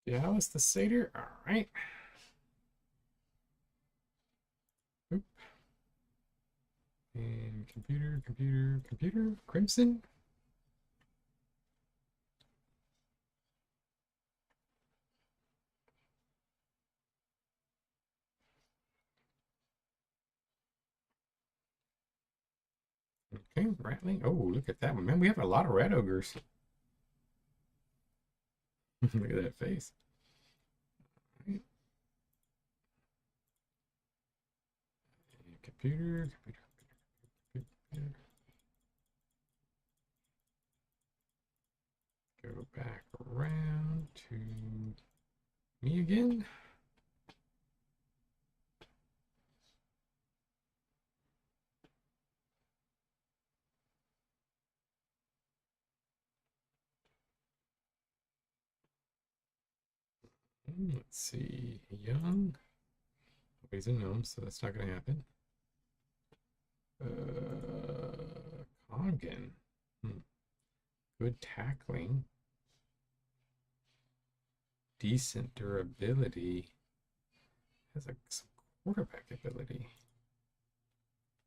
Dallas the Satyr. All right. Oop. And computer. Crimson. Okay, Rattling. Oh, look at that one. Man, we have a lot of red ogres. Look at that face. Right. Computer. Go back around to me again. Let's see. Young. Oh, he's a gnome, so that's not going to happen. Coggan. Good tackling. Decent durability. Has some quarterback ability.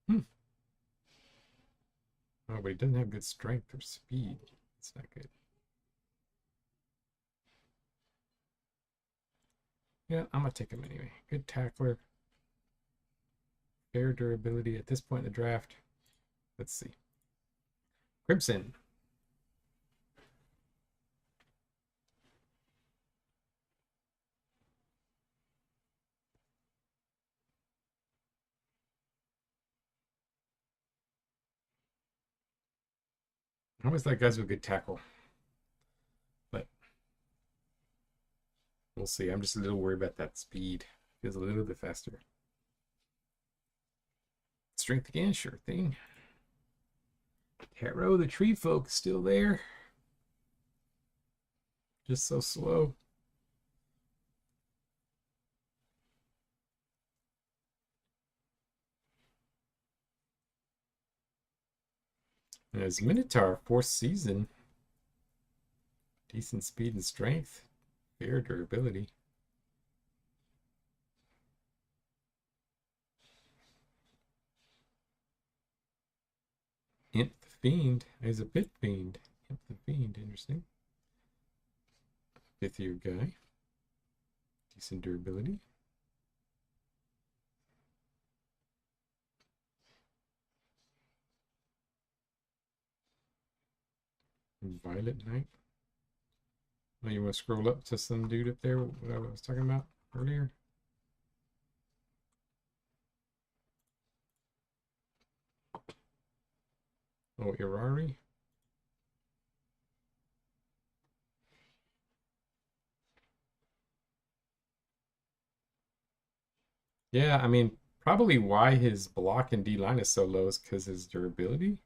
Oh, but he doesn't have good strength or speed. It's not good. Yeah, I'm going to take him anyway. Good tackler. Fair durability at this point in the draft. Let's see. Crimson. I always like guys with good tackle. But we'll see. I'm just a little worried about that speed. Feels a little bit faster. Strength again, sure thing. Taro, the tree folk, still there. Just so slow. There's Minotaur, 4th season. Decent speed and strength. Fair durability. Imp the Fiend. He's a Pit Fiend. Imp the Fiend, interesting. 5th year guy. Decent durability. Violet Knight. Oh, you want to scroll up to some dude up there? What I was talking about earlier? Oh, Irari. Yeah, I mean, probably why his block and D line is so low is because his durability.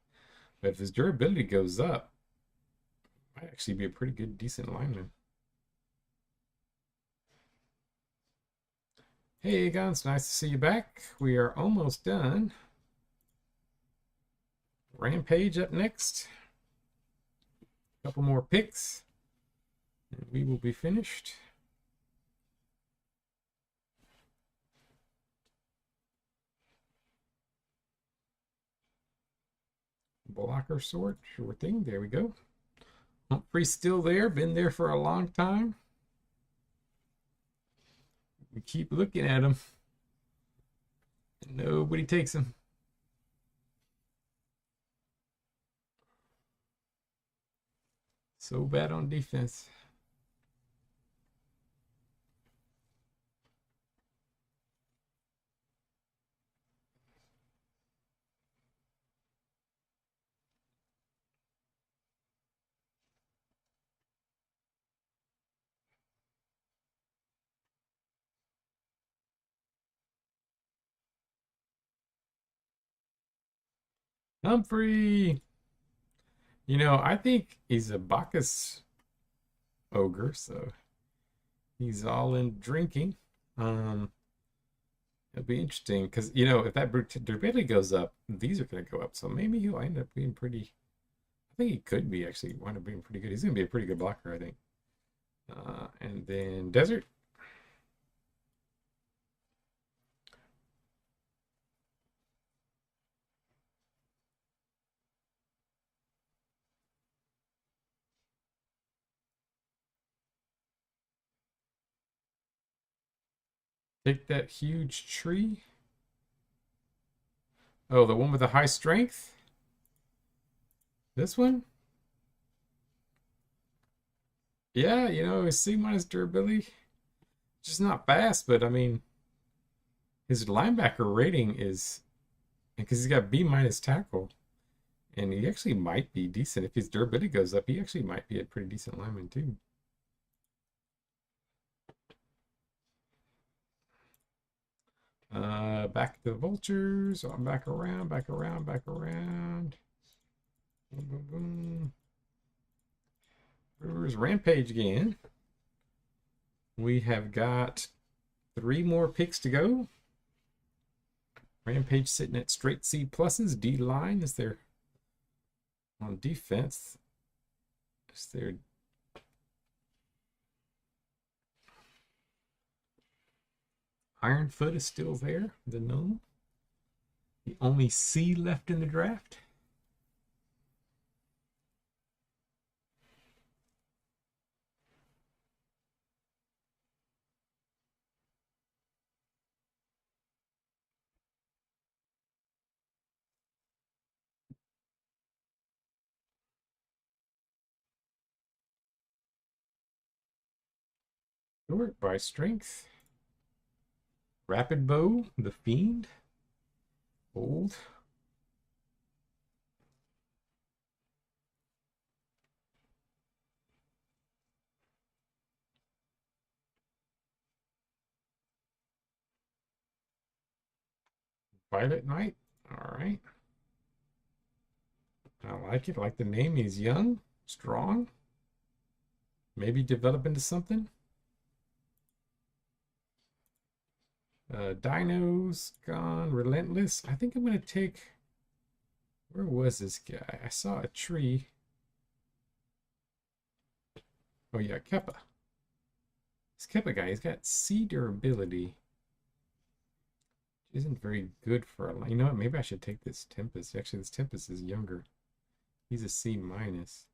But if his durability goes up, might actually be a pretty good, decent lineman. Hey, Guns, nice to see you back. We are almost done. Rampage up next. A couple more picks, and we will be finished. Blocker sort, sure thing. There we go. Humphrey's still there, been there for a long time. We keep looking at him. And nobody takes him. So bad on defense. Humphrey! You know, I think he's a Bacchus ogre, so he's all in drinking. It'll be interesting because, you know, if that durability goes up, these are going to go up. So maybe he'll end up being pretty. I think he could be actually wind up being pretty good. He's going to be a pretty good blocker, I think. And then Desert. Take that huge tree. Oh, the one with the high strength? This one? Yeah, you know, his C minus durability. Just not fast, but I mean, his linebacker rating is because he's got B minus tackle, and he actually might be decent. If his durability goes up, he actually might be a pretty decent lineman too. Back to the vultures. So I'm back around, back around, back around. Boom, boom, boom. Brewers Rampage again. We have got 3 more picks to go. Rampage sitting at straight C pluses. D line is there on defense. Is there Ironfoot is still there, the gnome. The only C left in the draft. Short by strength. Rapid Bow, the Fiend. Old. Violet Knight. All right. I like it. I like the name. He's young, strong. Maybe develop into something. Dinos gone. Relentless. I think I'm going to take. Where was this guy? I saw a tree. Oh, yeah, Keppa. This Keppa guy, he's got C durability. Isn't very good for a. You know what? Maybe I should take this Tempest. Actually, this Tempest is younger. He's a C minus.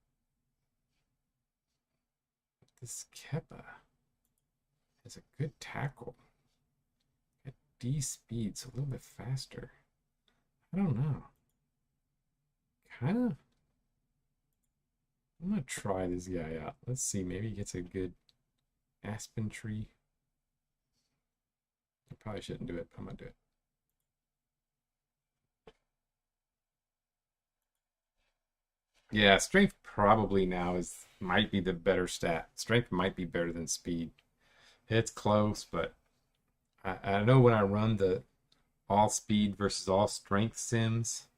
This Keppa has a good tackle. At D speed, so a little bit faster. I don't know. Kind of. I'm gonna try this guy out. Let's see. Maybe he gets a good aspen tree. I probably shouldn't do it, but I'm gonna do it. Yeah, strength probably now might be the better stat. Strength might be better than speed. It's close, but I know when I run the all speed versus all strength sims,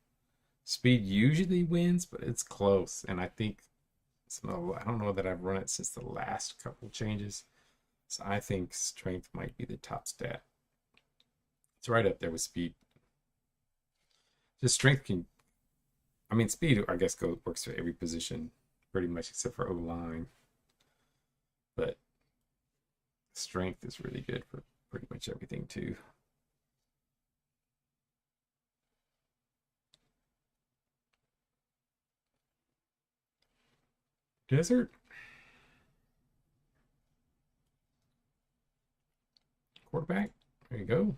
speed usually wins, but it's close. And I think I don't know that I've run it since the last couple changes. So I think strength might be the top stat. It's right up there with speed. Just strength can, I mean, speed I guess works for every position pretty much except for O line, but strength is really good for pretty much everything too. Desert. Quarterback. There you go.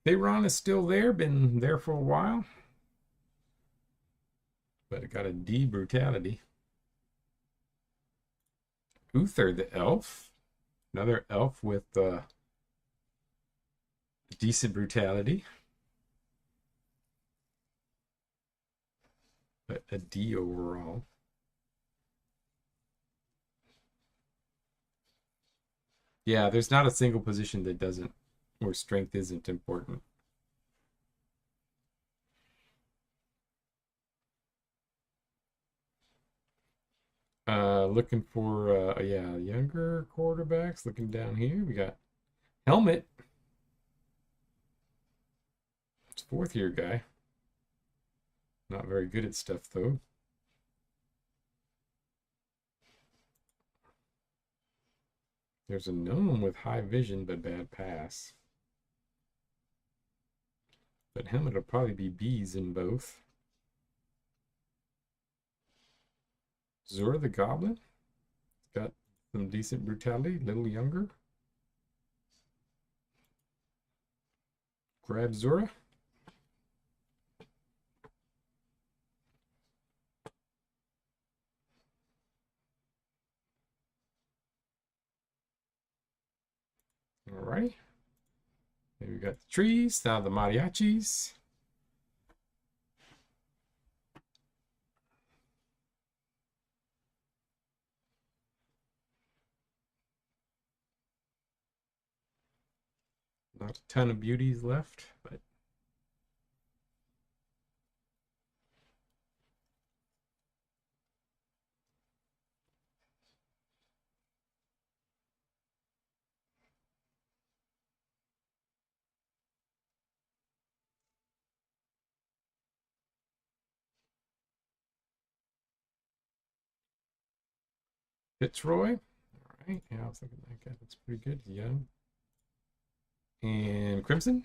Theron is still there, been there for a while. But it got a D brutality. Uther the elf. Another elf with decent brutality. But a D overall. Yeah, there's not a single position that doesn't, where strength isn't important. Looking for yeah, younger quarterbacks. Looking down here, we got Helmet. It's 4th-year guy. Not very good at stuff though. There's a gnome with high vision but bad pass. But helmet will probably be bees in both. Zora the Goblin. Got some decent brutality, a little younger. Grab Zora. Alrighty. Here we got the trees, now the mariachis. Not a ton of beauties left, but Fitzroy. All right, yeah, I was thinking that guy looks pretty good. He's young. And Crimson.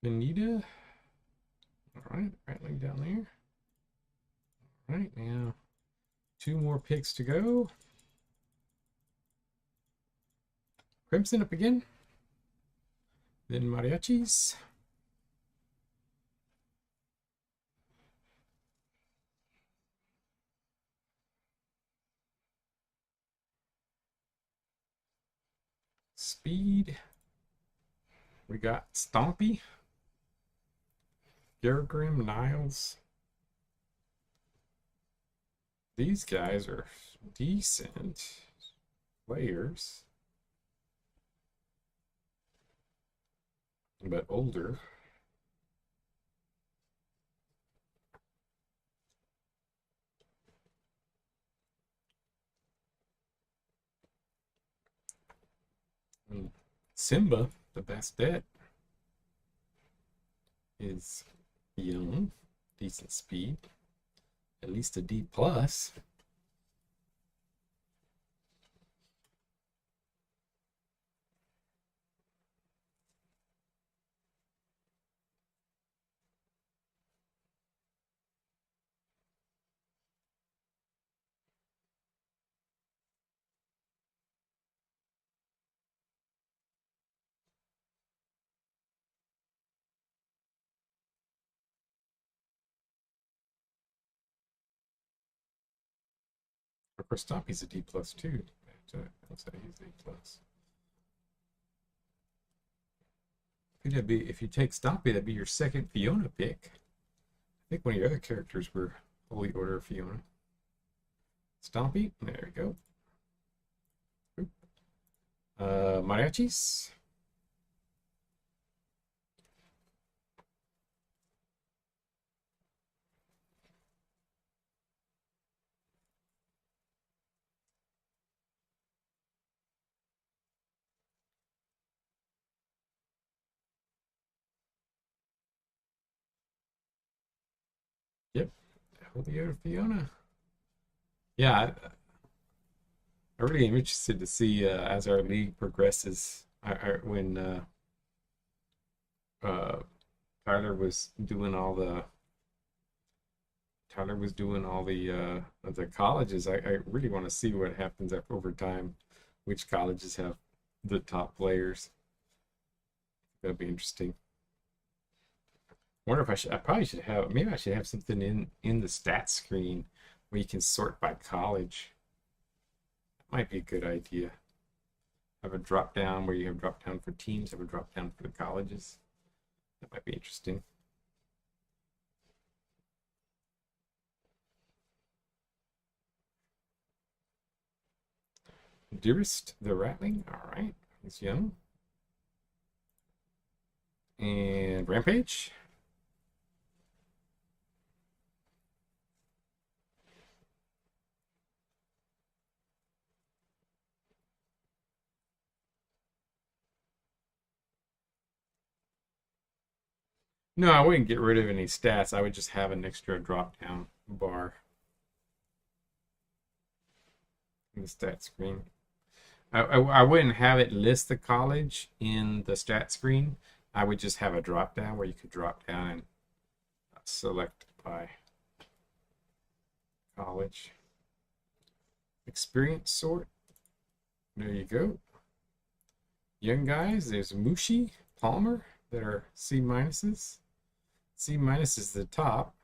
Benita. All right, rattling down there. All right, now 2 more picks to go. Crimson up again. Then mariachis. Speed. We got Stompy. Gargrim, Niles. These guys are decent players, but older. Simba, the best bet, is young, decent speed, at least a D plus. Of course, Stompy's a D plus too. I'll say he's a D plus. I think that'd be, if you take Stompy, that'd be your second Fiona pick. I think one of your other characters were Holy Order of Fiona. Stompy, there we go. Mariachis. Yep, Holy Order of Fiona. Yeah, I really am interested to see as our league progresses. When uh, Tyler was doing all the of the colleges. I really want to see what happens over time. Which colleges have the top players? That'd be interesting. Wonder if I probably should have. Maybe I should have something in the stats screen where you can sort by college. That might be a good idea. Have a drop down where you have drop down for teams. Have a drop down for the colleges. That might be interesting. Dearest the Rattling. All right, he's young. And Rampage. No, I wouldn't get rid of any stats. I would just have an extra drop down bar in the stat screen. I wouldn't have it list the college in the stat screen. I would just have a drop down where you could drop down and select by college. Experience sort. There you go. Young guys, there's Mushi, Palmer that are C minuses. C minus is the top.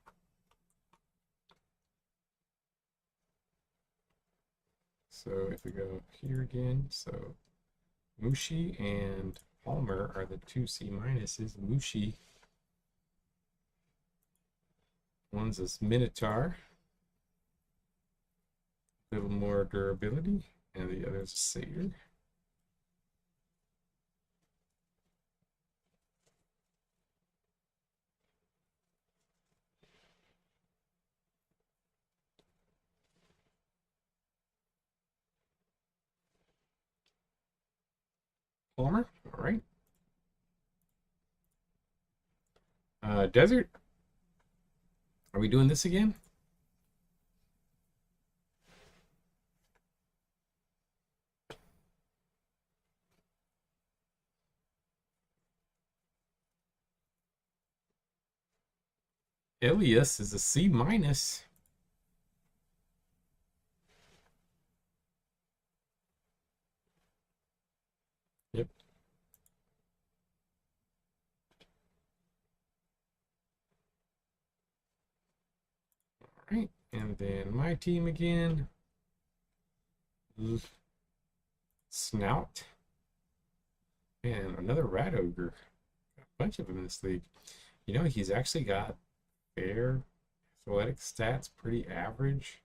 So if we go here again, so Mushi and Palmer are the two C minuses. Mushi, one's a Minotaur, a little more durability, and the other's a Satyr. Palmer, all right. Desert, are we doing this again? Elias is a C minus. Yep. All right. And then my team again. Snout. And another Rat Ogre. A bunch of them in this league. You know, he's actually got fair athletic stats, pretty average.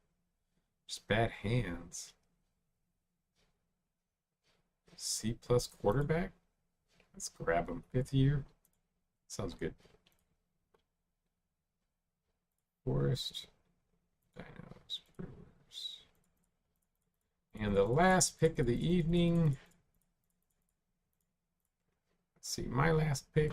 Just bad hands. C plus quarterback. Let's grab him. 5th year. Sounds good. Forest. Dinos. Brewers. And the last pick of the evening. Let's see, my last pick.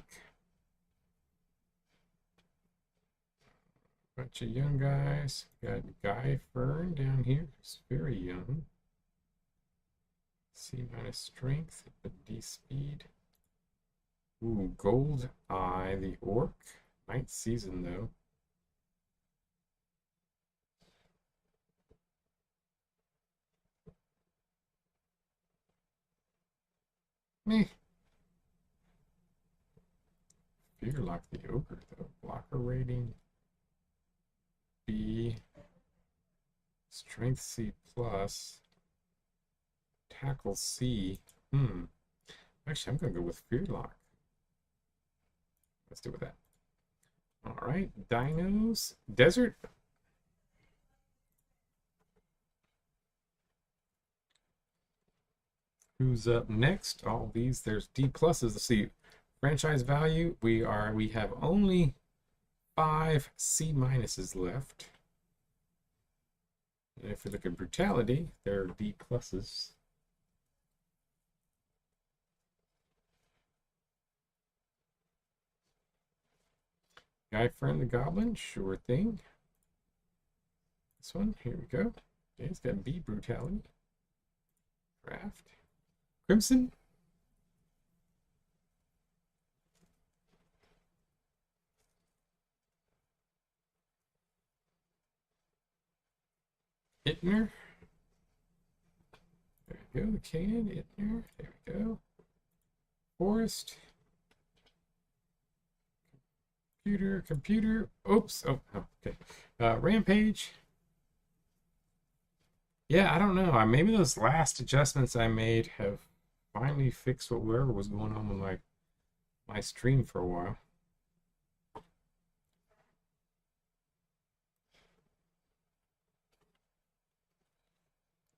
Bunch of young guys. Got Guy Fern down here. He's very young. C minus strength, but D speed. Ooh, Gold Eye, the Orc. 9th season though. Meh. Fearlock the Ogre though. Blocker rating B. Strength C plus. Tackle C. Actually, I'm gonna go with Fearlock. Let's do with that. All right, Dinos. Desert. Who's up next? All these, there's D pluses. Let's see. Franchise value. We have only 5 C minuses left. And if we look at brutality, there are D pluses. Guy Fern the Goblin, sure thing. This one, here we go. Okay, it's got B brutality. Draft. Crimson. Ittner. There we go. Kanan, Ittner. There we go. Forest. Computer. Oops. Oh, okay. Rampage. Yeah, I don't know. Maybe those last adjustments I made have finally fixed whatever was going on with my stream for a while.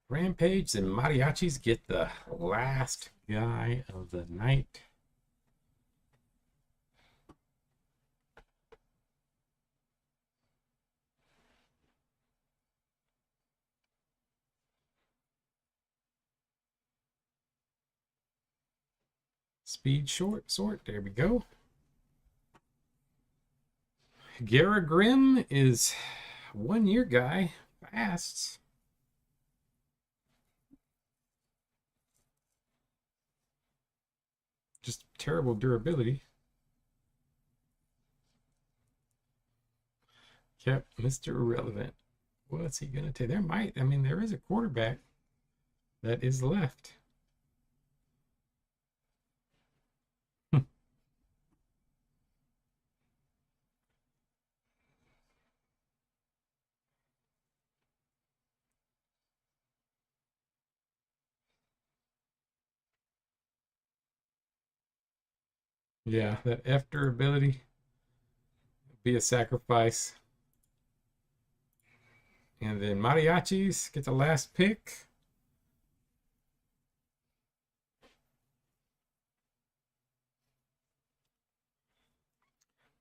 Rampage and Mariachis get the last guy of the night. Speed short sort. There we go. Gara Grimm is 1 year guy. Fast. Just terrible durability. Yep, Mr. Irrelevant. What's he going to take? There is a quarterback that is left. Yeah, that F durability be a sacrifice. And then Mariachis get the last pick.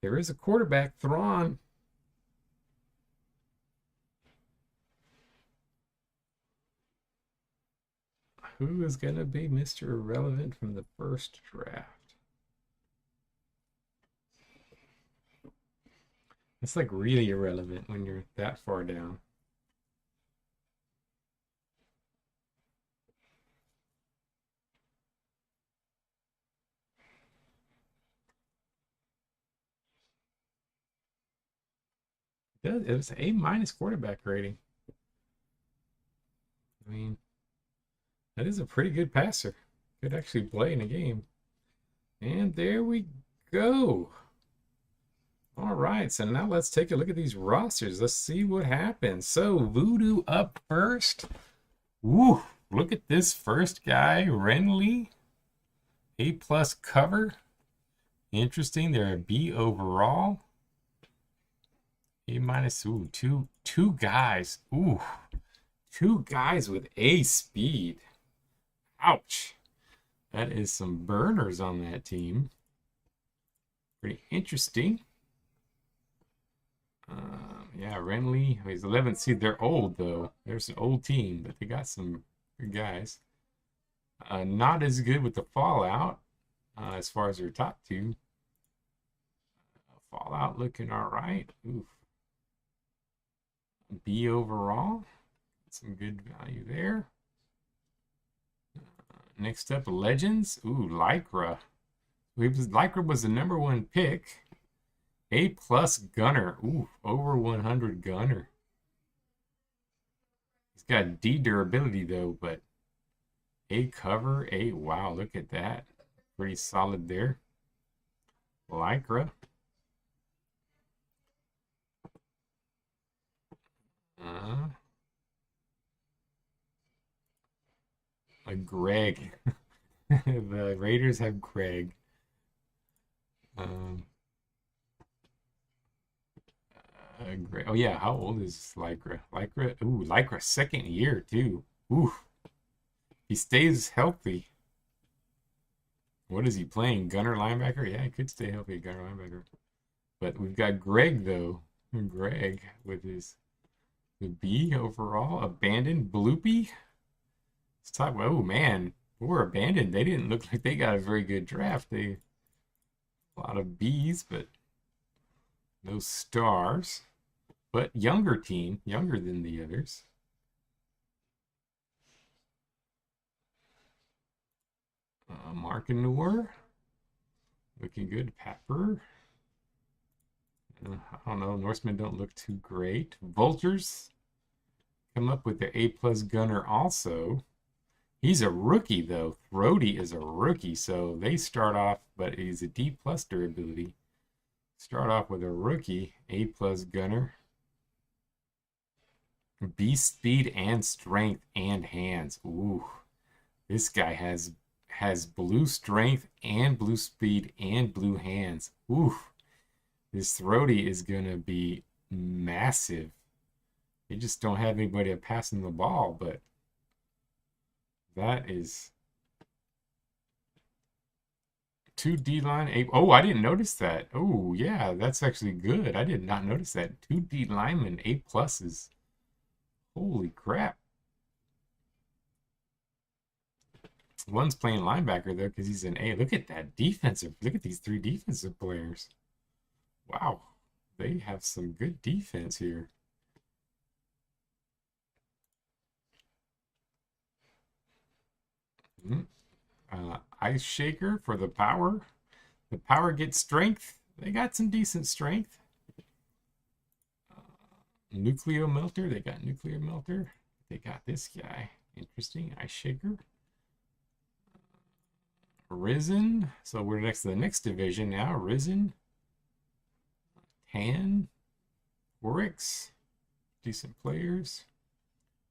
There is a quarterback, Thrawn. Who is going to be Mr. Irrelevant from the first draft? It's like really irrelevant when you're that far down. It was an A- quarterback rating. I mean, that is a pretty good passer. Could actually play in a game. And there we go. All right, so now let's take a look at these rosters. Let's see what happens. So Voodoo up first. Woo! Look at this first guy, Renly. A+ cover. Interesting. They're a B overall. A-. Ooh, two guys. Ooh, two guys with A speed. Ouch. That is some burners on that team. Pretty interesting. Yeah, Renly. He's 11th seed. They're old, though. There's an old team, but they got some good guys. Not as good with the Fallout as far as their top two. Fallout looking all right. Oof. B overall. Some good value there. Next up, Legends. Ooh, Lycra. Lycra was the #1 pick. A+ gunner. Ooh, over 100 gunner. He's got D durability though, but A cover. Wow, look at that. Pretty solid there. Lycra. Greg. The Raiders have Greg. Oh yeah, how old is Lycra? Lycra 2nd year too. Ooh, he stays healthy. What is he playing? Gunner linebacker? Yeah, he could stay healthy, gunner linebacker. But we've got Greg though. Greg with his the B overall. Abandoned Bloopy. Let's talk. Oh man, we're abandoned. They didn't look like they got a very good draft. A lot of B's, but no stars. But younger team, younger than the others. Markinor, looking good. Pepper. I don't know. Norsemen don't look too great. Vultures come up with the A+ gunner also. He's a rookie though. Throaty is a rookie, so they start off, but he's a D+ durability. Start off with a rookie, A+ gunner. B speed and strength and hands. Ooh, this guy has blue strength and blue speed and blue hands. Ooh, this Throaty is gonna be massive. They just don't have anybody passing the ball, but that is 2 D line. Oh, I didn't notice that. Oh, yeah, that's actually good. I did not notice that. 2 D linemen, A+ is. Holy crap. One's playing linebacker though because he's an A. Look at that defensive. Look at these 3 defensive players. Wow. they have some good defense here. Ice Shaker for the power. The power gets strength. They got some decent strength. Nuclear Melter. They got Nuclear Melter. They got this guy. Interesting. Ice Shaker. Risen. So we're next to the next division now. Risen. Tan. Oryx. Decent players.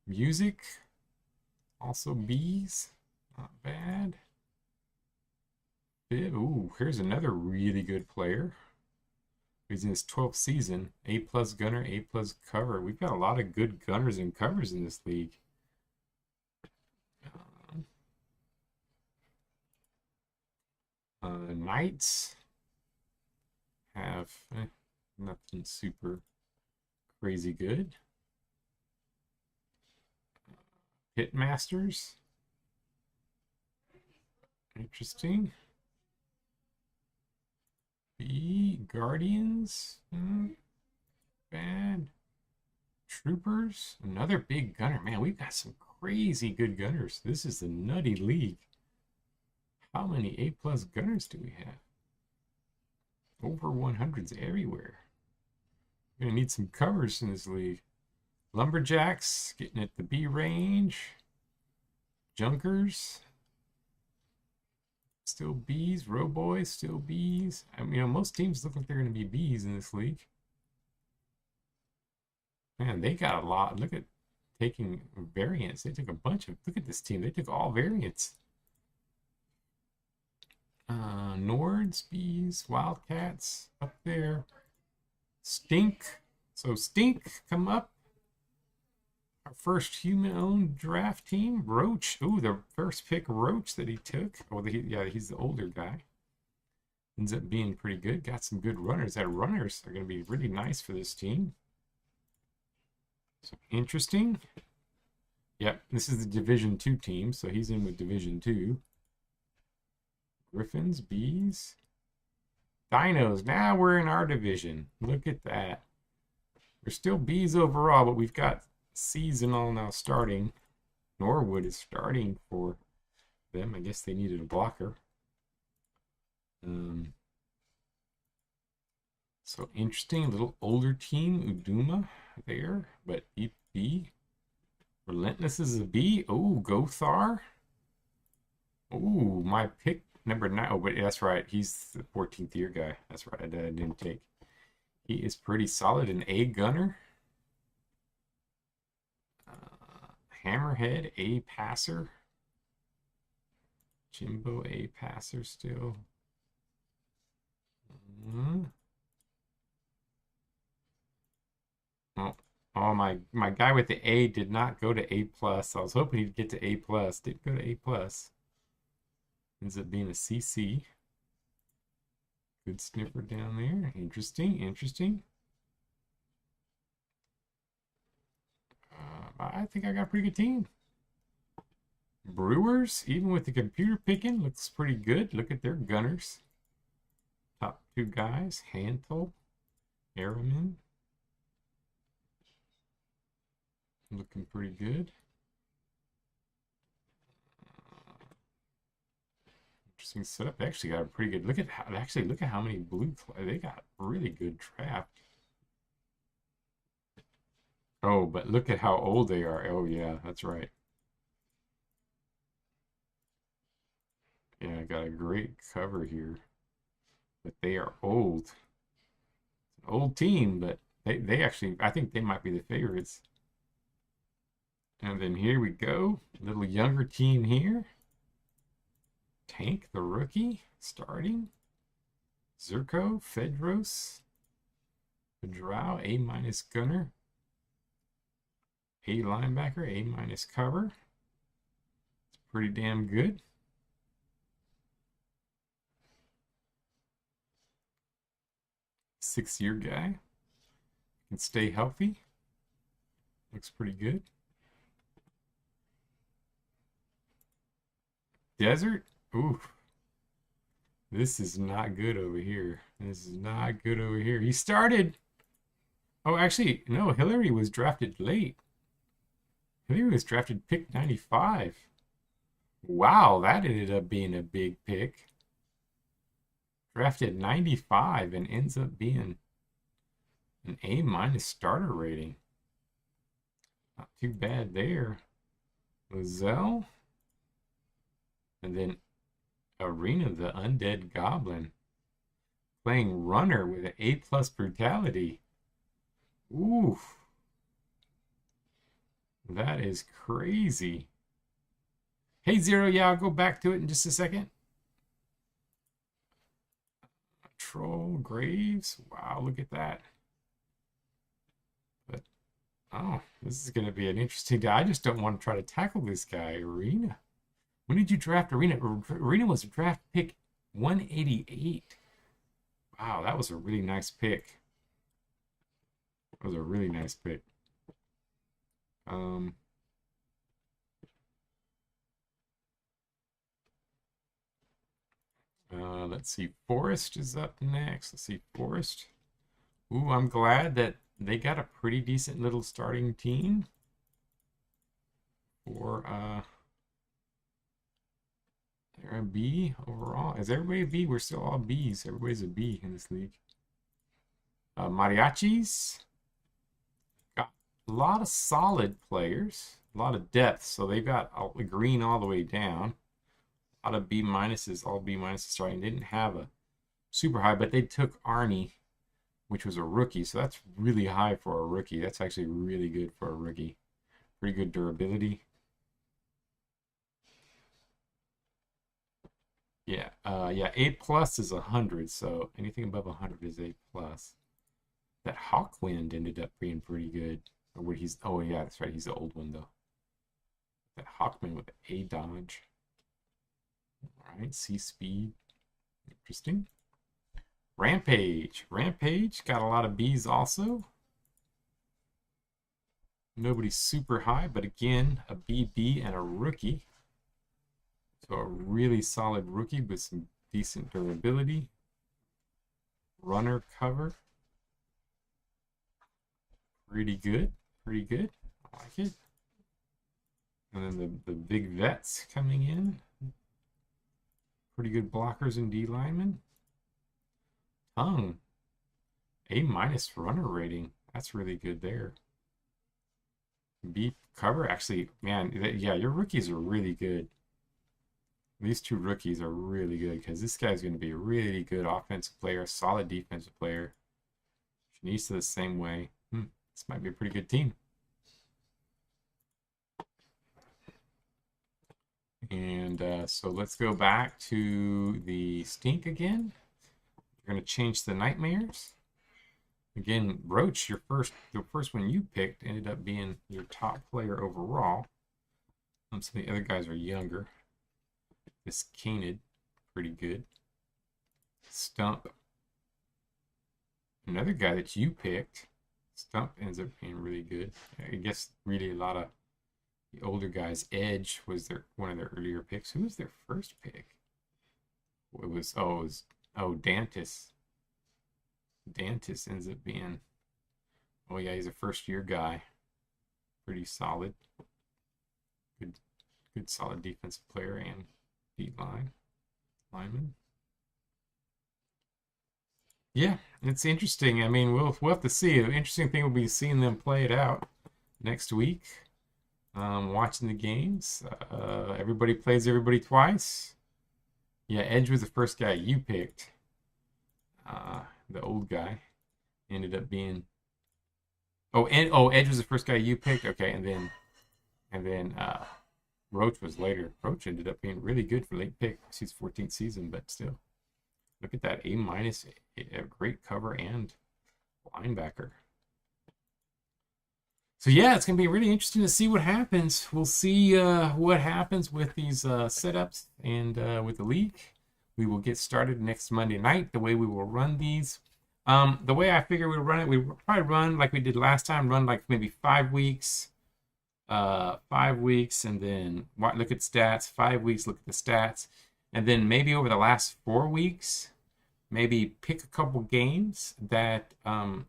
Music. Also bees. Not bad. Bib. Ooh, here's another really good player. He's in his 12th season. A+ gunner, A+ cover. We've got a lot of good gunners and covers in this league. Knights have nothing super crazy good. Pitmasters. Interesting. Guardians. Bad. Troopers. Another big gunner. Man, we've got some crazy good gunners. This is the nutty league. How many A+ gunners do we have? Over 100s everywhere. We're going to need some covers in this league. Lumberjacks, getting at the B range. Junkers. Still Bs. Rowboys, still Bs. I mean, most teams look like they're going to be Bs in this league. Man, they got a lot. Look at taking variants. They took a bunch of, look at this team. They took all variants. Nords, Bees, Wildcats up there. Stink. So Stink come up. Our first human-owned draft team. Roach. Ooh, the first pick Roach that he took. Oh, yeah, he's the older guy. Ends up being pretty good. Got some good runners. That runners are going to be really nice for this team. So interesting. Yep, this is the Division 2 team, so he's in with Division 2. Griffins, Bees, Dinos. Now we're in our division. Look at that. We're still Bees overall, but we've got C's and all now starting. Norwood is starting for them. I guess they needed a blocker. So interesting. A little older team. Uduma there, but B. Relentless is a B. Oh, Gothar. Oh, my pick. Number 9. Oh, but that's right. He's the 14th year guy. That's right. I didn't take. He is pretty solid. An A gunner. Hammerhead, A passer. Jimbo, A passer still. Oh, my guy with the A did not go to A+. I was hoping he'd get to A+. Didn't go to A+. Ends up being a CC. Good sniffer down there. Interesting, interesting. I think I got a pretty good team. Brewers, even with the computer picking, looks pretty good. Look at their gunners. Top 2 guys. Hantel, Airman. Looking pretty good. Interesting setup. They actually got a pretty good look at how many blue they got. Really good draft. Oh, but look at how old they are. Oh yeah, that's right. Yeah, I got a great cover here. But they are old. It's an old team, but they actually, I think they might be the favorites. And then here we go. A little younger team here. Tank, the rookie, starting. Zerko, Fedros. Pedrao, A- gunner. A linebacker, A- cover. It's pretty damn good. Six-year guy. Can stay healthy. Looks pretty good. Desert? Oof. This is not good over here. This is not good over here. He started. Oh, actually, no, Hillary was drafted late. Hillary was drafted pick 95. Wow, that ended up being a big pick. Drafted 95 and ends up being an A minus starter rating. Not too bad there. Lozelle. And then Arena, the Undead Goblin. Playing runner with an A plus brutality. Ooh. That is crazy. Hey, Zero, yeah, I'll go back to it in just a second. Troll Graves. Wow, look at that. But, oh, this is going to be an interesting day. I just don't want to try to tackle this guy, Arena. When did you draft Arena? Arena was draft pick 188. Wow, that was a really nice pick. That was a really nice pick. Let's see. Forest is up next. Let's see. Forest. Ooh, I'm glad that they got a pretty decent little starting team for they're a B overall. Is everybody a B? We're still all Bs. Everybody's a B in this league. Mariachis got a lot of solid players, a lot of depth. So they've got green all the way down. A lot of B minuses, all B minuses starting. They didn't have a super high, but they took Arnie, which was a rookie. So that's really high for a rookie. That's actually really good for a rookie. Pretty good durability. Yeah, yeah. A plus is 100, so anything above 100 is A plus. That Hawkwind ended up being pretty good. Or what he's? Oh yeah, that's right. He's the old one though. That Hawkman with A dodge. All right, C speed. Interesting. Rampage. Rampage got a lot of Bs also. Nobody's super high, but again, a BB and a rookie. So a really solid rookie with some decent durability. Runner cover. Pretty good. Pretty good. I like it. And then the big vets coming in. Pretty good blockers and D linemen. Tongue. A minus runner rating. That's really good there. B cover. Actually, man, yeah, your rookies are really good. These two rookies are really good because this guy's going to be a really good offensive player, solid defensive player. Shanice the same way. This might be a pretty good team. And so let's go back to the stink again. We're going to change the nightmares. Again, Roach, the first one you picked ended up being your top player overall. Some of the other guys are younger. This Canid, pretty good. Stump. Another guy that you picked. Stump ends up being really good. I guess really a lot of the older guys. Edge was one of their earlier picks. Who was their first pick? It was Dantis. Dantis ends up being, oh yeah, he's a first year guy. Pretty solid. Good solid defensive player and deep lineman. Yeah, it's interesting. I mean, we'll have to see. The interesting thing will be seeing them play it out next week. Watching the games. Everybody plays everybody twice. Yeah, Edge was the first guy you picked. The old guy ended up being. Edge was the first guy you picked. Okay, and then Roach was later. Roach ended up being really good for late pick. He's 14th season, but still. Look at that, A minus, a great cover and linebacker. So yeah, it's gonna be really interesting to see what happens. We'll see what happens with these setups and with the league. We will get started next Monday night. The way we will run these, the way I figure we'll run it, we'll probably run like we did last time. Run like maybe 5 weeks, 5 weeks, and then look at stats. 5 weeks, look at the stats. And then maybe over the last 4 weeks, maybe pick a couple games that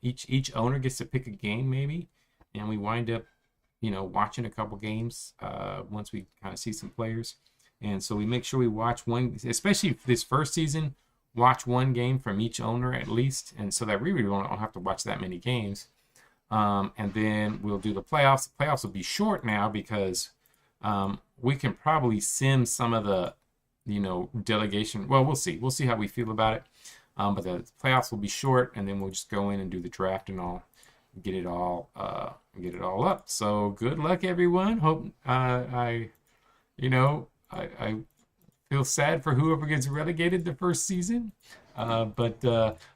each owner gets to pick a game maybe, and we wind up watching a couple games once we kind of see some players. And so we make sure we watch one, especially this first season, watch one game from each owner at least, and so that we really don't have to watch that many games. And then we'll do the playoffs. The playoffs will be short now because we can probably sim some of the, delegation. Well, we'll see. We'll see how we feel about it. But the playoffs will be short, and then we'll just go in and do the draft and all, get it all up. So good luck, everyone. Hope I feel sad for whoever gets relegated the first season. But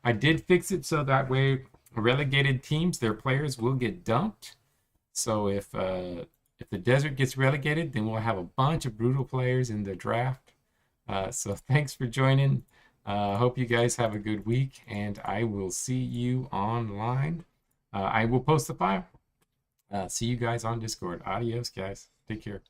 I did fix it so that way relegated teams, their players will get dumped. So if the Desert gets relegated, then we'll have a bunch of brutal players in the draft. So thanks for joining. Hope you guys have a good week, and I will see you online. I will post the file. See you guys on Discord. Adios, guys. Take care.